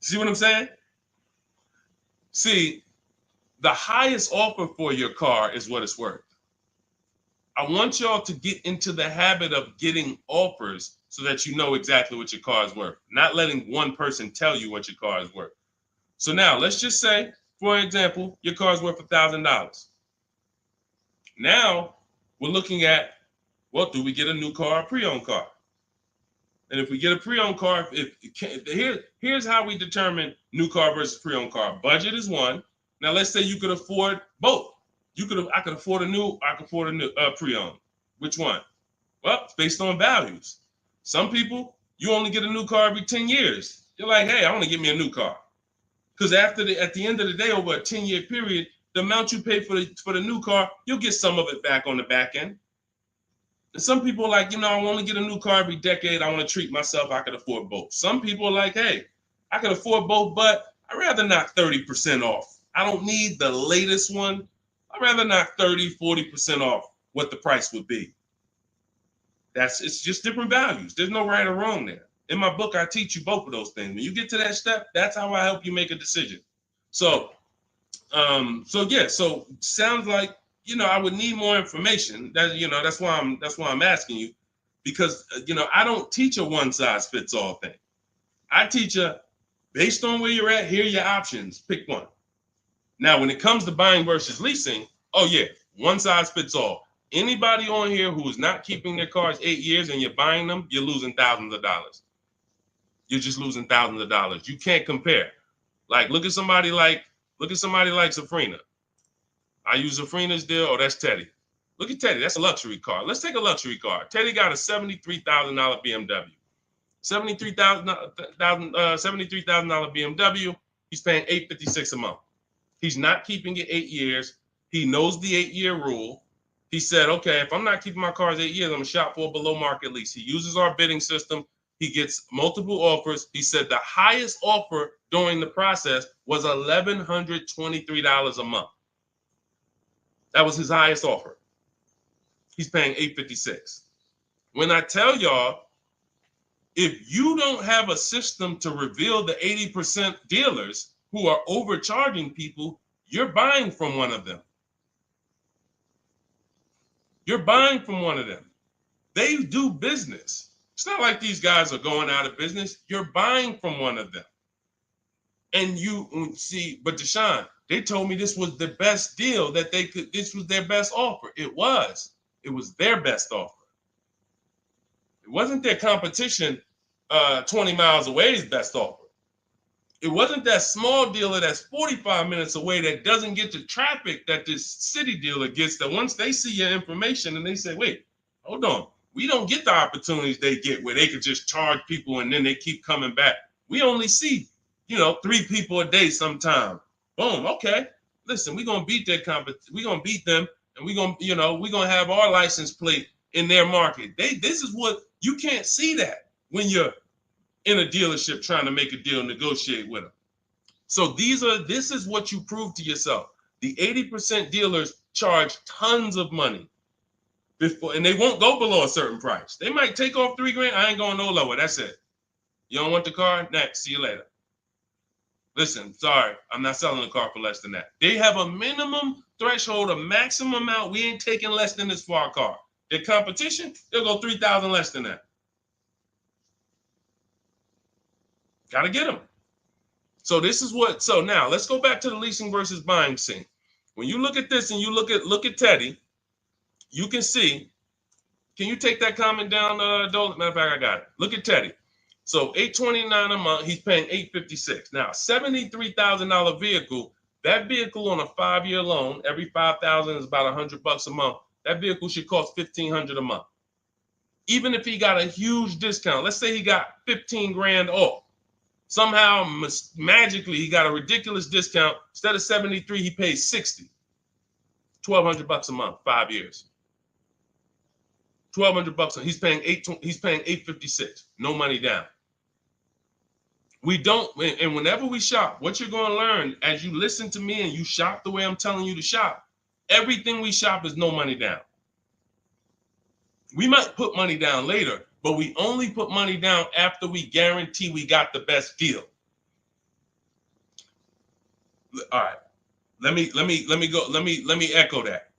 See what I'm saying? See, the highest offer for your car is what it's worth. I want y'all to get into the habit of getting offers so that you know exactly what your car is worth, not letting one person tell you what your car is worth. So now let's just say, for example, your car is worth $1,000. Now we're looking at, well, do we get a new car or pre-owned car? And if we get a pre-owned car, here's how we determine new car versus pre-owned car. Budget is one. Now let's say you could afford both. I could afford a new, I could afford a new pre-owned. Which one? Well, it's based on values. Some people, you only get a new car every 10 years. You're like, hey, I want to get me a new car. Because at the end of the day, over a 10-year period, the amount you pay for the new car, you'll get some of it back on the back end. And some people are like, I want to get a new car every decade. I want to treat myself. I could afford both. Some people are like, hey, I can afford both, but I'd rather knock 30% off. I don't need the latest one. I'd rather knock 30, 40% off what the price would be. It's just different values. There's no right or wrong there. In my book, I teach you both of those things. When you get to that step, that's how I help you make a decision. So sounds like, I would need more information. That's why I'm asking you, because I don't teach a one size fits all thing. I teach based on where you're at, here are your options. Pick one. Now, when it comes to buying versus leasing, oh yeah, one size fits all. Anybody on here who is not keeping their cars 8 years and you're buying them, you're losing thousands of dollars. You're just losing thousands of dollars. You can't compare. Like, look at somebody like Safrina. I use Safrina's deal. Oh, that's Teddy. Look at Teddy. That's a luxury car. Let's take a luxury car. Teddy got a $73,000 BMW. $73,000 BMW. He's paying $856 a month. He's not keeping it 8 years. He knows the 8-year rule. He said, okay, if I'm not keeping my cars 8 years, I'm going to shop for a below market lease. He uses our bidding system. He gets multiple offers. He said the highest offer during the process was $1,123 a month. That was his highest offer. He's paying $856. When I tell y'all, if you don't have a system to reveal the 80% dealers who are overcharging people, you're buying from one of them. You're buying from one of them. They do business. It's not like these guys are going out of business. You're buying from one of them. And you see, but Deshone, they told me this was the best deal that they could, this was their best offer. It was their best offer. It wasn't their competition 20 miles away's best offer. It wasn't that small dealer that's 45 minutes away that doesn't get the traffic that this city dealer gets, that once they see your information and they say, wait, hold on, we don't get the opportunities they get where they could just charge people and then they keep coming back. We only see, 3 people a day sometime. Boom, okay. Listen, we're gonna beat their we're gonna beat them, and we're gonna have our license plate in their market. This is what you can't see that when you're in a dealership trying to make a deal, negotiate with them. So this is what you prove to yourself. The 80% dealers charge tons of money before, and they won't go below a certain price. They might take off $3,000. I ain't going no lower. That's it. You don't want the car? Next. See you later. Listen, sorry, I'm not selling a car for less than that. They have a minimum threshold, a maximum amount. We ain't taking less than this for our car. Their competition, they'll go 3,000 less than that. Got to get them. So now let's go back to the leasing versus buying scene. When you look at this and you look at Teddy, you can see, can you take that comment down, Dolan? Matter of fact, I got it. Look at Teddy. So $829 a month, he's paying $856. Now, $73,000 vehicle, that vehicle on a 5-year loan, every $5,000 is about $100 a month. That vehicle should cost $1,500 a month. Even if he got a huge discount, let's say he got 15 grand off. Somehow, magically, he got a ridiculous discount. Instead of 73, he pays 60. $1,200 a month, 5 years. $1,200 he's paying $856. No money down. We don't, and whenever we shop, what you're going to learn as you listen to me and you shop the way I'm telling you to shop, everything we shop is no money down. We might put money down later, but we only put money down after we guarantee we got the best deal. All right. Let me echo that.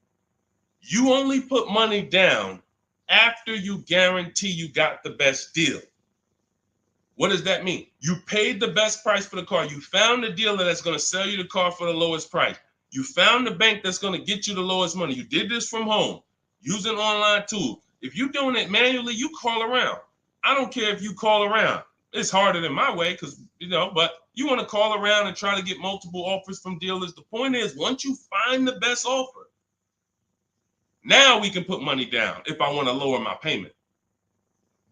You only put money down after you guarantee you got the best deal. What does that mean? You paid the best price for the car. You found the dealer that's going to sell you the car for the lowest price. You found the bank that's going to get you the lowest money. You did this from home using online tools. If you're doing it manually, you call around. I don't care if you call around. It's harder than my way because, but you want to call around and try to get multiple offers from dealers. The point is, once you find the best offer, now we can put money down if I want to lower my payment.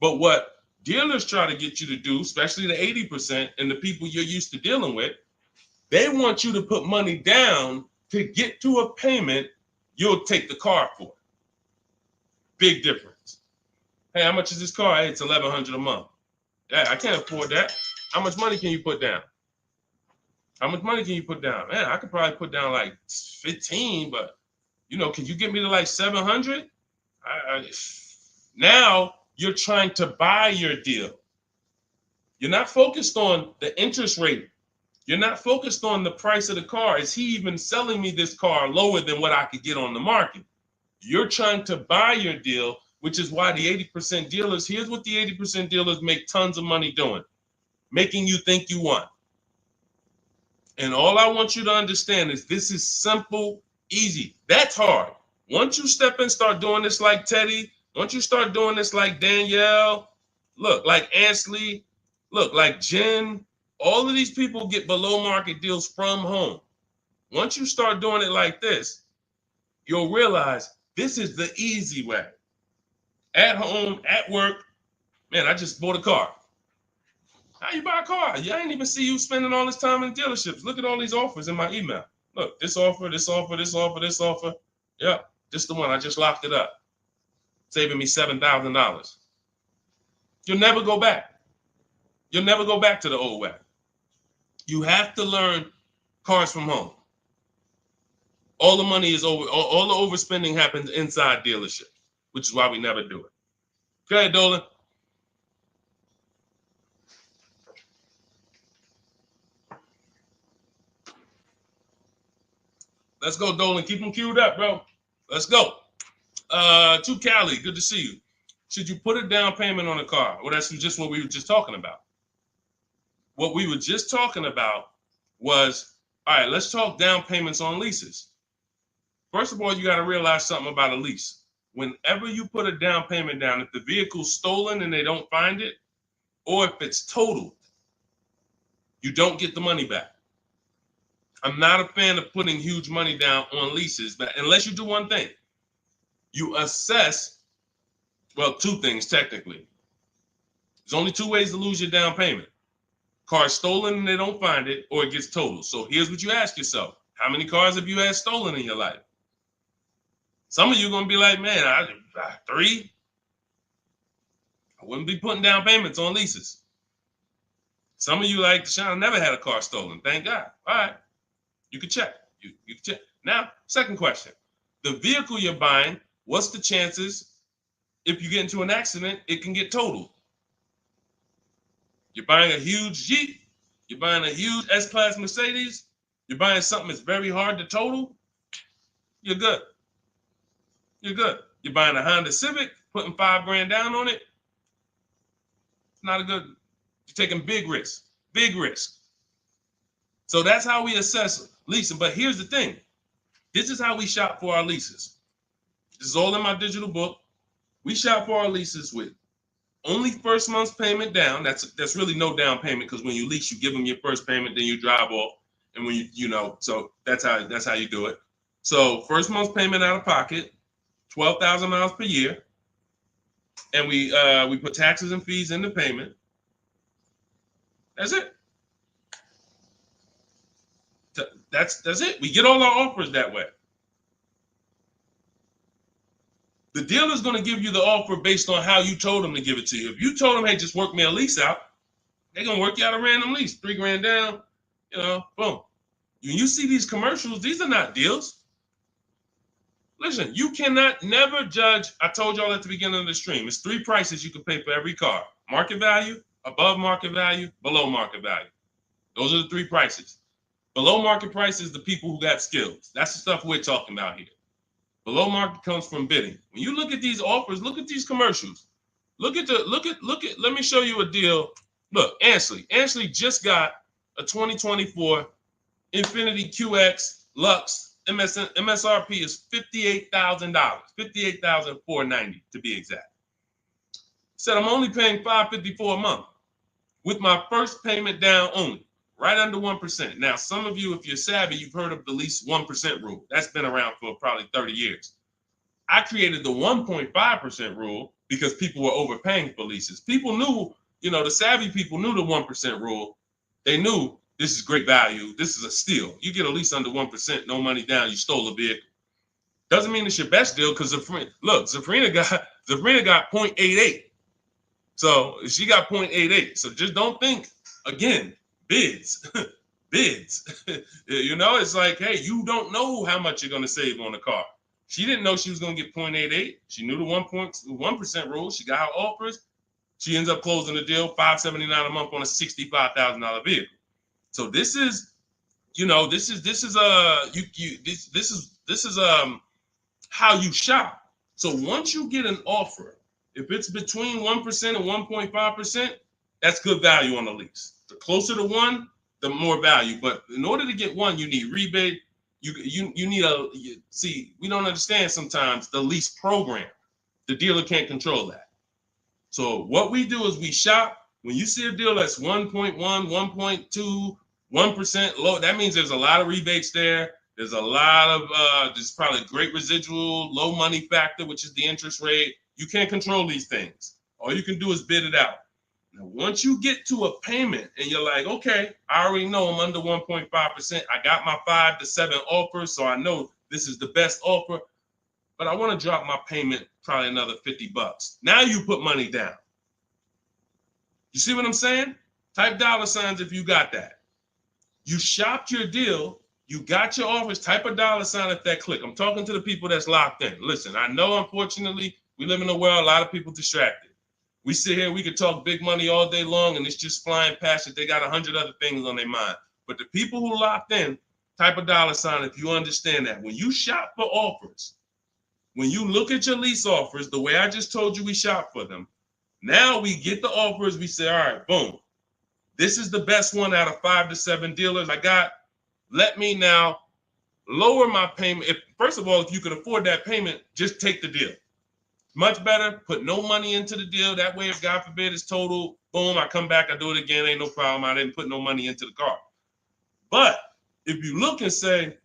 But what dealers try to get you to do, especially the 80% and the people you're used to dealing with, they want you to put money down to get to a payment you'll take the car for. Big difference. Hey, how much is this car? Hey, it's $1,100 a month. Yeah, I can't afford that. How much money can you put down? How much money can you put down? Man, I could probably put down like 15, but can you get me to like 700? Now you're trying to buy your deal. You're not focused on the interest rate. You're not focused on the price of the car. Is he even selling me this car lower than what I could get on the market? You're trying to buy your deal, which is why the 80% dealers, here's what the 80% dealers make tons of money doing, making you think you want. And all I want you to understand is this is simple, easy. That's hard. Once you step in, start doing this like Teddy, once you start doing this like Danielle, look, like Ansley, look, like Jen, all of these people get below market deals from home. Once you start doing it like this, you'll realize this is the easy way. At home, at work, man, I just bought a car. How you buy a car? I ain't even see you spending all this time in dealerships. Look at all these offers in my email. Look, this offer, this offer, this offer, this offer. Yep, just the one. I just locked it up, saving me $7,000. You'll never go back. You'll never go back to the old way. You have to learn cars from home. All the money is over. All the overspending happens inside dealerships, which is why we never do it. Go ahead, Dolan. Let's go, Dolan. Keep them queued up, bro. Let's go. To Cali, good to see you. Should you put a down payment on a car? Well, that's just what we were just talking about. What we were just talking about was, all right, let's talk down payments on leases. First of all, you got to realize something about a lease. Whenever you put a down payment down, if the vehicle's stolen and they don't find it, or if it's totaled, you don't get the money back. I'm not a fan of putting huge money down on leases, but unless you do one thing, you assess, well, two things technically. There's only two ways to lose your down payment. Car's stolen and they don't find it, or it gets totaled. So here's what you ask yourself. How many cars have you had stolen in your life? Some of you are going to be like, man, 3. I wouldn't be putting down payments on leases. Some of you like, Deshone, I never had a car stolen. Thank God. All right. You can check. You can check. Now, second question. The vehicle you're buying, what's the chances if you get into an accident, it can get totaled? You're buying a huge Jeep. You're buying a huge S-Class Mercedes. You're buying something that's very hard to total. You're good. You're good. You're buying a Honda Civic, putting $5,000 down on it. It's not a good. You're taking big risks. Big risk. So that's how we assess leasing. But here's the thing. This is how we shop for our leases. This is all in my digital book. We shop for our leases with only first month's payment down. That's really no down payment because when you lease, you give them your first payment, then you drive off. And when so that's how you do it. So first month's payment out of pocket, 12,000 miles per year. And we put taxes and fees in the payment. That's it. That's it. We get all our offers that way. The dealer's going to give you the offer based on how you told them to give it to you. If you told them, hey, just work me a lease out, They're gonna work you out a random lease, $3 grand down, boom. When you see these commercials, these are not deals. Listen, you cannot never judge. I told y'all at the beginning of the stream, it's 3 prices you can pay for every car: market value, above market value, below market value. Those are the 3 prices. Below market price is the people who got skills. That's the stuff we're talking about here. Below market comes from bidding. When you look at these offers, look at these commercials. Look at. Let me show you a deal. Look, Ansley just got a 2024 Infiniti QX Lux. MSRP is $58,000, $58,490 to be exact. Said I'm only paying $554 a month with my first payment down only, right under 1%. Now, some of you, if you're savvy, you've heard of the lease 1% rule. That's been around for probably 30 years. I created the 1.5% rule because people were overpaying for leases. People knew, the savvy people knew the 1% rule. They knew this is great value. This is a steal. You get a lease under 1%, no money down, you stole a vehicle. Doesn't mean it's your best deal because Zafrina got 0.88. So she got 0.88. So just don't think, again, bids. Bids. It's like, hey, you don't know how much you're going to save on the car. She didn't know she was going to get 0.88. She knew the 1% rule. She got her offers. She ends up closing the deal, $579 a month on a $65,000 vehicle. So this is how you shop. So once you get an offer, if it's between 1% and 1.5%, that's good value on the lease. The closer to 1, the more value. But in order to get 1, you need rebate. You need we don't understand sometimes the lease program. The dealer can't control that. So what we do is we shop. When you see a deal that's 1.1, 1.2, 1% low, that means there's a lot of rebates there. There's a lot of there's probably great residual, low money factor, which is the interest rate. You can't control these things. All you can do is bid it out. Now, once you get to a payment and you're like, okay, I already know I'm under 1.5%. I got my 5 to 7 offers, so I know this is the best offer. But I want to drop my payment probably another $50. Now you put money down. You see what I'm saying? Type $signs if you got that. You shopped your deal. You got your offers. Type a $sign at that click. I'm talking to the people that's locked in. Listen, I know, unfortunately, we live in a world, a lot of people distracted. We sit here, we could talk big money all day long, and it's just flying past it. They got 100 other things on their mind. But the people who locked in, type a $sign if you understand that. When you shop for offers, when you look at your lease offers, the way I just told you we shop for them, now we get the offers, we say, all right, boom. This is the best one out of 5 to 7 dealers I got. Let me now lower my payment. First of all, if you can afford that payment, just take the deal. Much better, put no money into the deal. That way, if God forbid it's total, boom, I come back, I do it again, ain't no problem. I didn't put no money into the car. But if you look and say,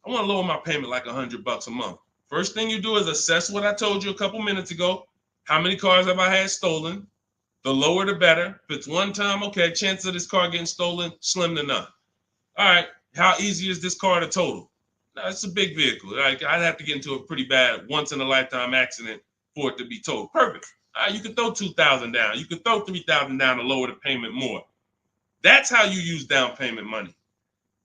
I want to lower my payment like $100 a month. First thing you do is assess what I told you a couple minutes ago. How many cars have I had stolen? The lower, the better. If it's one time, okay, chance of this car getting stolen, slim to none. All right, how easy is this car to total? Now, it's a big vehicle. I'd have to get into a pretty bad once-in-a-lifetime accident for it to be totaled. Perfect. All right, you can throw $2,000 down. You can throw $3,000 down to lower the payment more. That's how you use down payment money.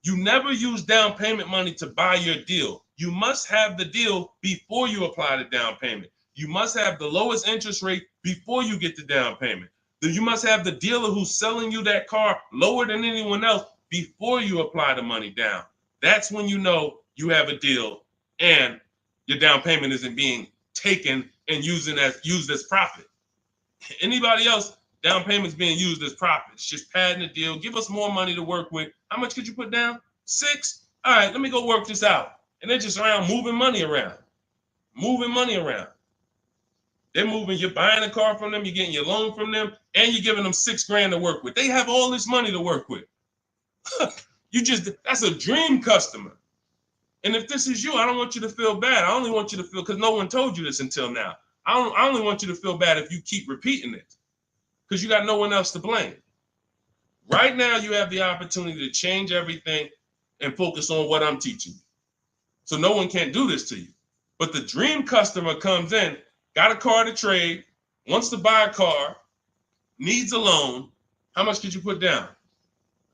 You never use down payment money to buy your deal. You must have the deal before you apply the down payment. You must have the lowest interest rate before you get the down payment. You must have the dealer who's selling you that car lower than anyone else before you apply the money down. That's when you know you have a deal and your down payment isn't being taken and used as profit. Anybody else, down payment's being used as profit. It's just padding the deal. Give us more money to work with. How much could you put down? 6? All right, let me go work this out. And they're just around moving money around. They're moving, you're buying a car from them, you're getting your loan from them, and you're giving them $6,000 to work with. They have all this money to work with. That's a dream customer. And if this is you, I don't want you to feel bad. I only want you to feel, because no one told you this until now. I only want you to feel bad if you keep repeating it, because you got no one else to blame. Right now, you have the opportunity to change everything and focus on what I'm teaching you. So no one can do this to you. But the dream customer comes in, got a car to trade, wants to buy a car, needs a loan, How much could you put down?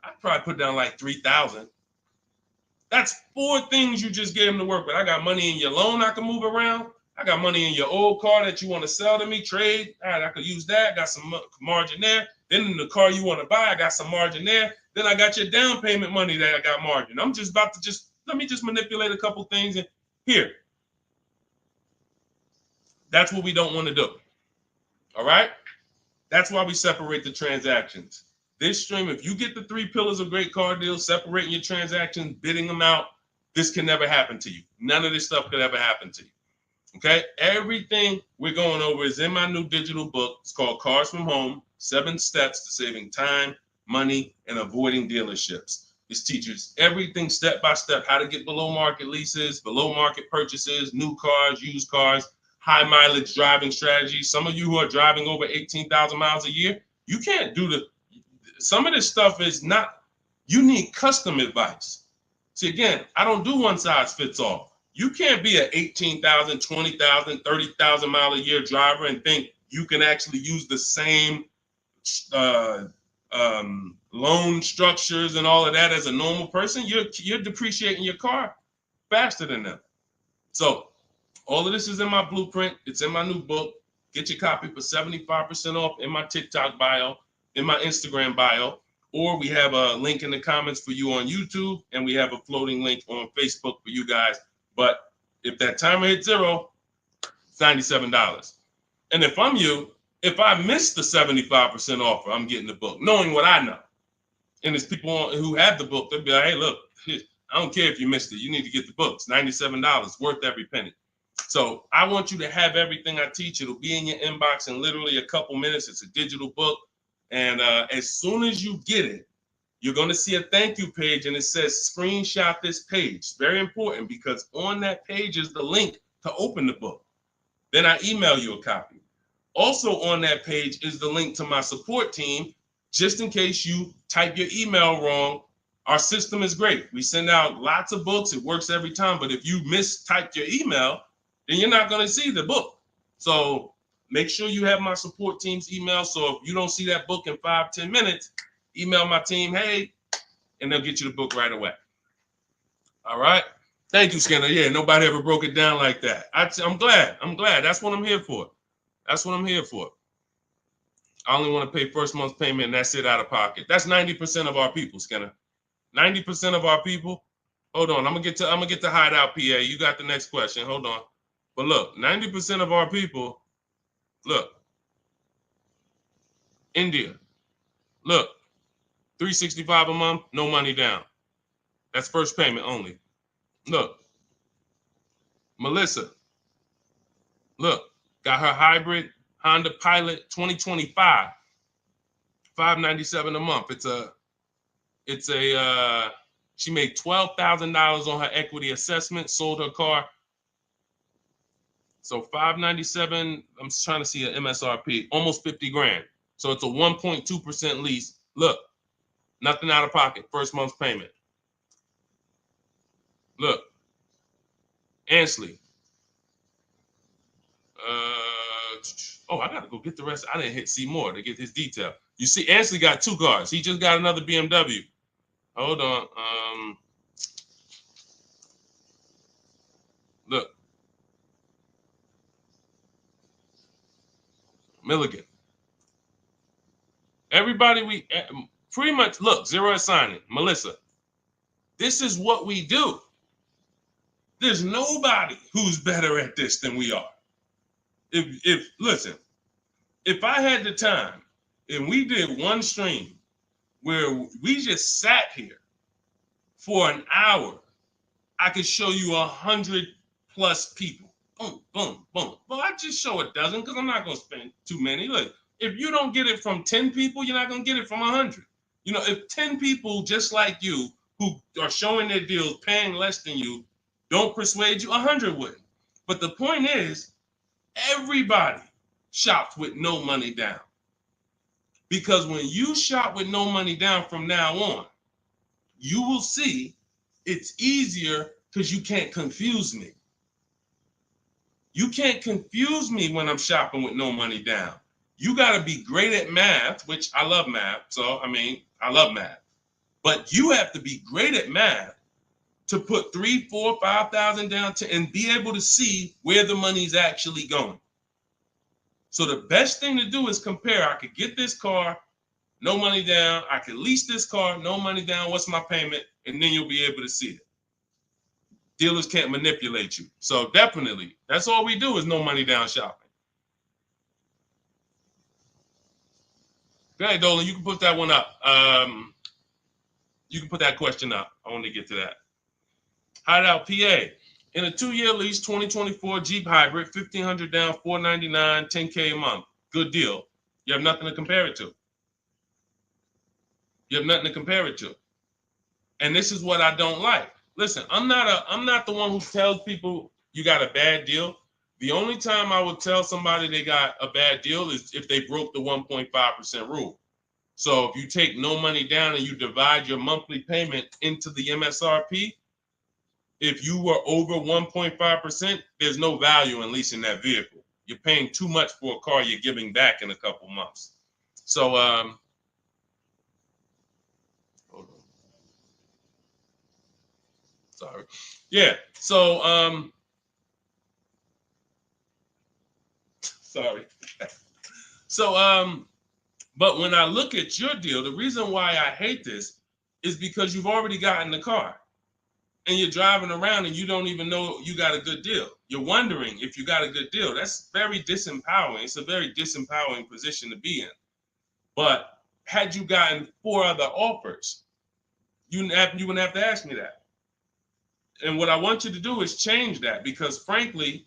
I'd probably put down like 3,000. That's 4 things you just gave them to work with. I got money in your loan I can move around. I got money in your old car that you want to sell to me, trade. All right, I could use that. Got some margin there. Then in the car you want to buy, I got some margin there. Then I got your down payment money that I got margin. I'm just about to let me manipulate a couple things and here. That's what we don't want to do. All right? That's why we separate the transactions. This stream, if you get the 3 pillars of great car deals, separating your transactions, bidding them out, this can never happen to you. None of this stuff could ever happen to you. Okay? Everything we're going over is in my new digital book. It's called Cars from Home, 7 Steps to Saving Time, Money, and Avoiding Dealerships. This teaches everything step by step, how to get below market leases, below market purchases, new cars, used cars, high mileage driving strategies. Some of you who are driving over 18,000 miles a year, you can't do some of this stuff is not, you need custom advice. See, again, I don't do one size fits all. You can't be an 18,000, 20,000, 30,000 mile a year driver and think you can actually use the same loan structures and all of that as a normal person. You're depreciating your car faster than them. So all of this is in my blueprint. It's in my new book. Get your copy for 75% off in my TikTok bio, in my Instagram bio, or we have a link in the comments for you on YouTube, and we have a floating link on Facebook for you guys. But if that timer hits 0, it's $97. And if I'm you, if I miss the 75% offer, I'm getting the book, knowing what I know. And there's people who have the book, they'll be like, hey, look, I don't care if you missed it. You need to get the book. It's $97, worth every penny. So I want you to have everything I teach. It'll be in your inbox in literally a couple minutes. It's a digital book. And as soon as you get it, you're going to see a thank you page, and it says screenshot this page. Very important, because on that page is the link to open the book. Then I email you a copy. Also on that page is the link to my support team, just in case you type your email wrong. Our system is great. We send out lots of books. It works every time. But if you mistyped your email, then you're not going to see the book. So make sure you have my support team's email. So if you don't see that book in 5-10 minutes, email my team, hey, and they'll get you the book right away. All right. Thank you, Skinner. Yeah, nobody ever broke it down like that. I'm glad. That's what I'm here for. That's what I'm here for. I only want to pay first month's payment, and that's it out of pocket. That's 90% of our people, Skinner. 90% of our people. Hold on, I'm gonna get to Hideout PA. You got the next question. Hold on. But look, 90% of our people, look, India, look, $365 a month, no money down. That's first payment only. Look, Melissa, look, got her hybrid Honda Pilot 2025, $597 a month. She made $12,000 on her equity assessment, sold her car. So $597, I'm trying to see an MSRP, almost 50 grand. So it's a 1.2% lease. Look, nothing out of pocket, first month's payment. Look, Ansley. I gotta go get the rest. I didn't hit see more to get his detail. You see, Ansley got 2 cars. He just got another BMW. Hold on. Look. Milligan. Everybody, we pretty much, look, zero at signing. Melissa. This is what we do. There's nobody who's better at this than we are. Listen, if I had the time and we did one stream where we just sat here for an hour, I could show you 100+ people. Boom, boom, boom. Well, I just show a dozen because I'm not going to spend too many. Look, if you don't get it from 10 people, you're not going to get it from 100. You know, if 10 people just like you who are showing their deals, paying less than you, don't persuade you, 100 wouldn't. But the point is, everybody shops with no money down. Because when you shop with no money down from now on, you will see it's easier because you can't confuse me. You can't confuse me when I'm shopping with no money down. You got to be great at math, which I love math. So, I mean, I love math. But you have to be great at math to put 3, 4, 5,000 down and be able to see where the money's actually going. So the best thing to do is compare. I could get this car, no money down. I could lease this car, no money down. What's my payment? And then you'll be able to see it. Dealers can't manipulate you. So definitely, that's all we do is no money down shopping. Okay, Dolan, you can put that one up. You can put that question up. I want to get to that. Hideout PA. In a 2-year lease, 2024 Jeep Hybrid, 1,500 down, 499, 10K a month. Good deal. You have nothing to compare it to. You have nothing to compare it to. And this is what I don't like. Listen, I'm not the one who tells people you got a bad deal. The only time I would tell somebody they got a bad deal is if they broke the 1.5% rule. So if you take no money down and you divide your monthly payment into the MSRP, if you were over 1.5%, there's no value in leasing that vehicle. You're paying too much for a car you're giving back in a couple months. So, hold on. Sorry. Yeah. So, sorry. So, but when I look at your deal, the reason why I hate this is because you've already gotten the car. And you're driving around and you don't even know you got a good deal. You're wondering if you got a good deal. That's very disempowering. It's a very disempowering position to be in. But had you gotten 4 other offers, you wouldn't have to ask me that. And what I want you to do is change that, because frankly,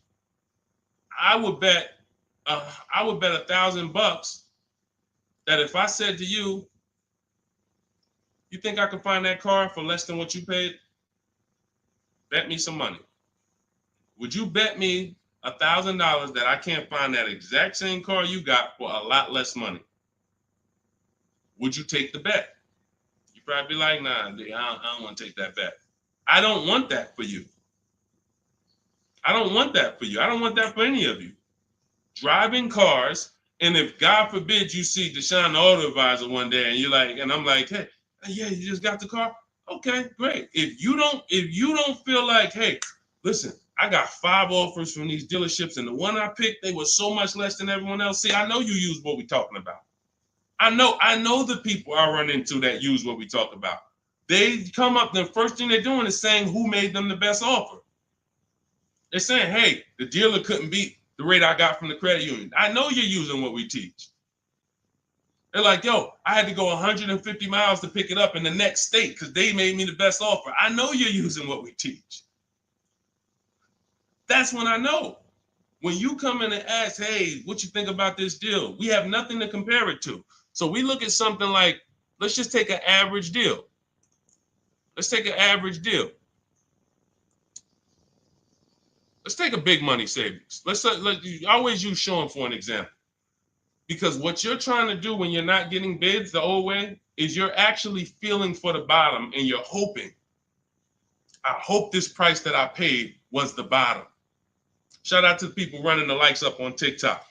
I would bet $1,000 that if I said to you, you think I can find that car for less than what you paid? Bet me some money. Would you bet me $1,000 that I can't find that exact same car you got for a lot less money? Would you take the bet? You'd probably be like, nah, I don't want to take that bet. I don't want that for you. I don't want that for you. I don't want that for any of you. Driving cars, and if God forbid you see Deshone the Auto Advisor one day and you're like, and I'm like, hey, yeah, you just got the car? Okay, great. If you don't feel like, hey, listen, I got 5 offers from these dealerships, and the one I picked, they were so much less than everyone else. See, I know you use what we're talking about. I know the people I run into that use what we talk about. They come up, the first thing they're doing is saying who made them the best offer. They're saying, hey, the dealer couldn't beat the rate I got from the credit union. I know you're using what we teach. They're like, yo, I had to go 150 miles to pick it up in the next state because they made me the best offer. I know you're using what we teach. That's when I know. When you come in and ask, hey, what you think about this deal? We have nothing to compare it to. So we look at something like, let's just take an average deal. Let's take an average deal. Let's take a big money savings. Let's always use Sean for an example. Because what you're trying to do when you're not getting bids the old way is you're actually feeling for the bottom, and you're hoping, I hope this price that I paid was the bottom. Shout out to the people running the likes up on TikTok.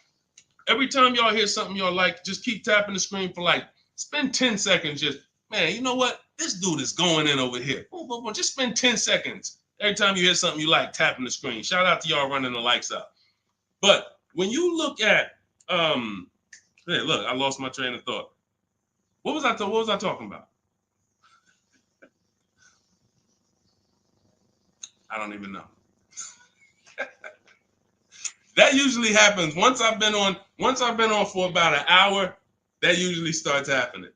Every time y'all hear something y'all like, just keep tapping the screen for like, spend 10 seconds just, man, you know what? This dude is going in over here. Just spend 10 seconds. Every time you hear something you like, tapping the screen. Shout out to y'all running the likes up. But when you look at, hey, look, I lost my train of thought. What was I talking about? I don't even know. That usually happens once I've been on for about an hour. That usually starts happening.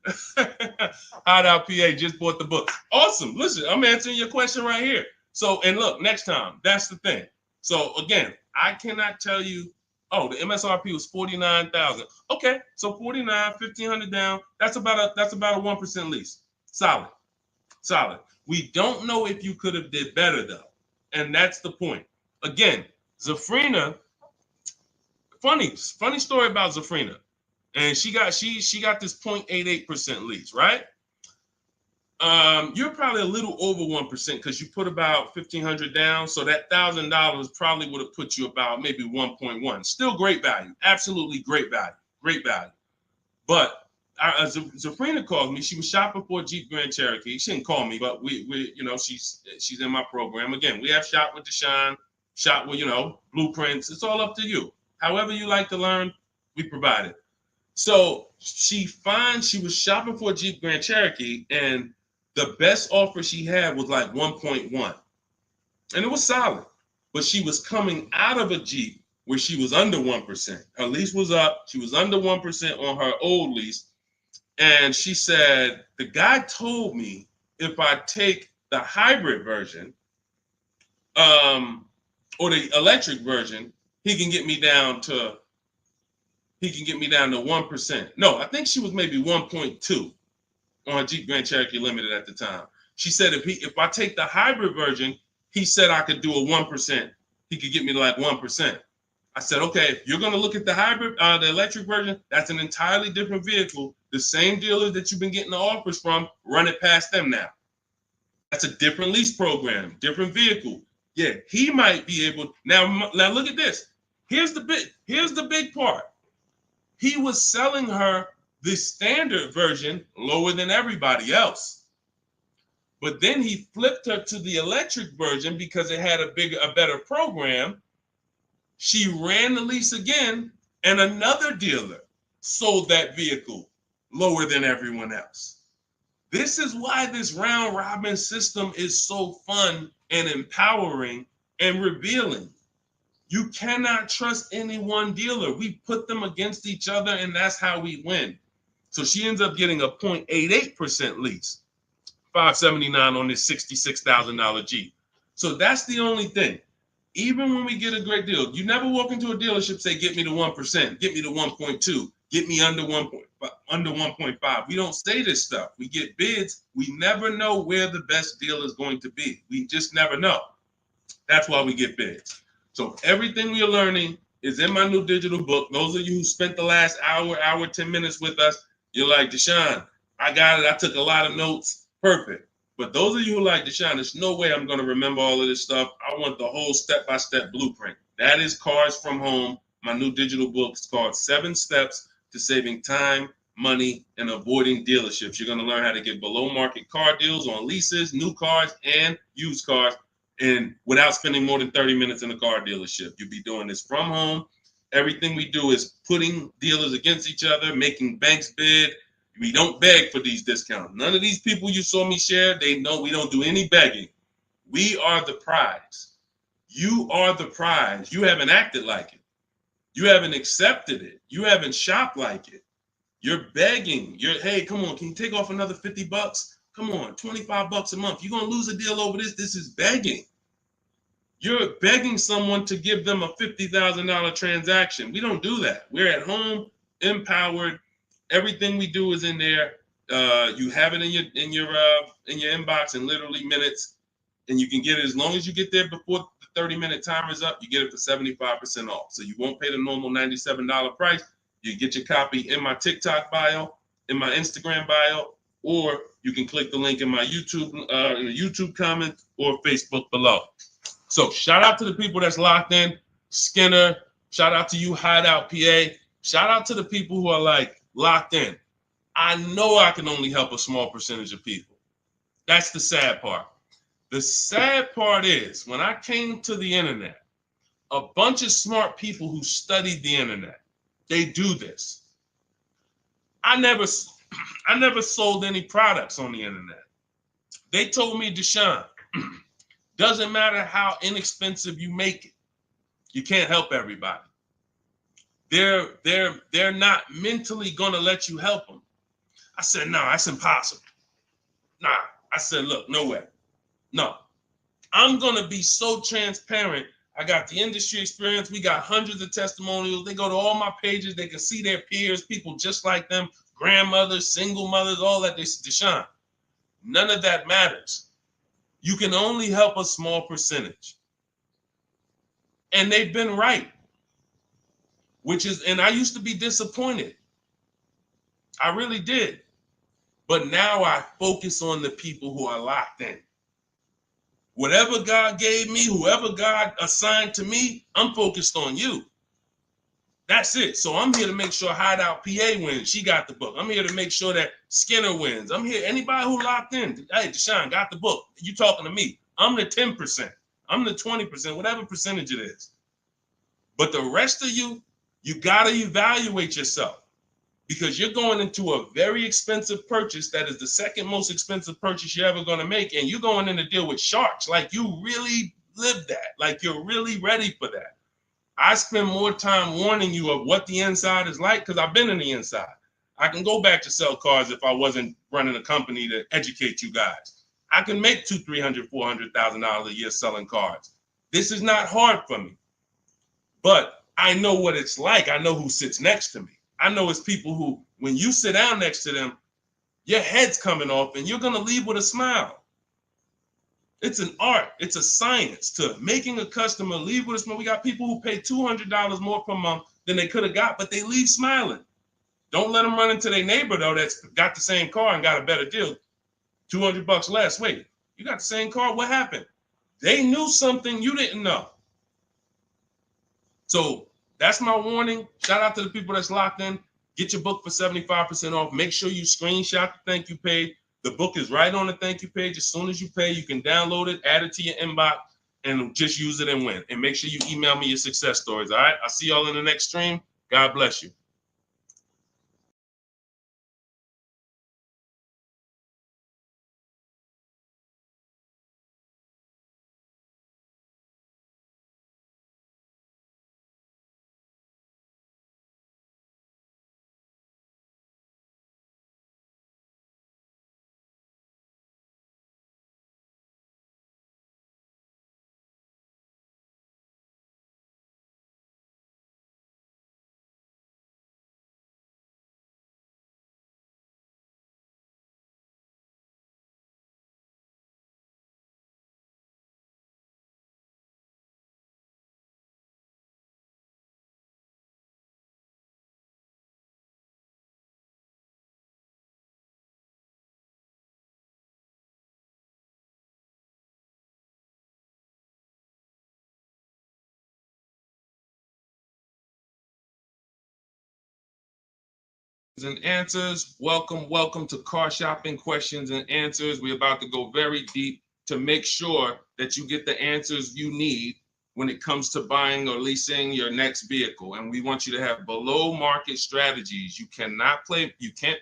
Hideout PA just bought the book. Awesome. Listen, I'm answering your question right here. So, and look, next time, that's the thing. So again, I cannot tell you, oh, the MSRP was 49,000. Okay, so 49, 1,500 down. That's about a 1% lease. Solid. We don't know if you could have did better though, and that's the point. Again, Zafrina. Funny story about Zafrina, and she got this 0.88% lease, right? You're probably a little over 1% because you put about 1,500 down, so that $1,000 probably would have put you about maybe 1.1. Still great value, absolutely great value. great value. But Zafrina called me. She was shopping for a Jeep Grand Cherokee. She didn't call me, but we you know, she's in my program. Again, we have Shop with Deshone, Shop with, you know, blueprints. It's all up to you. However you like to learn, we provide it. So she was shopping for a Jeep Grand Cherokee, and the best offer she had was like 1.1. And it was solid. But she was coming out of a Jeep where she was under 1%. Her lease was up. She was under 1% on her old lease. And she said, the guy told me if I take the hybrid version, or the electric version, he can get me down to 1%. No, I think she was maybe 1.2 on a Jeep Grand Cherokee Limited at the time. She said if I take the hybrid version, he said I could do a 1%. He could get me to like 1%. I said, okay, if you're going to look at the hybrid, the electric version, that's an entirely different vehicle. The same dealers that you've been getting the offers from, run it past them now. That's a different lease program, different vehicle. Yeah, he might be able. Now look at this. Here's the big part. He was selling her the standard version lower than everybody else. But then he flipped her to the electric version because it had a better program. She ran the lease again, and another dealer sold that vehicle lower than everyone else. This is why this round robin system is so fun and empowering and revealing. You cannot trust any one dealer. We put them against each other, and that's how we win. So she ends up getting a 0.88% lease, $579 on this $66,000 Jeep. So that's the only thing. Even when we get a great deal, you never walk into a dealership say, get me to 1%, get me to 1.2, get me under 1.5. We don't say this stuff. We get bids. We never know where the best deal is going to be. We just never know. That's why we get bids. So everything we are learning is in my new digital book. Those of you who spent the last hour, 10 minutes with us, you're like, Deshone, I got it. I took a lot of notes. Perfect. But those of you who are like, Deshone, there's no way I'm going to remember all of this stuff. I want the whole step-by-step blueprint. That is Cars from Home, my new digital book. It's called 7 Steps to Saving Time, Money, and Avoiding Dealerships. You're going to learn how to get below-market car deals on leases, new cars, and used cars, and without spending more than 30 minutes in a car dealership. You'll be doing this from home. Everything we do is putting dealers against each other, making banks bid. We don't beg for these discounts. None of these people you saw me share, they know we don't do any begging. We are the prize. You are the prize. You haven't acted like it. You haven't accepted it. You haven't shopped like it. You're begging. Hey, come on, can you take off another $50? Come on, $25 a month. You're going to lose a deal over this. This is begging. You're begging someone to give them a $50,000 transaction. We don't do that. We're at home, empowered. Everything we do is in there. You have it in your inbox in literally minutes, and you can get it as long as you get there before the 30-minute timer is up. You get it for 75% off. So you won't pay the normal $97 price. You get your copy in my TikTok bio, in my Instagram bio, or you can click the link in my YouTube comment or Facebook below. So shout out to the people that's locked in. Skinner, shout out to you, Hideout PA. Shout out to the people who are like locked in. I know I can only help a small percentage of people. That's the sad part. The sad part is when I came to the internet, a bunch of smart people who studied the internet, they do this. I never sold any products on the internet. They told me, Deshone, doesn't matter how inexpensive you make it, you can't help everybody. They're not mentally gonna let you help them. I said, no, that's impossible. Nah, I said, look, no way. No, I'm gonna be so transparent. I got the industry experience. We got hundreds of testimonials. They go to all my pages. They can see their peers, people just like them, grandmothers, single mothers, all that. They said, Deshone, none of that matters. You can only help a small percentage. And they've been right. And I used to be disappointed. I really did. But now I focus on the people who are locked in. Whatever God gave me, whoever God assigned to me, I'm focused on you. That's it. So I'm here to make sure Hideout PA wins. She got the book. I'm here to make sure that Skinner wins. I'm here. Anybody who locked in, hey, Deshone got the book. You talking to me. I'm the 10%. I'm the 20%, whatever percentage it is. But the rest of you, you got to evaluate yourself because you're going into a very expensive purchase that is the second most expensive purchase you're ever going to make. And you're going in to deal with sharks. Like you really live that. Like you're really ready for that. I spend more time warning you of what the inside is like because I've been in the inside. I can go back to sell cars if I wasn't running a company to educate you guys. I can make $200,000, $300,000, $400,000 a year selling cars. This is not hard for me, but I know what it's like. I know who sits next to me. I know it's people who, when you sit down next to them, your head's coming off and you're going to leave with a smile. It's an art. It's a science to making a customer leave with a smile. We got people who pay $200 more per month than they could have got, but they leave smiling. Don't let them run into their neighbor, though, that's got the same car and got a better deal. $200 less. Wait, you got the same car? What happened? They knew something you didn't know. So that's my warning. Shout out to the people that's locked in. Get your book for 75% off. Make sure you screenshot the thank you page. The book is right on the thank you page. As soon as you pay, you can download it, add it to your inbox, and just use it and win. And make sure you email me your success stories. All right. I'll see y'all in the next stream. God bless you. And answers. Welcome to Car Shopping Questions and Answers. We're about to go very deep to make sure that you get the answers you need when it comes to buying or leasing your next vehicle. And we want you to have below market strategies. You can't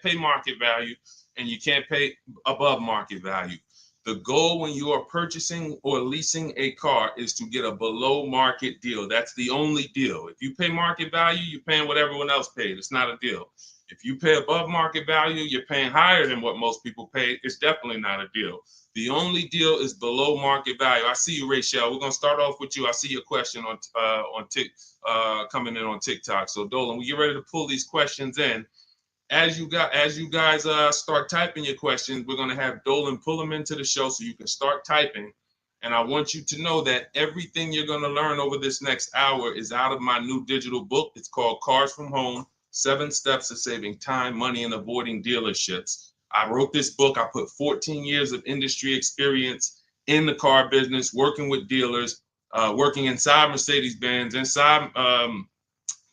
pay market value and you can't pay above market value. The goal when you are purchasing or leasing a car is to get a below market deal. That's the only deal. If you pay market value, you're paying what everyone else paid. It's not a deal. If you pay above market value, you're paying higher than what most people pay. It's definitely not a deal. The only deal is below market value. I see you, Rachel. We're gonna start off with you. I see your question on coming in on TikTok. So Dolan, we get ready to pull these questions in. As you guys start typing your questions, we're gonna have Dolan pull them into the show so you can start typing. And I want you to know that everything you're gonna learn over this next hour is out of my new digital book. It's called Cars from Home. 7 Steps to Saving Time, Money, and Avoiding Dealerships. I wrote this book. I put 14 years of industry experience in the car business, working with dealers, working inside Mercedes-Benz, inside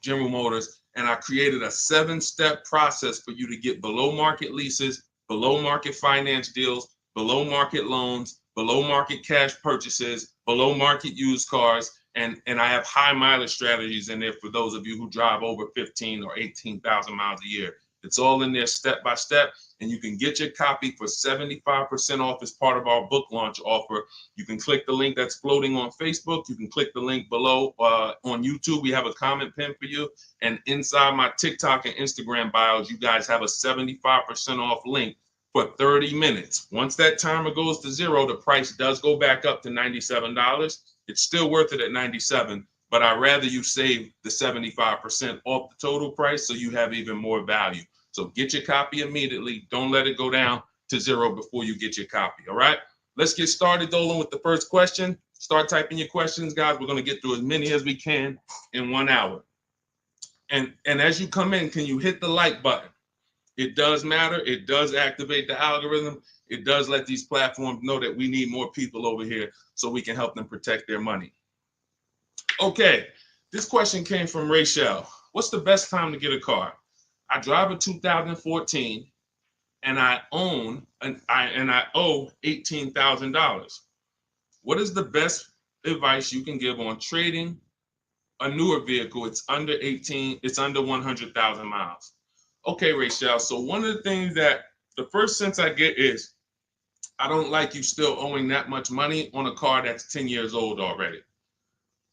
General Motors, and I created a 7-step process for you to get below market leases, below market finance deals, below market loans, below market cash purchases, below market used cars, and I have high mileage strategies in there for those of you who drive over 15 or 18,000 miles a year. It's all in there step by step, and you can get your copy for 75% off as part of our book launch offer. You can click the link that's floating on Facebook. You can click the link below on YouTube. We have a comment pin for you, and inside my TikTok and Instagram bios, you guys have a 75% off link for 30 minutes. Once that timer goes to 0, the price does go back up to $97. It's still worth it at $97, but I'd rather you save the 75% off the total price so you have even more value. So get your copy immediately. Don't let it go down to 0 before you get your copy, all right? Let's get started, Dolan, with the first question. Start typing your questions, guys. We're going to get through as many as we can in 1 hour. And as you come in, can you hit the like button? It does matter. It does activate the algorithm. It does let these platforms know that we need more people over here so we can help them protect their money. Okay, this question came from Rachel. what's the best time to get a car? I drive a 2014 and I own and I owe $18,000. What is the best advice you can give on trading a newer vehicle? It's under 18, it's under 100,000 miles. Okay, Rachel. So one of the things that the first sense I get is I don't like you still owing that much money on a car that's 10 years old already.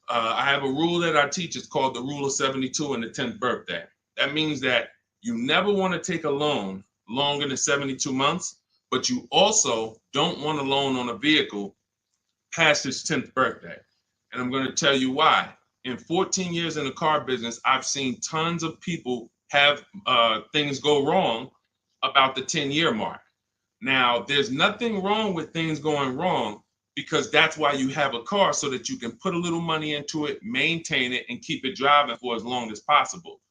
I have a rule that I teach. It's called the rule of 72 and the 10th birthday. That means that you never want to take a loan longer than 72 months, but you also don't want a loan on a vehicle past its 10th birthday. And I'm going to tell you why. In 14 years in the car business, I've seen tons of people have things go wrong about the 10-year mark. Now, there's nothing wrong with things going wrong because that's why you have a car, so that you can put a little money into it, maintain it, and keep it driving for as long as possible.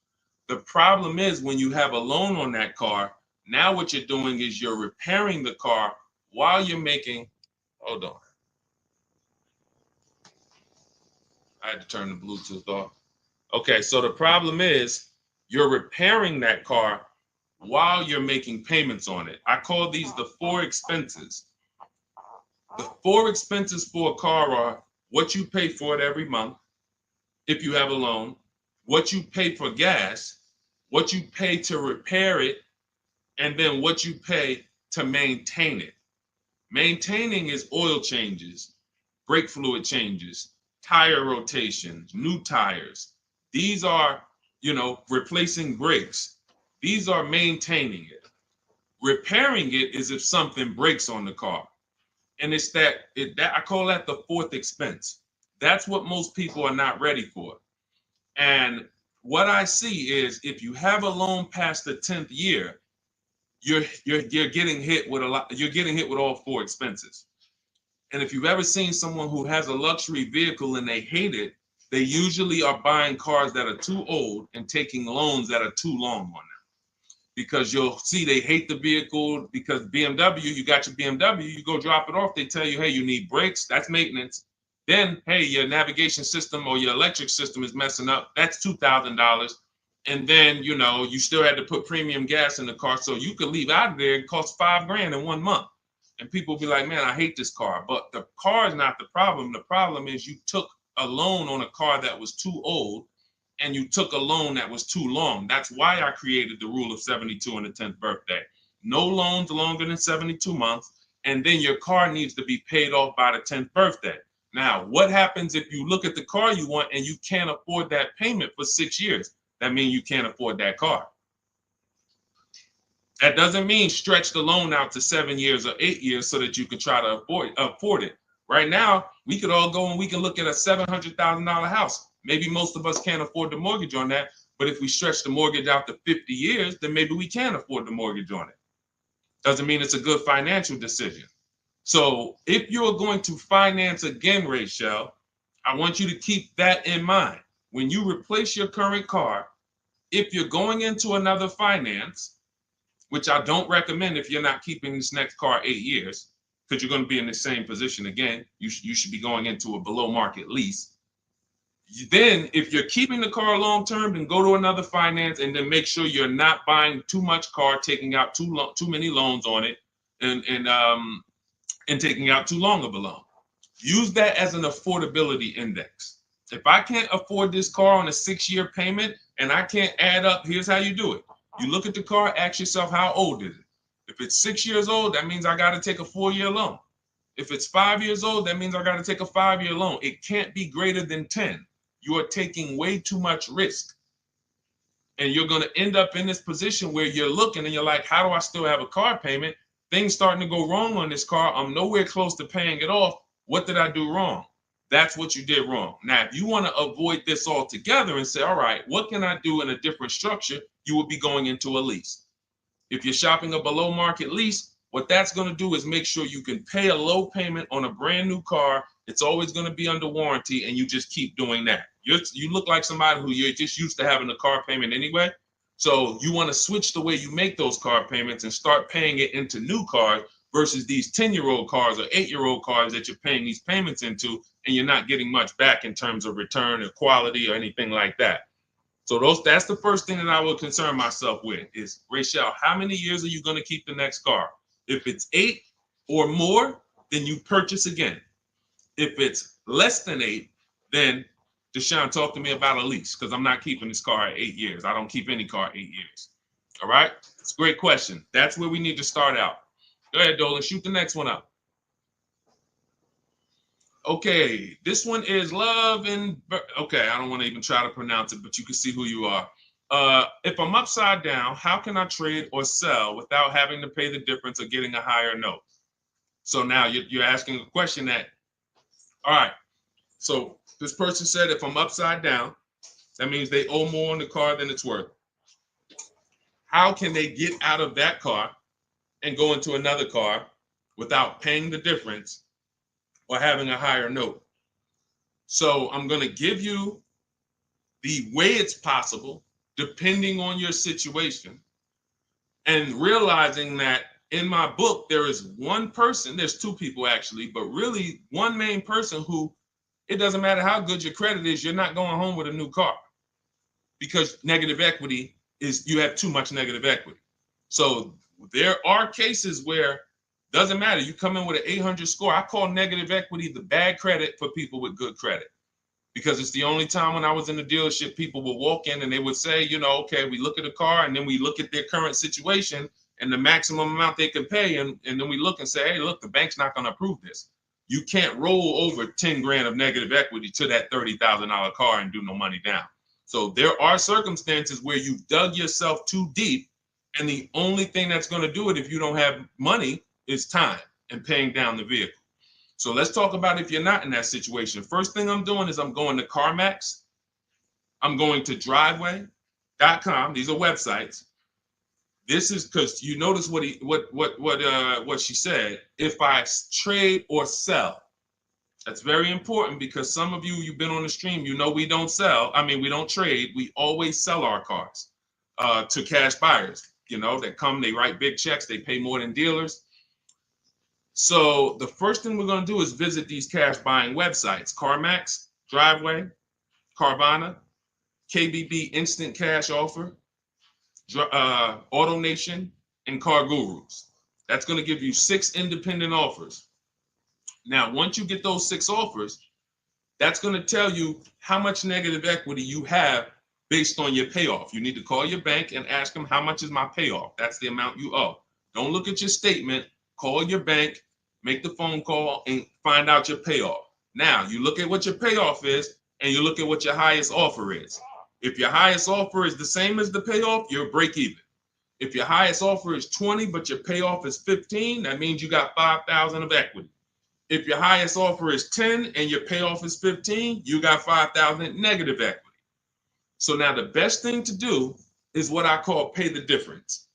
The problem is when you have a loan on that car, now what you're doing is you're repairing the car while you're making, hold on. I had to turn the Bluetooth off. Okay, so the problem is you're repairing that car while you're making payments on it. I call these the four expenses. The four expenses for a car are what you pay for it every month, if you have a loan, what you pay for gas, what you pay to repair it, and then what you pay to maintain it. Maintaining is oil changes, brake fluid changes, tire rotations, new tires. These are, replacing brakes. These are maintaining it. Repairing it is if something breaks on the car. And it's that I call that the fourth expense. That's what most people are not ready for. And what I see is if you have a loan past the 10th year, you're getting hit with you're getting hit with all four expenses. And if you've ever seen someone who has a luxury vehicle and they hate it, they usually are buying cars that are too old and taking loans that are too long on them. Because you'll see they hate the vehicle because BMW, you got your BMW, you go drop it off, they tell you, hey, you need brakes, that's maintenance. Then, hey, your navigation system or your electric system is messing up, that's $2,000. And then, you still had to put premium gas in the car, so you could leave out of there, it costs $5,000 in 1 month. And people be like, man, I hate this car. But the car is not the problem. The problem is you took a loan on a car that was too old, and you took a loan that was too long. That's why I created the rule of 72 and the 10th birthday. No loans longer than 72 months, and then your car needs to be paid off by the 10th birthday. Now, what happens if you look at the car you want and you can't afford that payment for 6 years? That means you can't afford that car. That doesn't mean stretch the loan out to 7 years or 8 years so that you can try to afford it. Right now, we could all go and we can look at a $700,000 house. Maybe most of us can't afford the mortgage on that, but if we stretch the mortgage out to 50 years, then maybe we can afford the mortgage on it. Doesn't mean it's a good financial decision. So if you're going to finance again, Rachel, I want you to keep that in mind. When you replace your current car, if you're going into another finance, which I don't recommend if you're not keeping this next car 8 years, because you're going to be in the same position again, you should be going into a below market lease. Then if you're keeping the car long term, then go to another finance and then make sure you're not buying too much car, taking out too many loans on it, and taking out too long of a loan. Use that as an affordability index. If I can't afford this car on a 6-year payment and I can't add up, here's how you do it. You look at the car, ask yourself, how old is it? If it's 6 years old, that means I got to take a 4-year loan. If it's 5 years old, that means I got to take a 5-year loan. It can't be greater than 10. You are taking way too much risk. And you're going to end up in this position where you're looking and you're like, how do I still have a car payment? Things starting to go wrong on this car. I'm nowhere close to paying it off. What did I do wrong? That's what you did wrong. Now, if you want to avoid this altogether and say, all right, what can I do in a different structure? You will be going into a lease. If you're shopping a below market lease, what that's going to do is make sure you can pay a low payment on a brand new car. It's always going to be under warranty, and you just keep doing that. You look like somebody who you're just used to having a car payment anyway. So you want to switch the way you make those car payments and start paying it into new cars versus these 10-year-old cars or 8-year-old cars that you're paying these payments into, and you're not getting much back in terms of return or quality or anything like that. So that's the first thing that I would concern myself with is, Rachel, how many years are you going to keep the next car? If it's 8 or more, then you purchase again. If it's less than 8, then Deshone, talk to me about a lease, because I'm not keeping this car at 8 years. I don't keep any car 8 years. All right? It's a great question. That's where we need to start out. Go ahead, Dolan. Shoot the next one up. Okay, this one is Love and okay, I don't want to even try to pronounce it, but you can see who you are. If I'm upside down, how can I trade or sell without having to pay the difference or getting a higher note? So now you're asking a question that, all right, so this person said if I'm upside down, that means they owe more on the car than it's worth. How can they get out of that car and go into another car without paying the difference or having a higher note? So I'm going to give you the way it's possible, depending on your situation, and realizing that in my book, there is one person, there's two people actually, but really one main person who, it doesn't matter how good your credit is, you're not going home with a new car, because negative equity is, you have too much negative equity. So there are cases where doesn't matter, you come in with an 800 score. I call negative equity the bad credit for people with good credit, because it's the only time when I was in the dealership, people would walk in and they would say, you know, okay, we look at a car and then we look at their current situation and the maximum amount they can pay. And then we look and say, hey, look, the bank's not going to approve this. You can't roll over 10 grand of negative equity to that $30,000 car and do no money down. So there are circumstances where you've dug yourself too deep, and the only thing that's going to do it if you don't have money is time and paying down the vehicle. So let's talk about if you're not in that situation. First thing I'm doing is I'm going to CarMax. I'm going to driveway.com. These are websites. This is because you notice what she said. If I trade or sell, that's very important, because some of you, you've been on the stream, you know we don't sell. I mean, we don't trade. We always sell our cars to cash buyers. You know, that come, they write big checks, they pay more than dealers. So the first thing we're going to do is visit these cash buying websites: CarMax, Driveway, Carvana, KBB Instant Cash Offer, AutoNation, and Car Gurus. That's going to give you 6 independent offers. Now, once you get those 6 offers, that's going to tell you how much negative equity you have based on your payoff. You need to call your bank and ask them, how much is my payoff? That's the amount you owe. Don't look at your statement. Call your bank, make the phone call, and find out your payoff. Now, you look at what your payoff is, and you look at what your highest offer is. If your highest offer is the same as the payoff, you're break even. If your highest offer is 20, but your payoff is 15, that means you got 5,000 of equity. If your highest offer is 10 and your payoff is 15, you got 5,000 negative equity. So now the best thing to do is what I call pay the difference.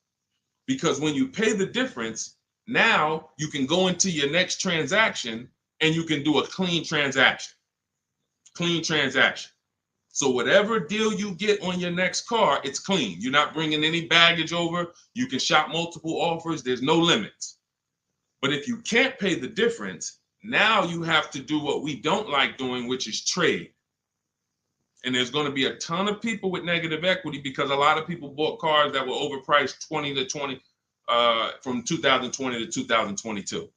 Because when you pay the difference, now you can go into your next transaction and you can do a clean transaction. Clean transaction. So whatever deal you get on your next car, it's clean. You're not bringing any baggage over. You can shop multiple offers. There's no limits. But if you can't pay the difference, now you have to do what we don't like doing, which is trade. And there's going to be a ton of people with negative equity, because a lot of people bought cars that were overpriced from 2020 to 2022.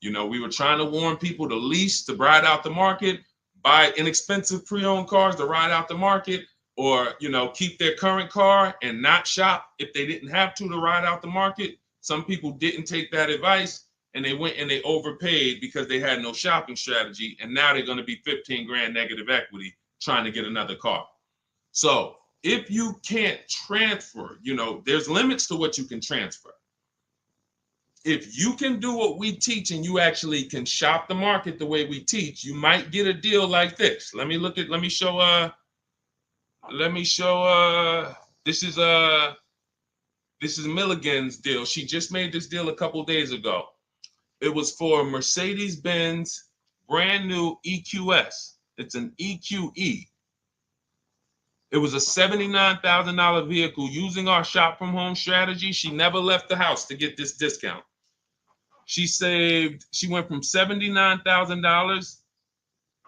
You know, we were trying to warn people to lease, to ride out the market, buy inexpensive pre-owned cars to ride out the market, or, you know, keep their current car and not shop if they didn't have to ride out the market. Some people didn't take that advice, and they went and they overpaid because they had no shopping strategy. And now they're going to be 15 grand negative equity trying to get another car. So if you can't transfer, you know, there's limits to what you can transfer. If you can do what we teach and you actually can shop the market the way we teach, you might get a deal like this. Let me show, this is Milligan's deal. She just made this deal a couple days ago. It was for a Mercedes-Benz brand new EQS. It's an EQE. It was a $79,000 vehicle using our shop from home strategy. She never left the house to get this discount. She went from$79,000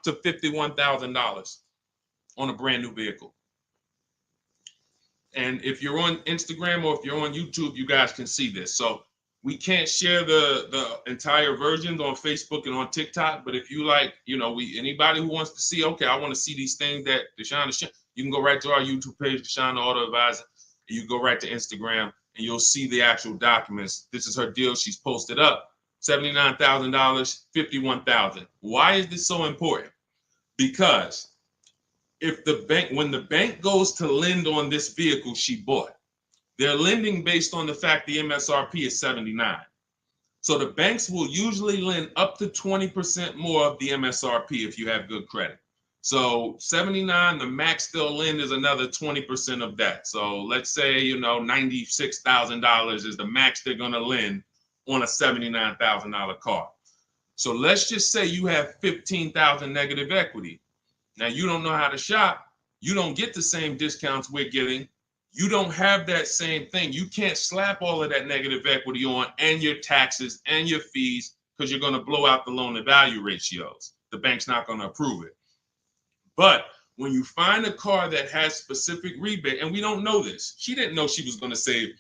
to $51,000 on a brand new vehicle. And if you're on Instagram or if you're on YouTube, you guys can see this. So we can't share the entire versions on Facebook and on TikTok. But if you like, anybody who wants to see, okay, I want to see these things that Deshone is, you can go right to our YouTube page, Deshone the Auto Advisor. And you go right to Instagram and you'll see the actual documents. This is her deal. She's posted up $79,000, $51,000. Why is this so important? Because when the bank goes to lend on this vehicle she bought, they're lending based on the fact the MSRP is 79. So the banks will usually lend up to 20% more of the MSRP if you have good credit. So 79, the max they'll lend is another 20% of that. So let's say, $96,000 is the max they're going to lend on a $79,000 car. So let's just say you have 15,000 negative equity. Now, you don't know how to shop. You don't get the same discounts we're getting. You don't have that same thing. You can't slap all of that negative equity on and your taxes and your fees because you're going to blow out the loan to value ratios. The bank's not going to approve it. But when you find a car that has specific rebate, and we don't know this, she didn't know she was going to save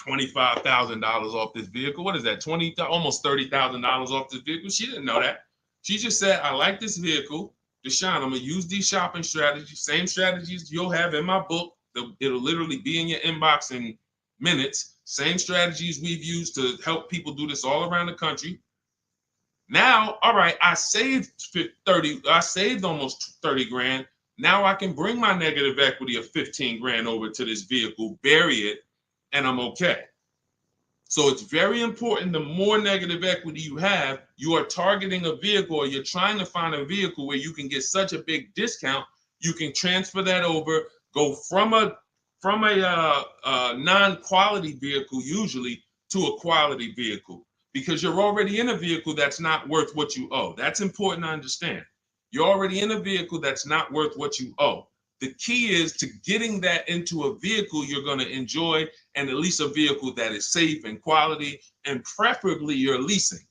$25,000 off this vehicle. What is that? Almost $30,000 off this vehicle. She didn't know that. She just said, I like this vehicle. Deshone, I'm going to use these shopping strategies, same strategies you'll have in my book. It'll literally be in your inbox in minutes. Same strategies we've used to help people do this all around the country. Now, all right, I saved almost 30 grand. Now I can bring my negative equity of 15 grand over to this vehicle, bury it, and I'm okay. So it's very important. The more negative equity you have, you are targeting a vehicle, or you're trying to find a vehicle where you can get such a big discount, you can transfer that over, go from a non-quality vehicle usually to a quality vehicle, because you're already in a vehicle that's not worth what you owe. That's important to understand. You're already in a vehicle that's not worth what you owe. The key is to getting that into a vehicle you're going to enjoy, and at least a vehicle that is safe and quality, and preferably you're leasing.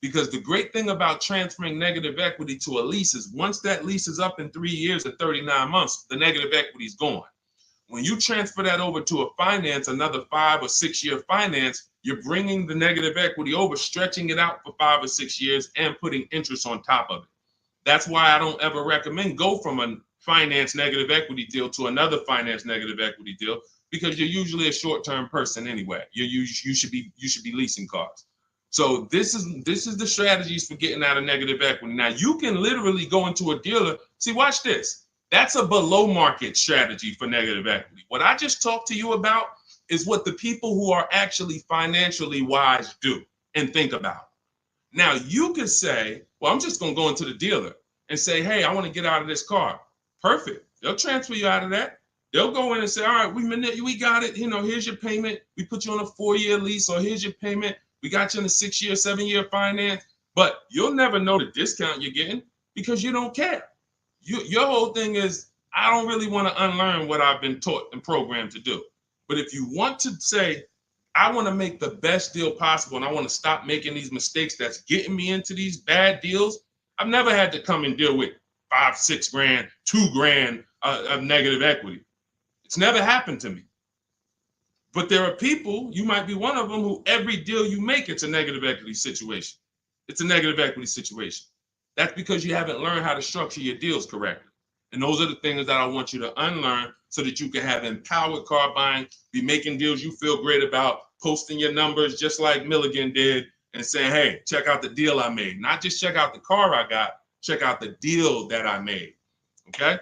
Because the great thing about transferring negative equity to a lease is once that lease is up in 3 years or 39 months, the negative equity is gone. When you transfer that over to a finance, another 5 or 6 year finance, you're bringing the negative equity over, stretching it out for 5 or 6 years and putting interest on top of it. That's why I don't ever recommend go from a finance negative equity deal to another finance negative equity deal, because you're usually a short-term person anyway. You should be leasing cars. So this is the strategies for getting out of negative equity. Now you can literally go into a dealer. See, watch this. That's a below market strategy for negative equity. What I just talked to you about is what the people who are actually financially wise do and think about. Now you could say, well, I'm just going to go into the dealer and say, hey, I want to get out of this car. Perfect. They'll transfer you out of that. They'll go in and say, all right, we got it. Here's your payment. We put you on a 4-year lease, or here's your payment. We got you in a 6-year, 7-year finance. But you'll never know the discount you're getting because you don't care. Your whole thing is, I don't really want to unlearn what I've been taught and programmed to do. But if you want to say, I want to make the best deal possible and I want to stop making these mistakes that's getting me into these bad deals, I've never had to come and deal with 5, 6 grand, 2 grand of negative equity. It's never happened to me. But there are people, you might be one of them, who every deal you make, it's a negative equity situation. It's a negative equity situation. That's because you haven't learned how to structure your deals correctly. And those are the things that I want you to unlearn so that you can have empowered car buying, be making deals you feel great about, posting your numbers just like Milligan did, and saying, hey, check out the deal I made. Not just check out the car I got, check out the deal that I made. Okay?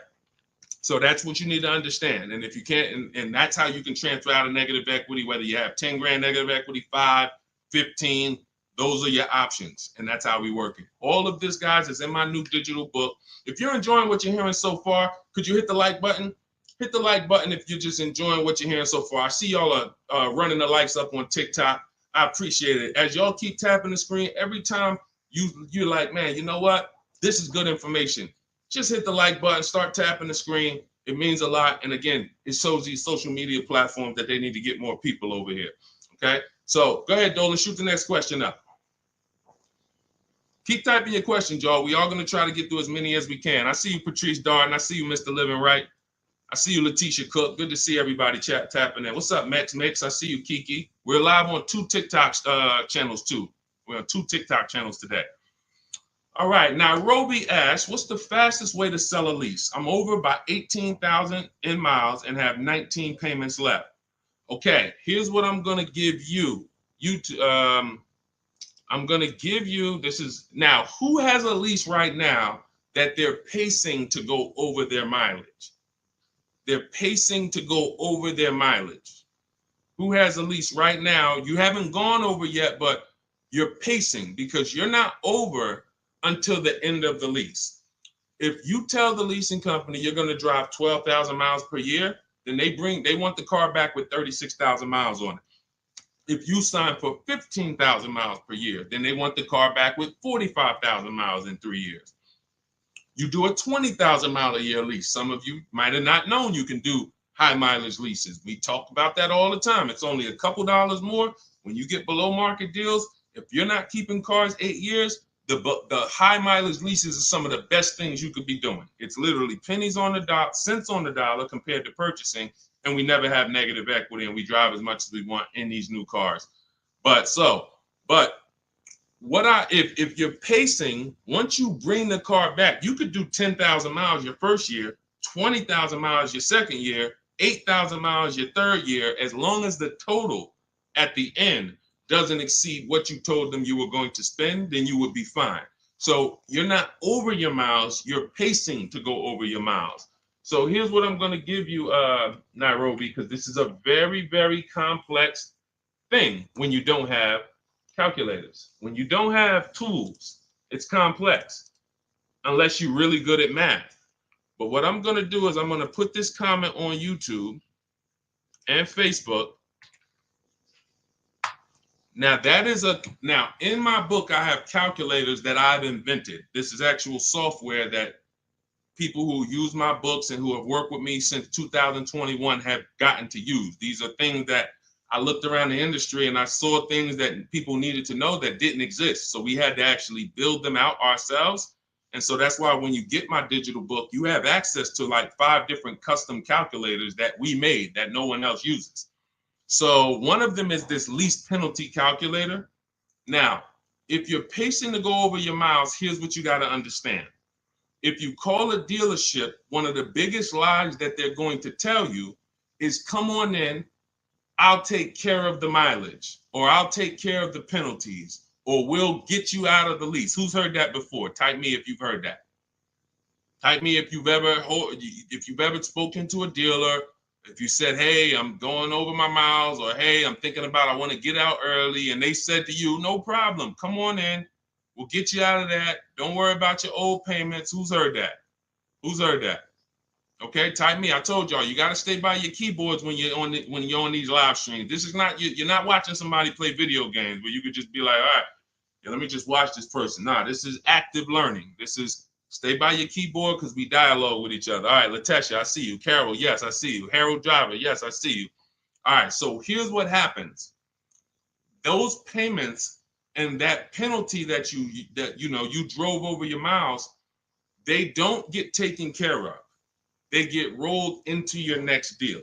So that's what you need to understand. And if you can't, and that's how you can transfer out of negative equity, whether you have 10 grand negative equity, 5, 15, those are your options. And that's how we work it. All of this, guys, is in my new digital book. If you're enjoying what you're hearing so far, could you hit the like button? Hit the like button if you're just enjoying what you're hearing so far. I see y'all are running the likes up on TikTok. I appreciate it. As y'all keep tapping the screen, every time you're like, man, you know what? This is good information. Just hit the like button, start tapping the screen. It means a lot. And again, it shows these social media platforms that they need to get more people over here. Okay? So go ahead, Dolan, shoot the next question up. Keep typing your questions, y'all. We are going to try to get through as many as we can. I see you, Patrice Darden. I see you, Mr. Living Right. I see you, Letitia Cook. Good to see everybody tapping in. What's up, Mex? I see you, Kiki. We're live on 2 TikTok channels too. We're on 2 TikTok channels today. All right, now Roby asks, what's the fastest way to sell a lease? I'm over by 18,000 in miles and have 19 payments left. Okay, here's what I'm gonna give you. I'm gonna give you, this is, now, who has a lease right now that they're pacing to go over their mileage? They're pacing to go over their mileage. Who has a lease right now? You haven't gone over yet, but you're pacing because you're not over until the end of the lease. If you tell the leasing company you're going to drive 12,000 miles per year, then they want the car back with 36,000 miles on it. If you sign for 15,000 miles per year, then they want the car back with 45,000 miles in 3 years. You do a 20,000 mile a year lease. Some of you might have not known you can do high mileage leases. We talk about that all the time. It's only a couple dollars more when you get below market deals. If you're not keeping cars 8 years, the high mileage leases are some of the best things you could be doing. It's literally pennies on the dot, cents on the dollar compared to purchasing, and we never have negative equity, and we drive as much as we want in these new cars. If you're pacing, once you bring the car back, you could do 10,000 miles your first year, 20,000 miles your second year, 8,000 miles your third year, as long as the total at the end doesn't exceed what you told them you were going to spend, then you would be fine. So you're not over your miles, you're pacing to go over your miles. So here's what I'm going to give you, Nairobi, because this is a very, very complex thing when you don't have calculators. When you don't have tools, it's complex unless you're really good at math. But what I'm going to do is I'm going to put this comment on YouTube and Facebook. Now now in my book, I have calculators that I've invented. This is actual software that people who use my books and who have worked with me since 2021 have gotten to use. These are things that I looked around the industry and I saw things that people needed to know that didn't exist. So we had to actually build them out ourselves. And so that's why when you get my digital book, you have access to like 5 different custom calculators that we made that no one else uses. So one of them is this lease penalty calculator. Now, if you're pacing to go over your miles, here's what you got to understand. If you call a dealership, one of the biggest lies that they're going to tell you is, come on in, I'll take care of the mileage, or I'll take care of the penalties, or we'll get you out of the lease. Who's heard that before? Type me if you've heard that. Type me if you've ever spoken to a dealer, if you said, hey, I'm going over my miles, or hey, I'm thinking about, I want to get out early, and they said to you, no problem, come on in, we'll get you out of that. Don't worry about your old payments. Who's heard that? Who's heard that? Okay, type me. I told y'all, you got to stay by your keyboards when you're on these live streams. This is not, you're not watching somebody play video games where you could just be like, all right, yeah, let me just watch this person. Nah, this is active learning. This is stay by your keyboard because we dialogue with each other. All right, Latesha, I see you. Carol, yes, I see you. Harold Driver, yes, I see you. All right, so here's what happens. Those payments and that penalty that you drove over your miles, they don't get taken care of. They get rolled into your next deal.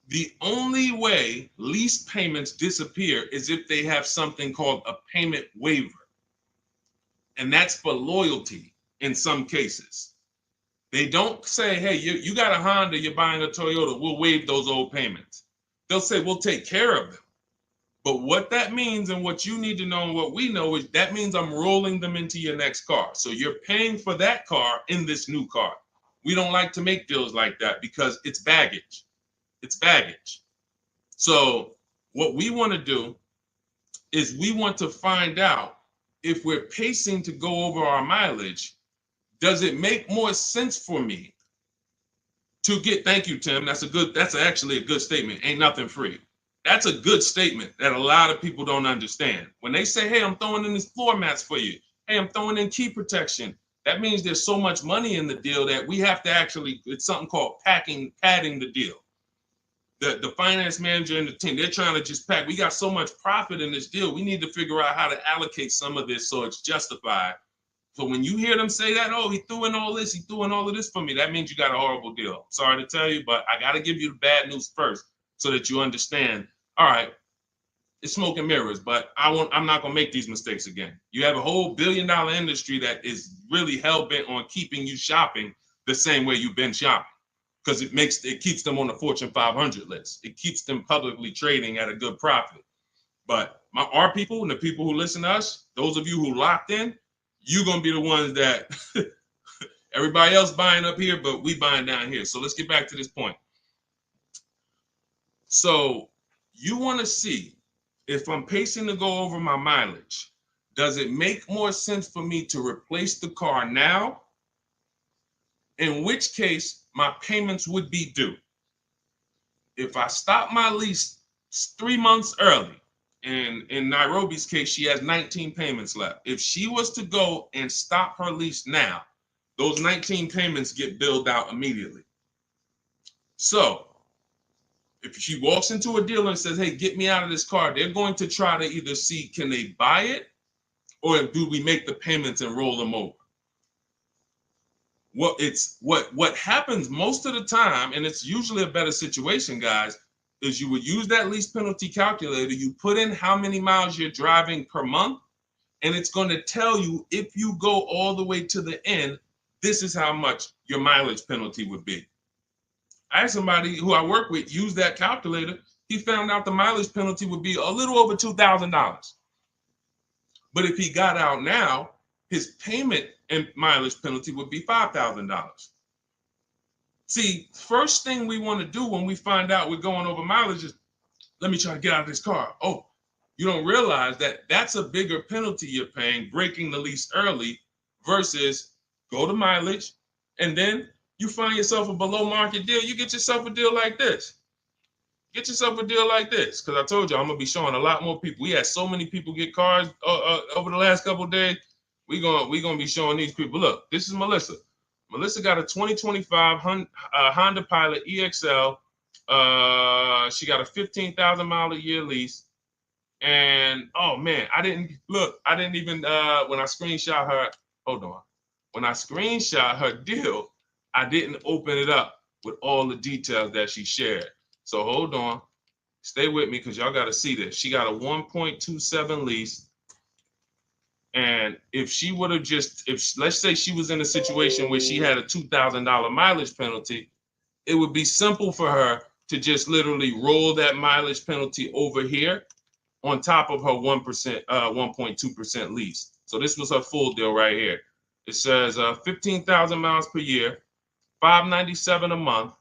The only way lease payments disappear is if they have something called a payment waiver. And that's for loyalty in some cases. They don't say, hey, you got a Honda, you're buying a Toyota, we'll waive those old payments. They'll say, we'll take care of them. But what that means and what you need to know and what we know is that means I'm rolling them into your next car. So you're paying for that car in this new car. We don't like to make deals like that because it's baggage. It's baggage. So what we want to do is we want to find out if we're pacing to go over our mileage, does it make more sense for me to get, thank you, Tim. That's actually a good statement. Ain't nothing free. That's a good statement that a lot of people don't understand. When they say, hey, I'm throwing in these floor mats for you. Hey, I'm throwing in key protection. That means there's so much money in the deal that we have to actually, it's something called padding the deal. The finance manager and the team, they're trying to just pack. We got so much profit in this deal. We need to figure out how to allocate some of this so it's justified So when you hear them say that, oh, he threw in all this, he threw in all of this for me, that means you got a horrible deal. Sorry to tell you, but I got to give you the bad news first so that you understand, all right, it's smoke and mirrors, but I'm not going to make these mistakes again. You have a whole billion-dollar industry that is really hell-bent on keeping you shopping the same way you've been shopping, because it keeps them on the Fortune 500 list. It keeps them publicly trading at a good profit. But our people and the people who listen to us, those of you who locked in, you're going to be the ones that everybody else buying up here, but we buying down here. So let's get back to this point. So you want to see if I'm pacing to go over my mileage, does it make more sense for me to replace the car now? In which case my payments would be due. If I stop my lease 3 months early, and in Nairobi's case, she has 19 payments left. If she was to go and stop her lease now, those 19 payments get billed out immediately. So if she walks into a dealer and says, hey, get me out of this car, they're going to try to either see, can they buy it, or do we make the payments and roll them over? What happens most of the time, and it's usually a better situation, guys, is you would use that lease penalty calculator, you put in how many miles you're driving per month, and it's going to tell you, if you go all the way to the end, this is how much your mileage penalty would be. I had somebody who I work with use that calculator. He found out the mileage penalty would be a little over $2,000. But if he got out now, his payment and mileage penalty would be $5,000. See, first thing we want to do when we find out we're going over mileage is, let me try to get out of this car. Oh, you don't realize that that's a bigger penalty you're paying, breaking the lease early, versus go to mileage, and then you find yourself a below market deal. You get yourself a deal like this. Get yourself a deal like this, because I told you I'm gonna be showing a lot more people. We had so many people get cars over the last couple of days. We're gonna be showing these people. Look, this is Melissa. Melissa got a 2025 Honda Pilot EXL. She got a 15,000 mile a year lease. And oh man, I didn't even when I screenshot her, hold on. When I screenshot her deal, I didn't open it up with all the details that she shared. So hold on, stay with me because y'all got to see this. She got a 1.27 lease. And if she would have let's say she was in a situation where she had a $2,000 mileage penalty, it would be simple for her to just literally roll that mileage penalty over here on top of her 1.2% lease. So this was her full deal right here. It says 15,000 miles per year, $597 a month.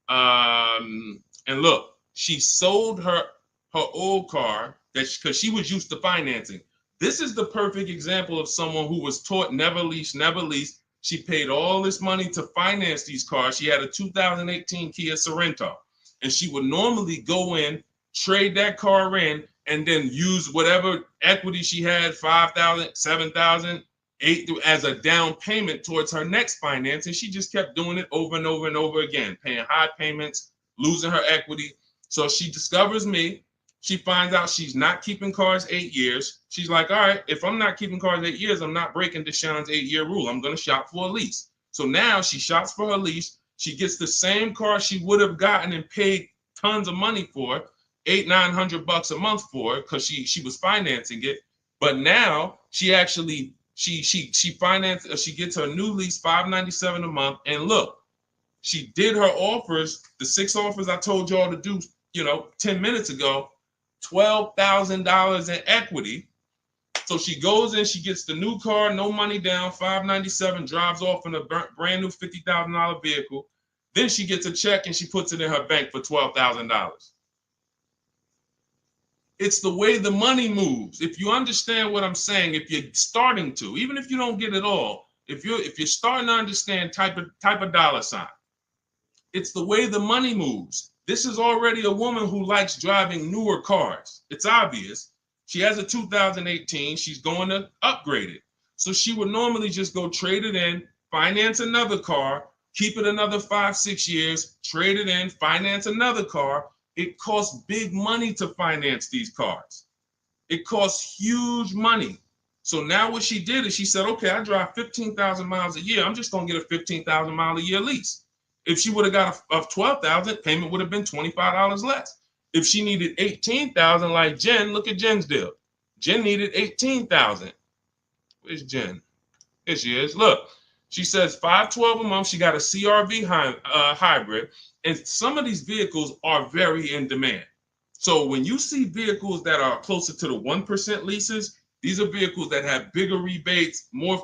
And look, she sold her old car because she was used to financing. This is the perfect example of someone who was taught never lease, never lease. She paid all this money to finance these cars. She had a 2018 Kia Sorento, and she would normally go in, trade that car in, and then use whatever equity she had, 5,000, 7,000, 8,000 as a down payment towards her next finance. And she just kept doing it over and over and over again, paying high payments, losing her equity. So she discovers me. She finds out she's not keeping cars 8 years. She's like, all right, if I'm not keeping cars 8 years, I'm not breaking Deshone's 8-year rule. I'm going to shop for a lease. So now she shops for her lease. She gets the same car she would have gotten and paid tons of money for, $800-900 a month for, because she was financing it. But now she actually she financed. She gets her new lease, $597 a month. And look, she did her offers, the 6 offers I told y'all to do, 10 minutes ago. $12,000 in equity. So she goes in, she gets the new car, no money down, $597, drives off in a brand new $50,000 vehicle. Then she gets a check and she puts it in her bank for $12,000. It's the way the money moves. If you understand what I'm saying, if you're starting to, even if you don't get it all, if you're starting to understand type of dollar sign, it's the way the money moves. This is already a woman who likes driving newer cars. It's obvious. She has a 2018. She's going to upgrade it. So she would normally just go trade it in, finance another car, keep it another 5-6 years, trade it in, finance another car. It costs big money to finance these cars. It costs huge money. So now what she did is she said, okay, I drive 15,000 miles a year. I'm just going to get a 15,000 mile a year lease. If she would have got a 12,000, payment would have been $25 less. If she needed 18,000 like Jen, look at Jen's deal. Jen needed 18,000. Where's Jen? Here she is. Look, she says $512 a month. She got a CRV hybrid, and some of these vehicles are very in demand. So when you see vehicles that are closer to the 1% leases, these are vehicles that have bigger rebates, more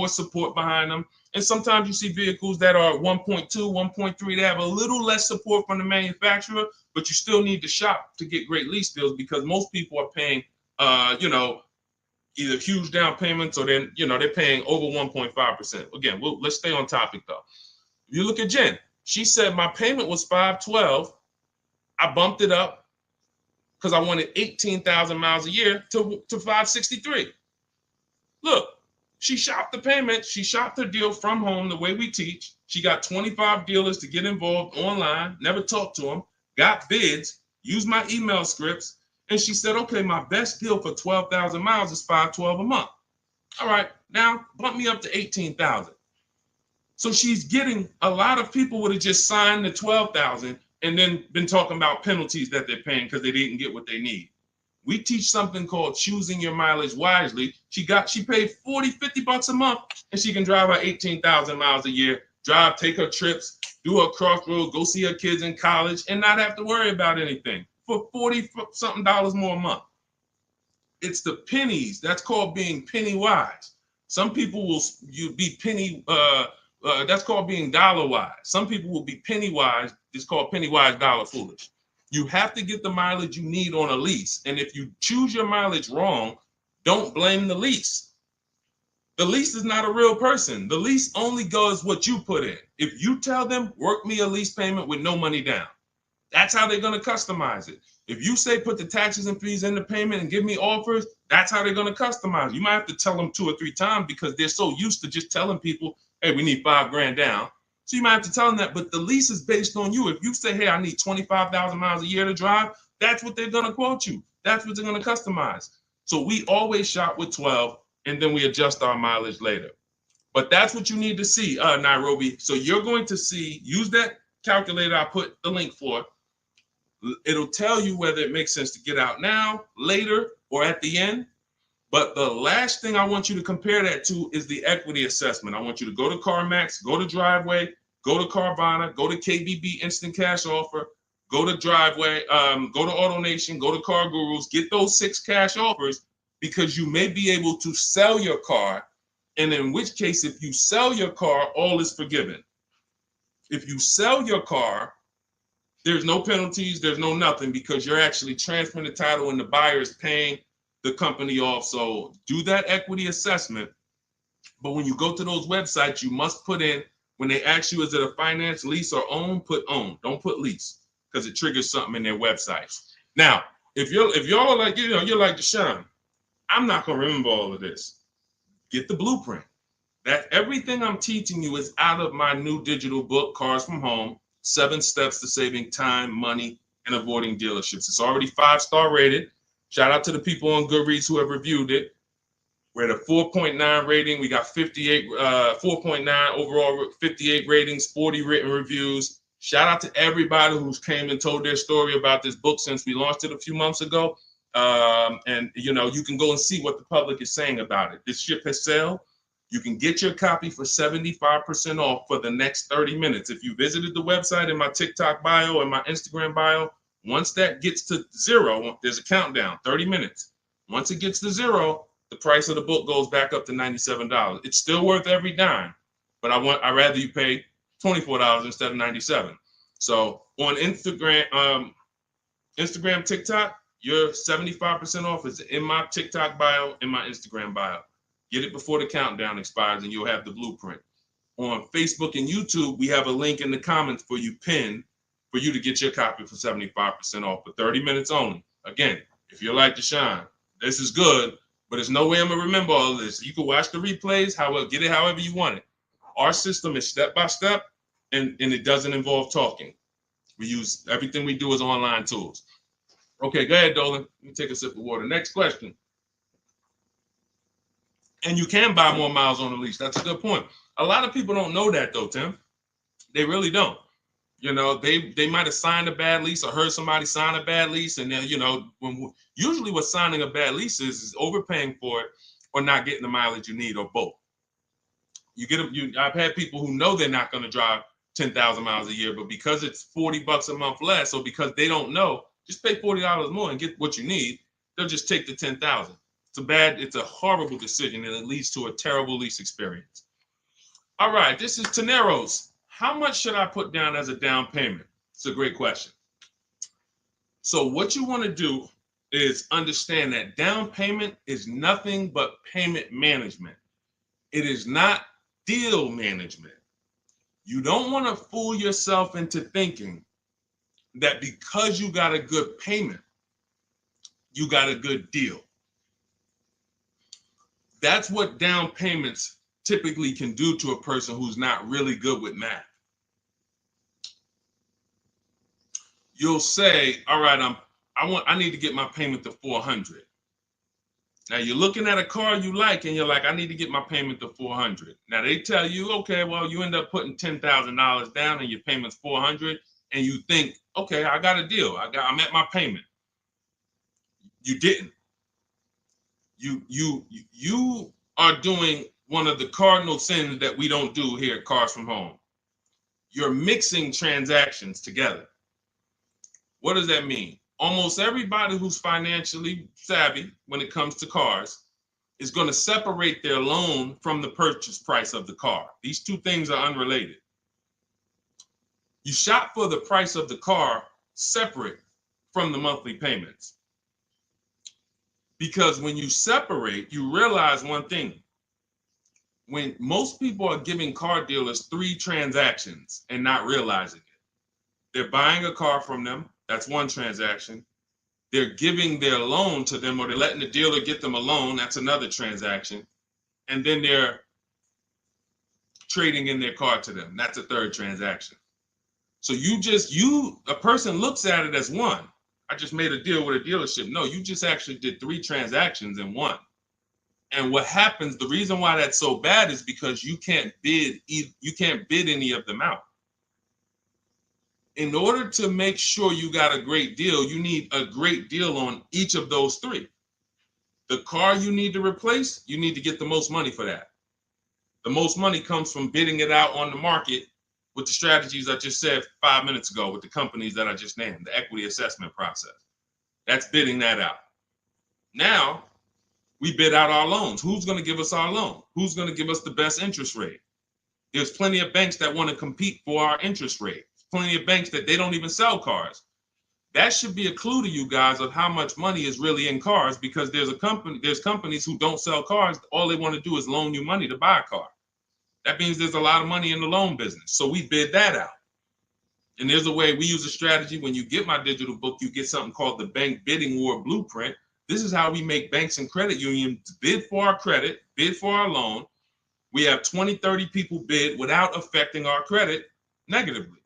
support behind them. And sometimes you see vehicles that are 1.2, 1.3. They have a little less support from the manufacturer, but you still need to shop to get great lease deals because most people are paying, either huge down payments or then, they're paying over 1.5%. Again, let's stay on topic though. If you look at Jen, she said my payment was $512. I bumped it up because I wanted 18,000 miles a year to $563. Look, she shopped the payment. She shopped her deal from home the way we teach. She got 25 dealers to get involved online, never talked to them, got bids, used my email scripts, and she said, okay, my best deal for 12,000 miles is $512 a month. All right, now bump me up to 18,000. So she's getting, a lot of people would have just signed the 12,000 and then been talking about penalties that they're paying because they didn't get what they need. We teach something called choosing your mileage wisely. She paid $40-$50 a month and she can drive her 18,000 miles a year, take her trips, do her crossroads, go see her kids in college and not have to worry about anything for $40-something more a month. It's the pennies. That's called being penny wise. Some people will be penny, that's called being dollar wise. Some people will be penny wise. It's called penny wise, dollar foolish. You have to get the mileage you need on a lease. And if you choose your mileage wrong, don't blame the lease. The lease is not a real person. The lease only goes what you put in. If you tell them, work me a lease payment with no money down, that's how they're going to customize it. If you say put the taxes and fees in the payment and give me offers, that's how they're going to customize it. You might have to tell them 2 or 3 times because they're so used to just telling people, hey, we need $5,000 down. So you might have to tell them that, but the lease is based on you. If you say, hey, I need 25,000 miles a year to drive, that's what they're going to quote you. That's what they're going to customize. So we always shop with 12 and then we adjust our mileage later. But that's what you need to see, Nairobi. So you're going to see, use that calculator I put the link for. It'll tell you whether it makes sense to get out now, later, or at the end. But the last thing I want you to compare that to is the equity assessment. I want you to go to CarMax, go to Driveway, go to Carvana, go to KBB Instant Cash Offer, go to Driveway, go to AutoNation, go to Car Gurus, get those 6 cash offers because you may be able to sell your car. And in which case, if you sell your car, all is forgiven. If you sell your car, there's no penalties, there's no nothing because you're actually transferring the title and the buyer is paying the company off. So do that equity assessment. But when you go to those websites, you must put in, when they ask you, is it a finance, lease, or own, put own. Don't put lease because it triggers something in their websites. Now, if y'all are like, you're like Deshone, I'm not going to remember all of this. Get the blueprint. That everything I'm teaching you is out of my new digital book, Cars from Home, 7 Steps to Saving Time, Money, and Avoiding Dealerships. It's already 5-star rated. Shout out to the people on Goodreads who have reviewed it. We're at a 4.9 rating. We got 4.9 overall, 58 ratings, 40 written reviews. Shout out to everybody who's came and told their story about this book since we launched it a few months ago. And you can go and see what the public is saying about it. This ship has sailed. You can get your copy for 75% off for the next 30 minutes. If you visited the website in my TikTok bio and my Instagram bio, once that gets to 0, there's a countdown, 30 minutes. Once it gets to 0, the price of the book goes back up to $97. It's still worth every dime, but I'd rather you pay $24 instead of $97. So on Instagram, TikTok, your 75% off is in my TikTok bio, in my Instagram bio. Get it before the countdown expires and you'll have the blueprint. On Facebook and YouTube, we have a link in the comments for you pinned for you to get your copy for 75% off for 30 minutes only. Again, if you're like Deshone, this is good, but there's no way I'm going to remember all of this. You can watch the replays, get it however you want it. Our system is step-by-step, and it doesn't involve talking. Everything we do is online tools. Okay, go ahead, Dolan. Let me take a sip of water. Next question. And you can buy more miles on the lease. That's a good point. A lot of people don't know that though, Tim. They really don't. You know, they might have signed a bad lease or heard somebody sign a bad lease, and then, you know, usually what signing a bad lease is overpaying for it or not getting the mileage you need, or both. You get them. I've had people who know they're not going to drive 10,000 miles a year, but because it's $40 a month less, or because they don't know, just pay $40 more and get what you need. They'll just take the 10,000. It's a horrible decision, and it leads to a terrible lease experience. All right, this is Teneros. How much should I put down as a down payment? It's a great question. So what you want to do is understand that down payment is nothing but payment management. It is not deal management. You don't want to fool yourself into thinking that because you got a good payment, you got a good deal. That's what down payments typically can do to a person who's not really good with math. You'll say, all right, I need to get my payment to 400. Now you're looking at a car you like, and you're like, I need to get my payment to 400. Now they tell you, okay, well, you end up putting $10,000 down and your payment's 400, and you think, okay, I got a deal. I'm at my payment. You didn't. You are doing one of the cardinal sins that we don't do here at Cars from Home. You're mixing transactions together. What does that mean? Almost everybody who's financially savvy when it comes to cars is going to separate their loan from the purchase price of the car. These two things are unrelated. You shop for the price of the car separate from the monthly payments. Because when you separate, you realize one thing. When most people are giving car dealers 3 transactions and not realizing it, they're buying a car from them. That's one transaction. They're giving their loan to them, or they're letting the dealer get them a loan. That's another transaction. And then they're trading in their car to them. That's a third transaction. So a person looks at it as one. I just made a deal with a dealership. No, you just actually did 3 transactions in one. And what happens, the reason why that's so bad is because you can't bid any of them out. In order to make sure you got a great deal, you need a great deal on each of those 3. The car you need to replace, you need to get the most money for that. The most money comes from bidding it out on the market with the strategies I just said 5 minutes ago with the companies that I just named, the equity assessment process. That's bidding that out. Now, we bid out our loans. Who's going to give us our loan? Who's going to give us the best interest rate? There's plenty of banks that want to compete for our interest rate. Plenty of banks that they don't even sell cars. That should be a clue to you guys of how much money is really in cars, because there's companies who don't sell cars. All they want to do is loan you money to buy a car. That means there's a lot of money in the loan business. So we bid that out. And there's a way we use a strategy. When you get my digital book, you get something called the Bank Bidding War Blueprint. This is how we make banks and credit unions bid for our credit, bid for our loan. We have 20, 30 people bid without affecting our credit negatively.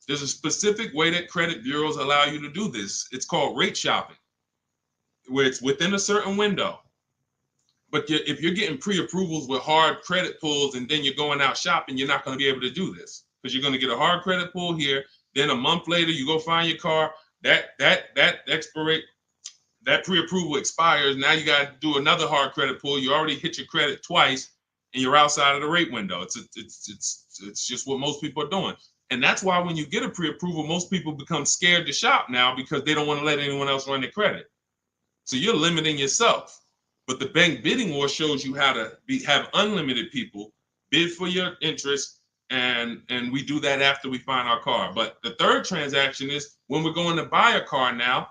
There's a specific way that credit bureaus allow you to do this. It's called rate shopping, where it's within a certain window. But if you're getting pre-approvals with hard credit pulls and then you're going out shopping, you're not going to be able to do this, because you're going to get a hard credit pull here. Then a month later, you go find your car. That pre-approval expires. Now you got to do another hard credit pull. You already hit your credit twice, and you're outside of the rate window. It's just what most people are doing. And that's why when you get a pre-approval, most people become scared to shop now, because they don't want to let anyone else run their credit. So you're limiting yourself. But the Bank Bidding War shows you how to have unlimited people bid for your interest, and we do that after we find our car. But the third transaction is when we're going to buy a car now.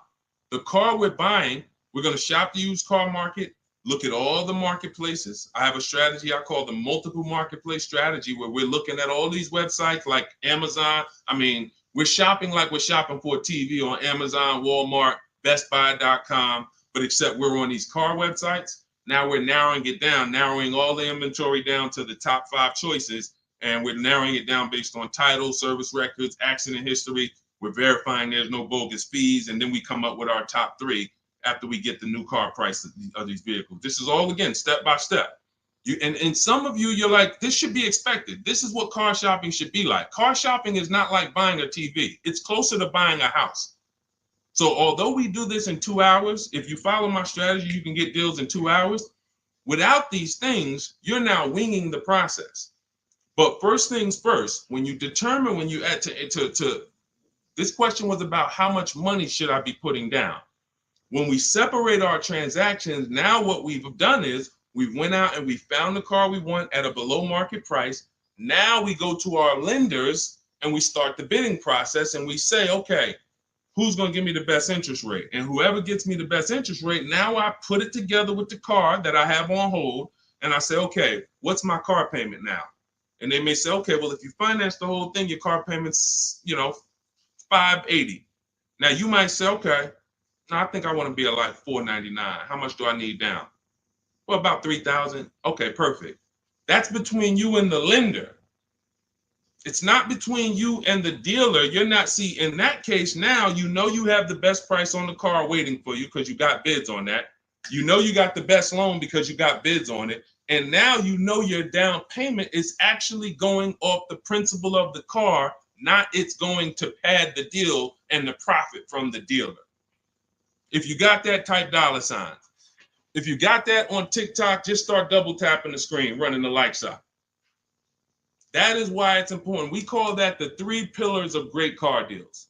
The car we're buying, we're going to shop the used car market, look at all the marketplaces. I have a strategy I call the multiple marketplace strategy, where we're looking at all these websites like Amazon. I mean, we're shopping like we're shopping for a TV on Amazon, Walmart, BestBuy.com, but except we're on these car websites. Now we're narrowing it down, narrowing all the inventory down to the top 5 choices, and we're narrowing it down based on title, service records, accident history. We're verifying there's no bogus fees, and then we come up with our top 3 after we get the new car price of these vehicles. This is all, again, step by step. And some of you, you're like, this should be expected. This is what car shopping should be like. Car shopping is not like buying a TV. It's closer to buying a house. So although we do this in 2 hours, if you follow my strategy, you can get deals in 2 hours. Without these things, you're now winging the process. But first things first, when you determine, when you add to this question was about how much money should I be putting down? When we separate our transactions, now what we've done is we went out and we found the car we want at a below market price. Now we go to our lenders and we start the bidding process and we say, okay, who's going to give me the best interest rate? And whoever gets me the best interest rate, now I put it together with the car that I have on hold. And I say, okay, what's my car payment now? And they may say, okay, well, if you finance the whole thing, your car payment's, $580. Now you might say, okay, no, I think I want to be at like $499. How much do I need down? Well, about $3,000. Okay, perfect. That's between you and the lender. It's not between you and the dealer. You're not, see, in that case, now you have the best price on the car waiting for you because you got bids on that. You got the best loan because you got bids on it. And now your down payment is actually going off the principal of the car, not it's going to pad the deal and the profit from the dealer. If you got that, type $sign. If you got that on TikTok, just start double tapping the screen, running the like sign. That is why it's important. We call that the 3 pillars of great car deals.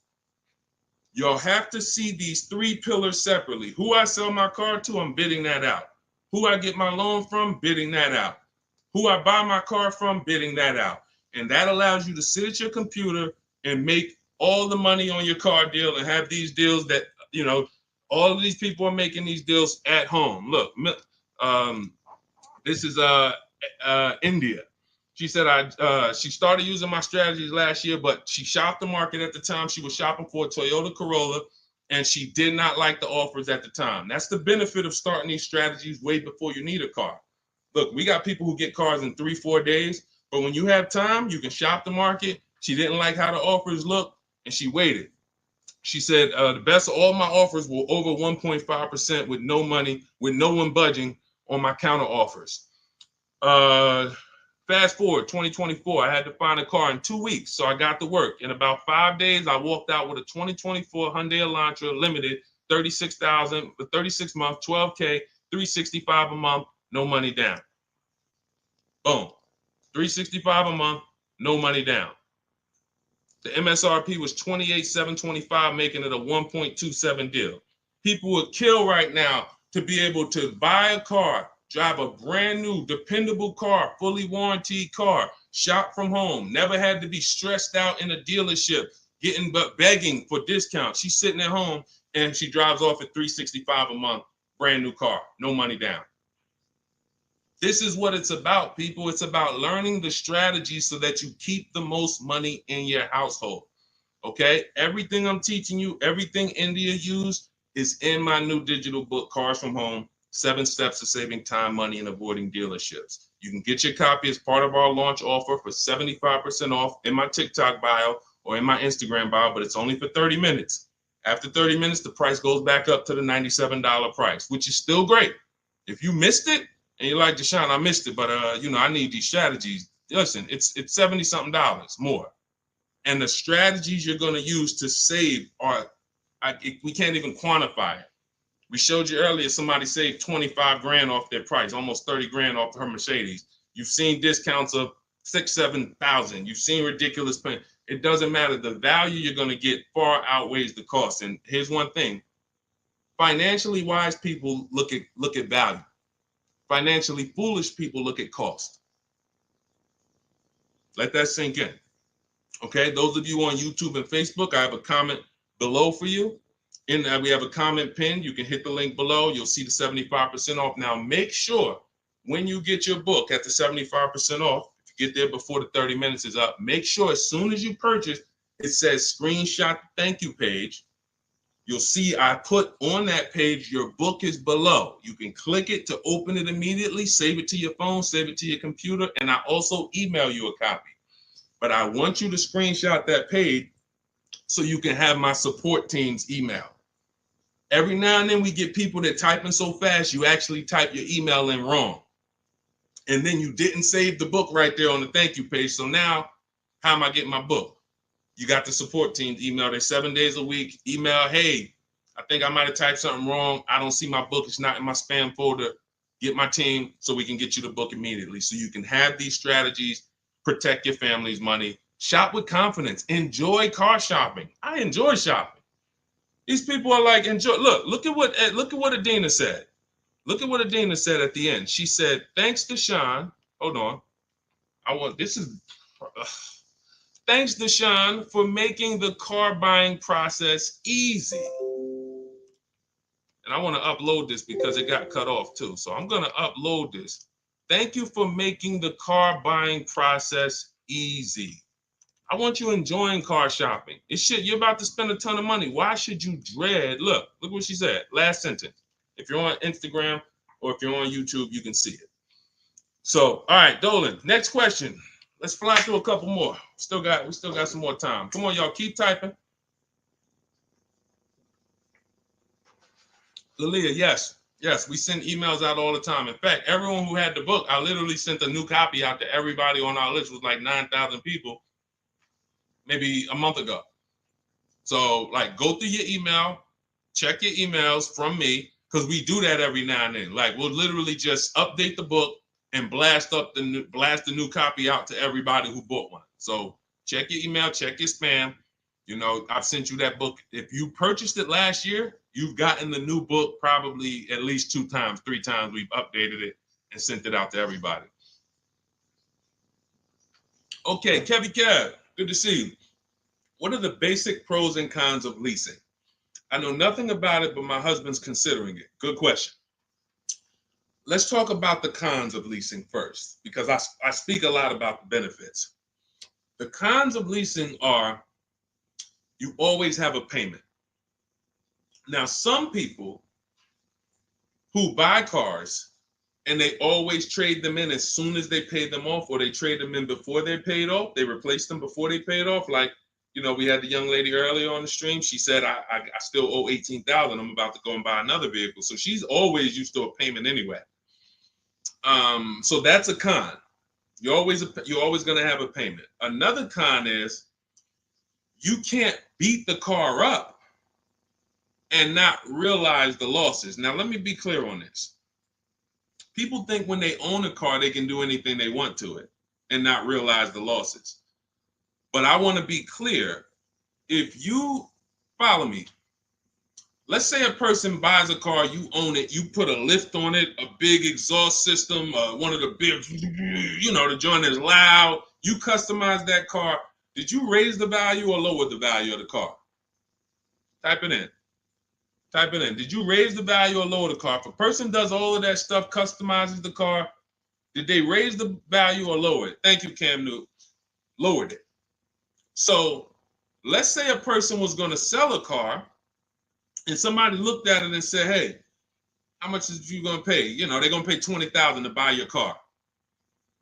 You'll have to see these 3 pillars separately. Who I sell my car to, I'm bidding that out. Who I get my loan from, bidding that out. Who I buy my car from, bidding that out. And that allows you to sit at your computer and make all the money on your car deal and have these deals that, all of these people are making these deals at home. Look, this is India. She said she started using my strategies last year, but she shopped the market at the time. She was shopping for a Toyota Corolla, and she did not like the offers at the time. That's the benefit of starting these strategies way before you need a car. Look, we got people who get cars in 3-4 days, but when you have time, you can shop the market. She didn't like how the offers looked, and she waited. She said the best of all my offers were over 1.5% with no money, with no one budging on my counter offers. Fast forward 2024, I had to find a car in 2 weeks, so I got to work. In about 5 days, I walked out with a 2024 Hyundai Elantra Limited, $36,000 for 36 months, $12K, $365 a month, no money down. Boom, $365 a month, no money down. The MSRP was $28,725, making it a 1.27 deal. People would kill right now to be able to buy a car, drive a brand new, dependable car, fully warranted car, shop from home, never had to be stressed out in a dealership, begging for discounts. She's sitting at home and she drives off at $365 a month, brand new car, no money down. This is what it's about, people. It's about learning the strategy so that you keep the most money in your household. Okay? Everything I'm teaching you, everything India used is in my new digital book, Cars from Home, 7 Steps to Saving Time, Money, and Avoiding Dealerships. You can get your copy as part of our launch offer for 75% off in my TikTok bio or in my Instagram bio, but it's only for 30 minutes. After 30 minutes, the price goes back up to the $97 price, which is still great. If you missed it, and you're like, Deshone, I missed it, but I need these strategies. Listen, it's $70-something more. And the strategies you're going to use to save we can't even quantify it. We showed you earlier, somebody saved 25 grand off their price, almost 30 grand off her Mercedes. You've seen discounts of 6,000-7,000. You've seen ridiculous pay. It doesn't matter. The value you're going to get far outweighs the cost. And here's one thing. Financially wise people look at value. Financially foolish people look at cost. Let that sink in. Okay, those of you on YouTube and Facebook, I have a comment below for you. We have a comment pinned. You can hit the link below. You'll see the 75% off. Now, make sure when you get your book at the 75% off, if you get there before the 30 minutes is up, make sure as soon as you purchase, it says screenshot the thank you page. You'll see I put on that page, your book is below. You can click it to open it immediately, save it to your phone, save it to your computer, and I also email you a copy. But I want you to screenshot that page so you can have my support team's email. Every now and then we get people that typing so fast, you actually type your email in wrong. and then you didn't save the book right there on the thank you page. So now, how am I getting my book? You got the support team email. They're 7 days a week. Email, hey, I think I might have typed something wrong. I don't see my book. It's not in my spam folder. Get my team so we can get you the book immediately. So you can have these strategies, protect your family's money, shop with confidence, enjoy car shopping. I enjoy shopping. These people are like, enjoy. Look at what Adina said. Look at what Adina said at the end. She said, thanks to Sean. Hold on. Thanks to Sean for making the car buying process easy. And I want to upload this because it got cut off too. So I'm going to upload this. Thank you for making the car buying process easy. I want you enjoying car shopping. You're about to spend a ton of money. Why should you dread? Look what she said. Last sentence. If you're on Instagram or if you're on YouTube, you can see it. So, all right, Dolan, next question. Let's fly through a couple more. We still got some more time. Come on, y'all, keep typing. Lalia, yes, we send emails out all the time. In fact, everyone who had the book, I literally sent a new copy out to everybody on our list. It was like 9,000 people, maybe a month ago. So, like, go through your email, check your emails from me, because we do that every now and then. Like, we'll literally just update the book and blast the new copy out to everybody who bought one. So, check your email, check your spam. You know, I've sent you that book. If you purchased it last year, you've gotten the new book probably at least 2 times, 3 times. We've updated it and sent it out to everybody. Okay, Kevy Kev, good to see you. What are the basic pros and cons of leasing? I know nothing about it, but my husband's considering it. Good question. Let's talk about the cons of leasing first, because I speak a lot about the benefits. The cons of leasing are you always have a payment. Now, some people who buy cars and they always trade them in as soon as they pay them off, or they trade them in before they paid off, they replace them before they paid off. Like, you know, we had the young lady earlier on the stream. She said, I still owe $18,000. I'm about to go and buy another vehicle. So she's always used to a payment anyway. So that's a con. You're always going to have a payment. Another con is you can't beat the car up and not realize the losses. Now, let me be clear on this. People think when they own a car, they can do anything they want to it and not realize the losses. But I want to be clear. If you follow me, let's say a person buys a car, you own it, you put a lift on it, a big exhaust system, one of the big, the joint is loud. You customize that car. Did you raise the value or lower the value of the car? Type it in. Did you raise the value or lower the car? If a person does all of that stuff, customizes the car, did they raise the value or lower it? Thank you, Cam Newton. Lowered it. So let's say a person was going to sell a car and somebody looked at it and said, hey, how much is you going to pay? You know, they're going to pay $20,000 to buy your car.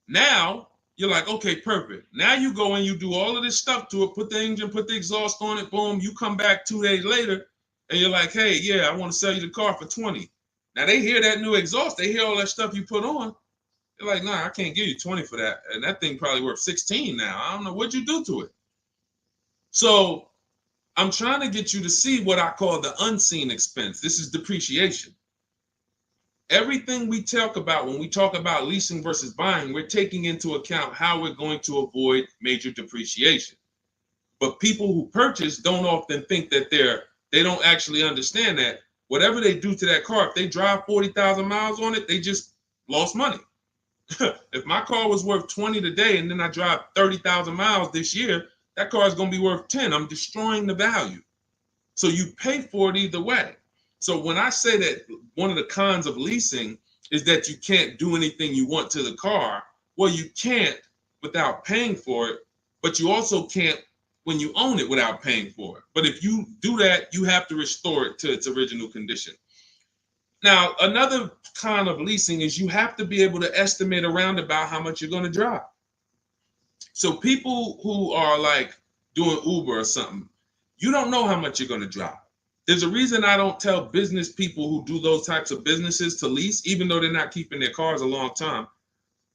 Now you're like, okay, perfect. Now you go and you do all of this stuff to it, put the engine, put the exhaust on it, boom. You come back 2 days later and you're like, hey, yeah, I want to sell you the car for 20. Now they hear that new exhaust. They hear all that stuff you put on. They're like, nah, I can't give you 20 for that. And that thing probably worth 16 now. I don't know what you do to it. So I'm trying to get you to see what I call the unseen expense. This is depreciation. Everything we talk about when we talk about leasing versus buying, we're taking into account how we're going to avoid major depreciation. But people who purchase don't often think that they don't actually understand that whatever they do to that car, if they drive 40,000 miles on it, they just lost money. If my car was worth 20 today and then I drive 30,000 miles this year, that car is going to be worth 10. I'm destroying the value. So you pay for it either way. So when I say that one of the cons of leasing is that you can't do anything you want to the car, well, you can't without paying for it, but you also can't when you own it without paying for it. But if you do that, you have to restore it to its original condition. Now, another con of leasing is you have to be able to estimate around about how much you're going to drive. So people who are like doing Uber or something, you don't know how much you're going to drive. There's a reason I don't tell business people who do those types of businesses to lease, even though they're not keeping their cars a long time.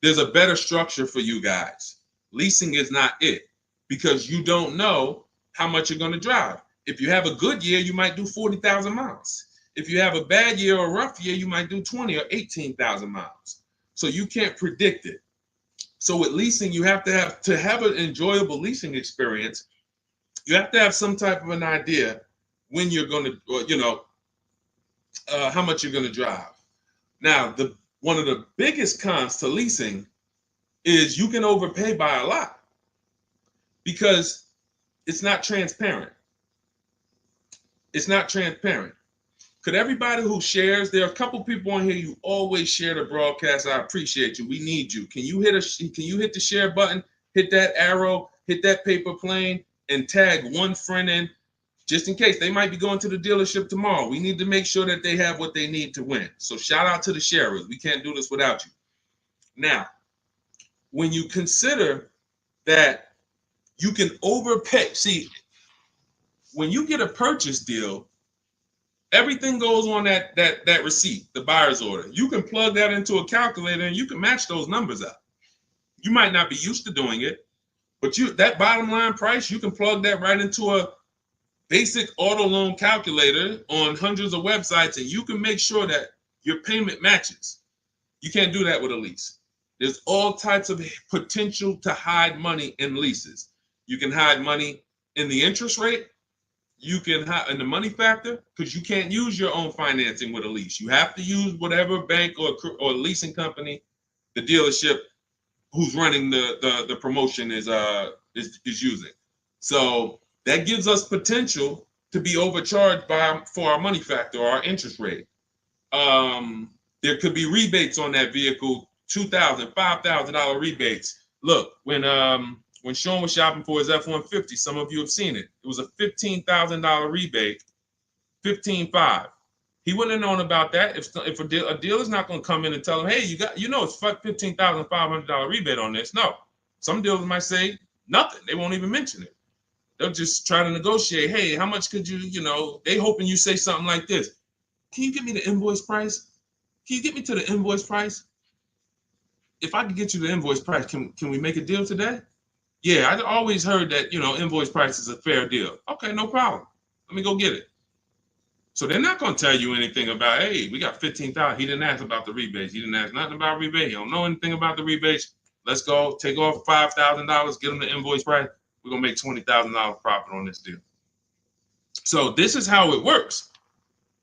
there's a better structure for you guys. Leasing is not it, because you don't know how much you're going to drive. If you have a good year, you might do 40,000 miles. If you have a bad year or a rough year, you might do 20 or 18,000 miles. So you can't predict it. So with leasing, you have to have an enjoyable leasing experience. You have to have some type of an idea when you're going to, how much you're going to drive. Now, one of the biggest cons to leasing is you can overpay by a lot because it's not transparent. It's not transparent. Could everybody who shares, there are a couple people on here, you always share the broadcast. I appreciate you. We need you. Can you hit the share button, hit that arrow, hit that paper plane, and tag one friend in, just in case they might be going to the dealership tomorrow. We need to make sure that they have what they need to win. So shout out to the sharers. We can't do this without you. Now, when you consider that you can overpay, see, when you get a purchase deal, everything goes on that receipt, the buyer's order. You can plug that into a calculator and you can match those numbers up. You might not be used to doing it, but that bottom line price, you can plug that right into a basic auto loan calculator on hundreds of websites, and you can make sure that your payment matches. You can't do that with a lease. There's all types of potential to hide money in leases. You can hide money in the interest rate. You can hide in the money factor, because you can't use your own financing with a lease. You have to use whatever bank or leasing company the dealership who's running the promotion is using. So that gives us potential to be overcharged for our money factor or our interest rate. There could be rebates on that vehicle, $2,000, $5,000 rebates. Look, when Sean was shopping for his F-150, some of you have seen it. It was a $15,000 rebate, $15,500. He wouldn't have known about that if a dealer's not going to come in and tell him, hey, it's $15,500 rebate on this. No, some dealers might say nothing. They won't even mention it. They'll just try to negotiate. Hey, how much could you, they hoping you say something like this. Can you get me the invoice price? Can you get me to the invoice price? If I could get you the invoice price, can we make a deal today? Yeah, I always heard that, invoice price is a fair deal. Okay, no problem. Let me go get it. So they're not going to tell you anything about, hey, we got $15,000. He didn't ask about the rebates. He didn't ask nothing about rebate. He don't know anything about the rebates. Let's go take off $5,000, get him the invoice price. We're going to make $20,000 profit on this deal. So this is how it works.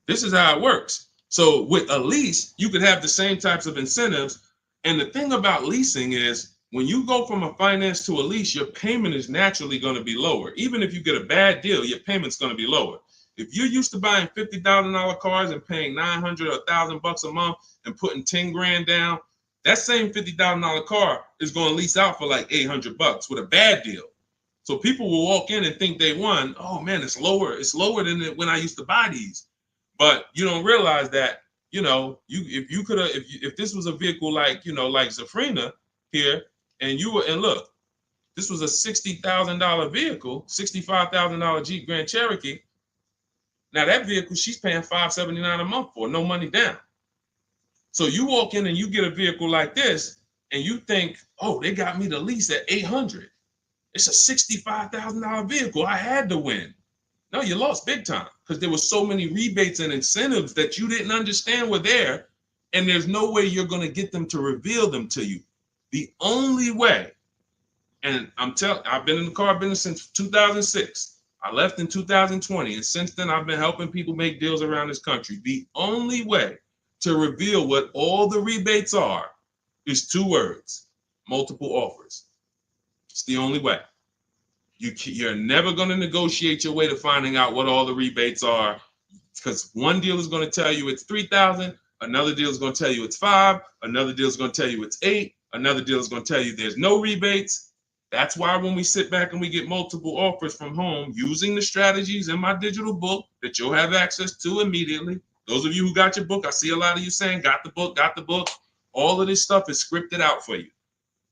This is how it works. So with a lease, you could have the same types of incentives. And the thing about leasing is when you go from a finance to a lease, your payment is naturally going to be lower. Even if you get a bad deal, your payment's going to be lower. If you're used to buying $50,000 cars and paying $900 or $1,000 a month and putting 10 grand down, that same $50,000 car is going to lease out for like $800 with a bad deal. So people will walk in and think they won. Oh man, it's lower. It's lower than when I used to buy these. But you don't realize that, if this was a vehicle like Zafrina here, and look, this was a $60,000 vehicle, $65,000 Jeep Grand Cherokee. Now that vehicle, she's paying $579 a month for, no money down. So you walk in and you get a vehicle like this, and you think, oh, they got me the lease at $800. It's a $65,000 vehicle. I had to win. No, you lost big time because there were so many rebates and incentives that you didn't understand were there, and there's no way you're going to get them to reveal them to you. The only way, and I've been in the car business since 2006. I left in 2020, and since then I've been helping people make deals around this country. The only way to reveal what all the rebates are is 2 words: multiple offers. It's the only way. You're never going to negotiate your way to finding out what all the rebates are, because one deal is going to tell you it's $3,000, another deal is going to tell you it's $5,000, another deal is going to tell you it's $8,000, another deal is going to tell you there's no rebates. That's why when we sit back and we get multiple offers from home using the strategies in my digital book that you'll have access to immediately. Those of you who got your book, I see a lot of you saying, got the book. All of this stuff is scripted out for you.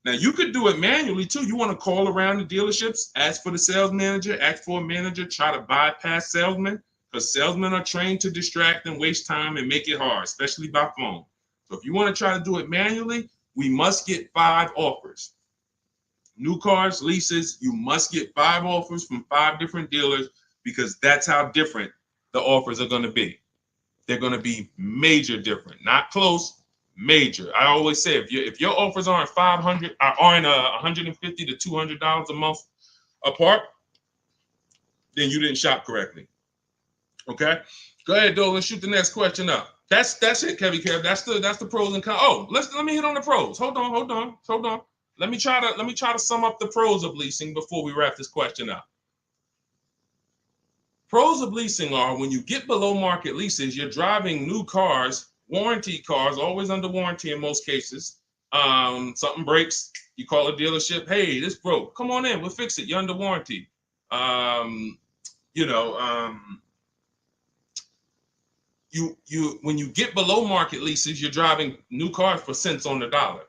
Now, you could do it manually, too. You want to call around the dealerships, ask for the sales manager, ask for a manager, try to bypass salesmen, because salesmen are trained to distract and waste time and make it hard, especially by phone. So if you want to try to do it manually, we must get 5 offers. New cars, leases, you must get 5 offers from 5 different dealers because that's how different the offers are going to be. They're going to be major different, not close, major. I always say if your offers aren't $150 to $200 a month apart, then you didn't shop correctly. Okay, go ahead, Doe. Let's shoot the next question up. That's it, Kevy Kev. That's the pros and cons. Oh, let me hit on the pros. Hold on. Let me try to sum up the pros of leasing before we wrap this question up. Pros of leasing are when you get below market leases, you're driving new cars, warranty cars, always under warranty in most cases. Something breaks, you call a dealership. Hey, this broke. Come on in, we'll fix it. You're under warranty. When you get below market leases, you're driving new cars for cents on the dollar.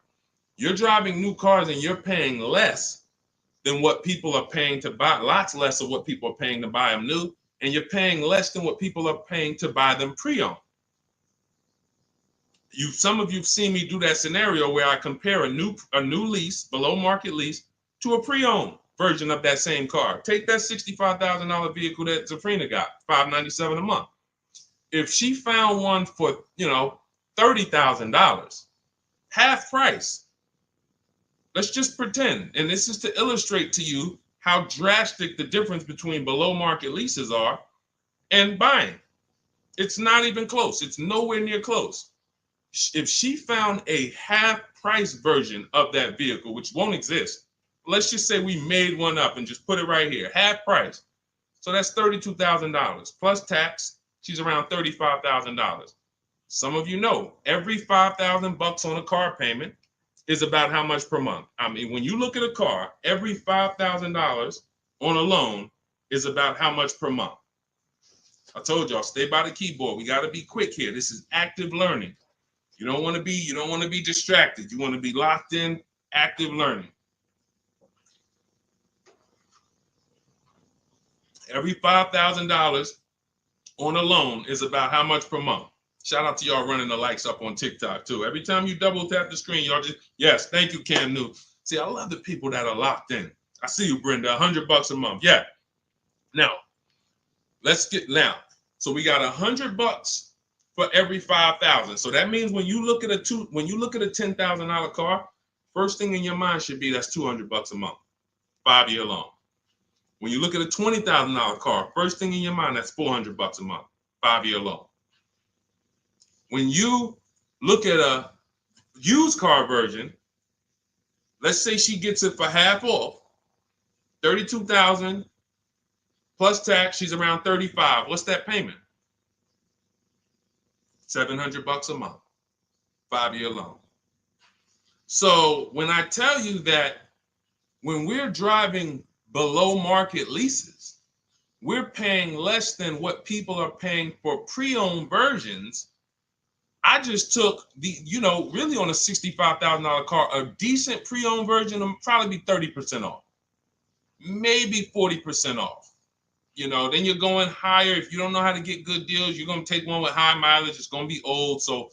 You're driving new cars and you're paying less than what people are paying to buy, lots less of what people are paying to buy them new, and you're paying less than what people are paying to buy them pre-owned. Some of you've seen me do that scenario where I compare a new lease, below market lease, to a pre-owned version of that same car. Take that $65,000 vehicle that Zafrina got, $597 a month. If she found one for, $30,000, half price, let's just pretend, and this is to illustrate to you how drastic the difference between below market leases are and buying. It's not even close. It's nowhere near close. If she found a half price version of that vehicle, which won't exist, let's just say we made one up and just put it right here, half price. So that's $32,000 plus tax. She's around $35,000. Some of you know every $5,000 on a car payment is about how much per month. I mean, when you look at a car, every $5,000 on a loan is about how much per month. I told y'all, stay by the keyboard. We got to be quick here. This is active learning. You don't want to be distracted. You want to be locked in, active learning. Every $5,000 on a loan is about how much per month. Shout out to y'all running the likes up on TikTok too. Every time you double tap the screen, y'all just, yes, thank you, Cam New. See, I love the people that are locked in. I see you, Brenda, $100 a month. Yeah. Now, so we got $100 for every 5,000. So that means when you look at a $10,000 car, first thing in your mind should be that's $200 a month, 5-year loan. When you look at a $20,000 car, first thing in your mind, that's $400 a month, 5-year loan. When you look at a used car version, let's say she gets it for half off, $32,000 plus tax, she's around $35,000. What's that payment? $700 a month, 5-year loan. So when I tell you that when we're driving below market leases, we're paying less than what people are paying for pre-owned versions. I just took really on a $65,000 car, a decent pre-owned version will probably be 30% off, maybe 40% off. Then you're going higher. If you don't know how to get good deals, you're going to take one with high mileage. It's going to be old. So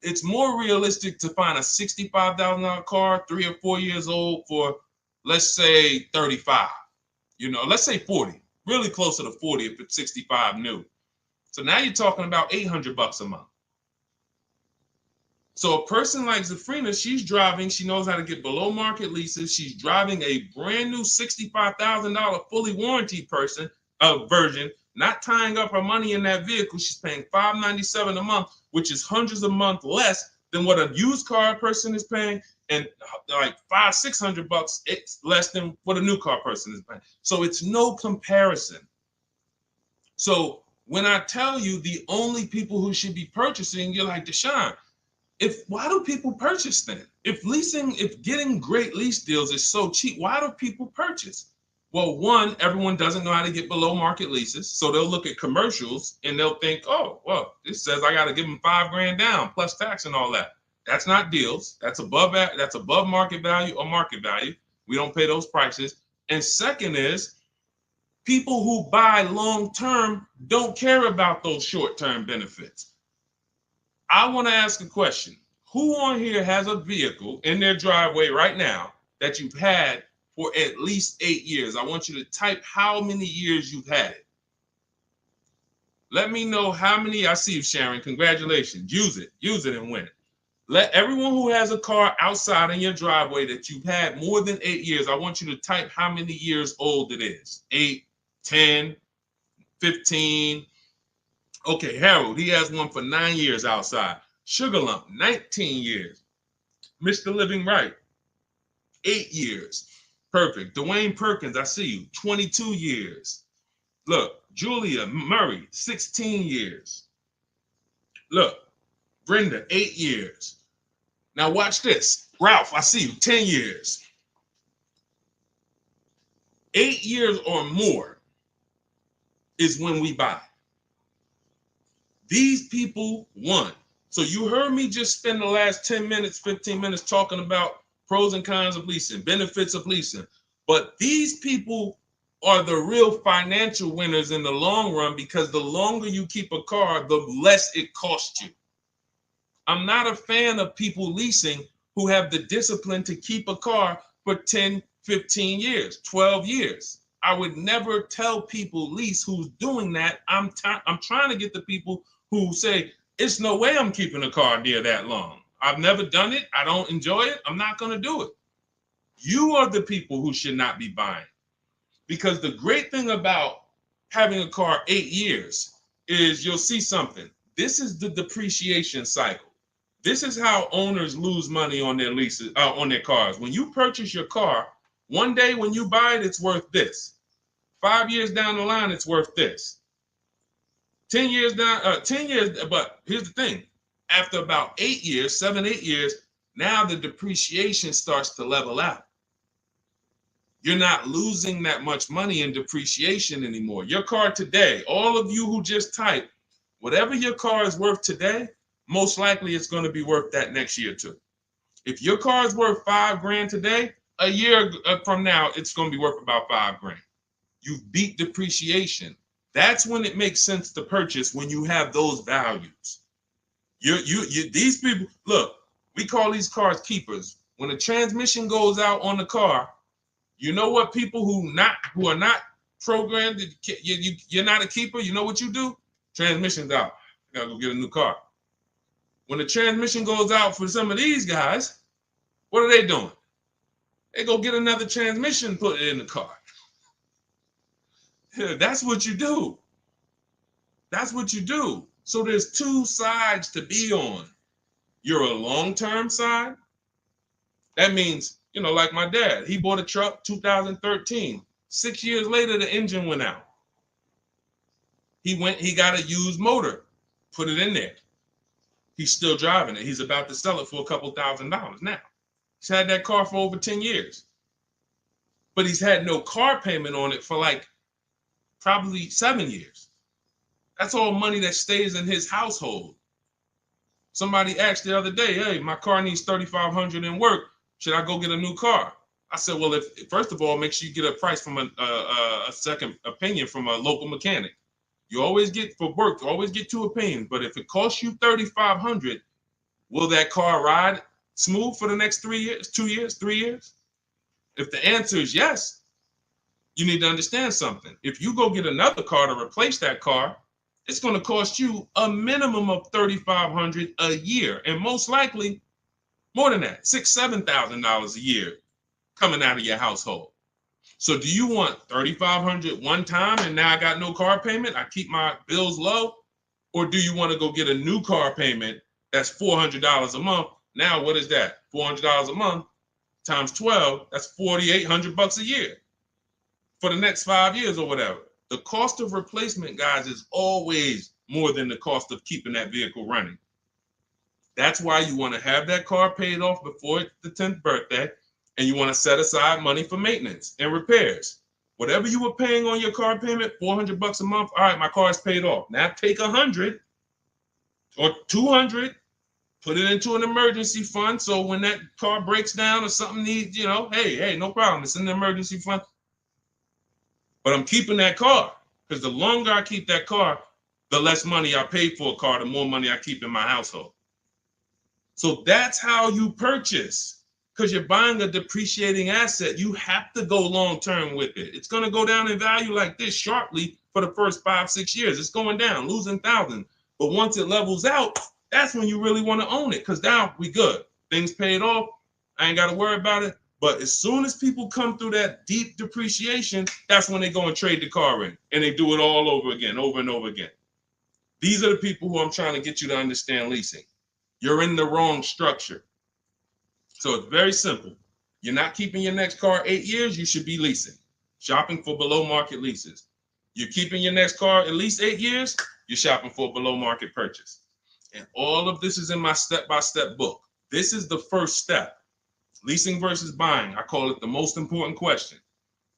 it's more realistic to find a $65,000 car, 3 or 4 years old for, let's say 35, let's say 40, really closer to 40 if it's 65 new. So now you're talking about $800 a month. So a person like Zafrina, she's driving, she knows how to get below market leases. She's driving a brand new $65,000 fully warranty version, not tying up her money in that vehicle. She's paying $597 a month, which is hundreds a month less than what a used car person is paying, and like $500-$600 it's less than what a new car person is paying. So it's no comparison. So when I tell you the only people who should be purchasing, you're like, Deshone, why do people purchase then? If getting great lease deals is so cheap, why do people purchase? Well, one, everyone doesn't know how to get below market leases. So they'll look at commercials and they'll think, oh, well, this says I got to give them $5,000 down plus tax and all that. That's not deals. That's above market value or market value. We don't pay those prices. And second is, people who buy long-term don't care about those short-term benefits. I want to ask a question. Who on here has a vehicle in their driveway right now that you've had for at least 8 years? I want you to type how many years you've had it. Let me know how many. I see you, Sharon. Congratulations. Use it and win. Let everyone who has a car outside in your driveway that you've had more than 8 years, I want you to type how many years old it is. 8, 10, 15. Okay, Harold, he has one for 9 years outside. Sugar Lump, 19 years. Mr. Living Right, 8 years. Perfect. Dwayne Perkins, I see you, 22 years. Look, Julia Murray, 16 years. Look, Brenda, 8 years. Now watch this. Ralph, I see you, 10 years. 8 years or more is when we buy. These people won. So you heard me just spend the last 10 minutes, 15 minutes talking about pros and cons of leasing, benefits of leasing. But these people are the real financial winners in the long run, because the longer you keep a car, the less it costs you. I'm not a fan of people leasing who have the discipline to keep a car for 10, 15 years, 12 years. I would never tell people lease who's doing that. I'm trying to get the people who say, it's no way I'm keeping a car near that long. I've never done it. I don't enjoy it. I'm not going to do it. You are the people who should not be buying. Because the great thing about having a car 8 years is you'll see something. This is the depreciation cycle. This is how owners lose money on their leases, on their cars. When you purchase your car, one day when you buy it, it's worth this. 5 years down the line, it's worth this. 10 years down, 10 years, but here's the thing. After about 8 years, 7, 8 years, now the depreciation starts to level out. You're not losing that much money in depreciation anymore. Your car today, all of you who just typed, whatever your car is worth today, most likely it's going to be worth that next year too. If your car is worth $5,000 today, a year from now, it's going to be worth about $5,000. You beat depreciation. That's when it makes sense to purchase, when you have those values. These people, look, we call these cars keepers. When the transmission goes out on the car, you know what people who are not programmed, you're not a keeper, you know what you do? Transmission's out. You gotta go get a new car. When the transmission goes out for some of these guys, what are they doing? They go get another transmission, put it in the car. That's what you do. That's what you do. So there's two sides to be on. You're a long-term side. That means, like my dad, he bought a truck 2013. 6 years later, the engine went out. He got a used motor, put it in there. He's still driving it. He's about to sell it for a couple $1,000s now. He's had that car for over 10 years. But he's had no car payment on it for probably 7 years. That's all money that stays in his household. Somebody asked the other day, hey, my car needs $3,500 in work. Should I go get a new car? I said, well, first of all, make sure you get a price from a second opinion from a local mechanic. You always get, for work, you always get 2 opinions. But if it costs you $3,500, will that car ride smooth for the next 3 years, 2 years, 3 years? If the answer is yes, you need to understand something. If you go get another car to replace that car, it's going to cost you a minimum of $3,500 a year, and most likely more than that, $6,000, $7,000 a year coming out of your household. So do you want $3,500 one time and now I got no car payment, I keep my bills low? Or do you want to go get a new car payment that's $400 a month? Now what is that? $400 a month times 12, that's $4,800 a year for the next 5 years or whatever. The cost of replacement, guys, is always more than the cost of keeping that vehicle running. That's why you want to have that car paid off before the 10th birthday, and you want to set aside money for maintenance and repairs. Whatever you were paying on your car payment, $400 a month. All right, my car is paid off. Now take $100 or $200, put it into an emergency fund. So when that car breaks down or something needs, hey, no problem. It's in the emergency fund. But I'm keeping that car, because the longer I keep that car, the less money I pay for a car, the more money I keep in my household. So that's how you purchase, because you're buying a depreciating asset. You have to go long term with it. It's going to go down in value like this sharply for the first 5-6 years. It's going down, losing thousands. But once it levels out, that's when you really want to own it, because now we good. Things paid off. I ain't got to worry about it. But as soon as people come through that deep depreciation, that's when they go and trade the car in, and they do it all over again, over and over again. These are the people who I'm trying to get you to understand leasing. You're in the wrong structure. So it's very simple. You're not keeping your next car 8 years, you should be leasing, shopping for below market leases. You're keeping your next car at least 8 years, you're shopping for a below market purchase. And all of this is in my step-by-step book. This is the first step. Leasing versus buying. I call it the most important question.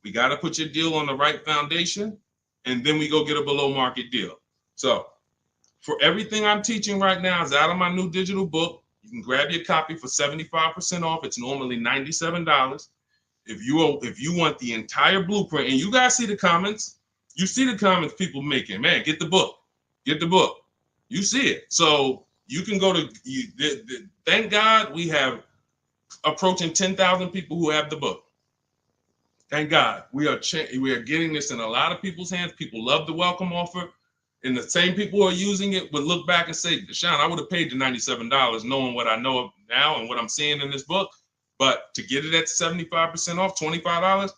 We got to put your deal on the right foundation, and then we go get a below market deal. So for everything I'm teaching right now is out of my new digital book. You can grab your copy for 75% off. It's normally $97. If you want the entire blueprint, and you guys see the comments, you see the comments people making. Man, get the book. Get the book. You see it. So you can go to, thank God we have approaching 10,000 people who have the book. Thank God. We are getting this in a lot of people's hands. People love the welcome offer. And the same people who are using it would look back and say, Deshone, I would have paid the $97 knowing what I know now and what I'm seeing in this book. But to get it at 75% off, $25,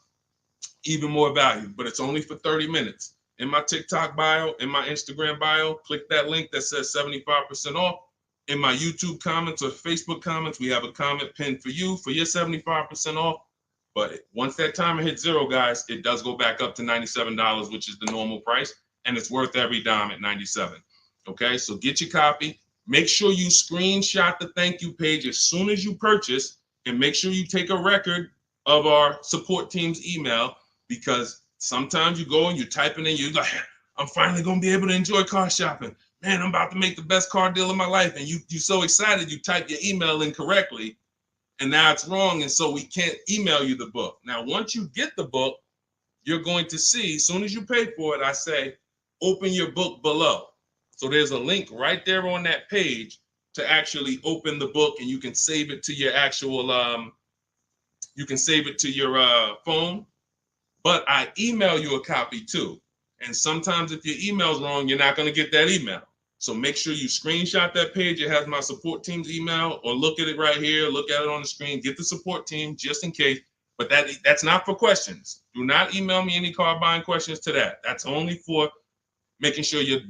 even more value. But it's only for 30 minutes. In my TikTok bio, in my Instagram bio, click that link that says 75% off. In my YouTube comments or Facebook comments, we have a comment pinned for you for your 75% off. But once that timer hits zero, guys, it does go back up to $97, which is the normal price. And it's worth every dime at $97. Okay, so get your copy. Make sure you screenshot the thank you page as soon as you purchase, and make sure you take a record of our support team's email, because sometimes you go and you type it in, you're like, I'm finally going to be able to enjoy car shopping. Man, I'm about to make the best car deal of my life. And you're so excited, you type your email in correctly, and now it's wrong. And so we can't email you the book. Now, once you get the book, you're going to see, as soon as you pay for it, I say, open your book below. So there's a link right there on that page to actually open the book, and you can save it to your actual, you can save it to your phone. But I email you a copy too. And sometimes if your email's wrong, you're not going to get that email. So make sure you screenshot that page. It has my support team's email, or look at it right here. Look at it on the screen. Get the support team just in case. But that's not for questions. Do not email me any car buying questions to that. That's only for making sure your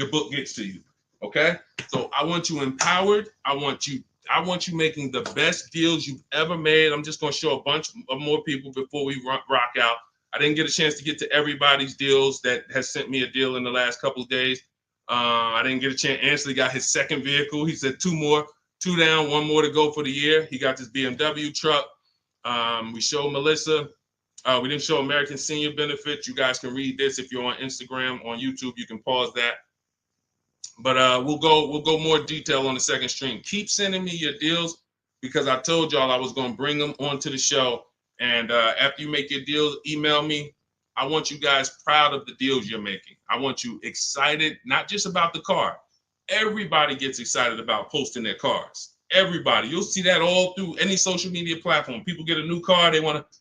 book gets to you. Okay? So I want you empowered. I want you making the best deals you've ever made. I'm just going to show a bunch of more people before we rock out. I didn't get a chance to get to everybody's deals that has sent me a deal in the last couple of days. I didn't get a chance. Ansley got his second vehicle. He said two down, one more to go for the year. He got this BMW truck. We showed Melissa. We didn't show American Senior Benefits. You guys can read this if you're on Instagram, on YouTube. You can pause that. But we'll go more detail on the second stream. Keep sending me your deals, because I told y'all I was going to bring them onto the show. And after you make your deals, email me. I want you guys proud of the deals you're making. I want you excited, not just about the car. Everybody gets excited about posting their cars. Everybody. You'll see that all through any social media platform. People get a new car, they want to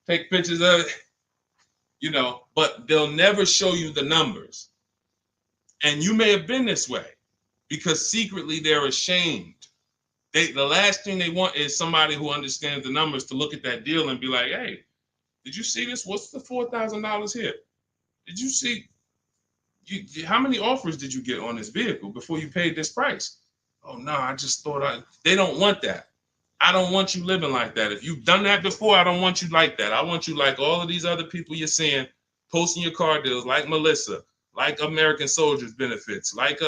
take pictures of it, but they'll never show you the numbers. And you may have been this way, because secretly they're ashamed. The last thing they want is somebody who understands the numbers to look at that deal and be like, hey, did you see this? What's the $4,000 here? Did you see, how many offers did you get on this vehicle before you paid this price? Oh, no, I just thought they don't want that. I don't want you living like that. If you've done that before, I don't want you like that. I want you like all of these other people you're seeing posting your car deals, like Melissa, like American Soldiers Benefits, like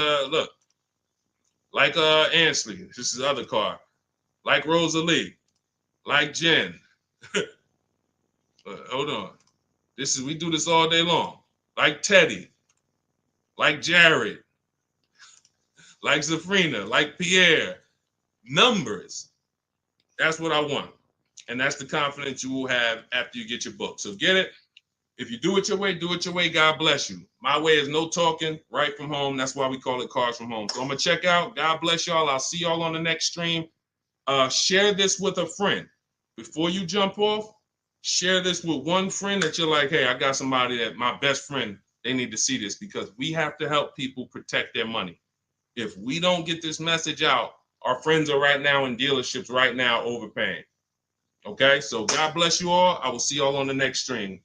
Ansley, this is other car, like Rosalie, like Jen. Hold on. We do this all day long. Like Teddy, like Jared, like Zafrina, like Pierre. Numbers. That's what I want. And that's the confidence you will have after you get your book. So get it. If you do it your way, do it your way. God bless you. My way is no talking, right from home. That's why we call it Cars from Home. So I'm going to check out. God bless y'all. I'll see y'all on the next stream. Share this with a friend. Before you jump off, share this with one friend that you're like, hey, I got somebody that my best friend, they need to see this, because we have to help people protect their money. If we don't get this message out, our friends are right now in dealerships right now overpaying. Okay, so God bless you all. I will see y'all on the next stream.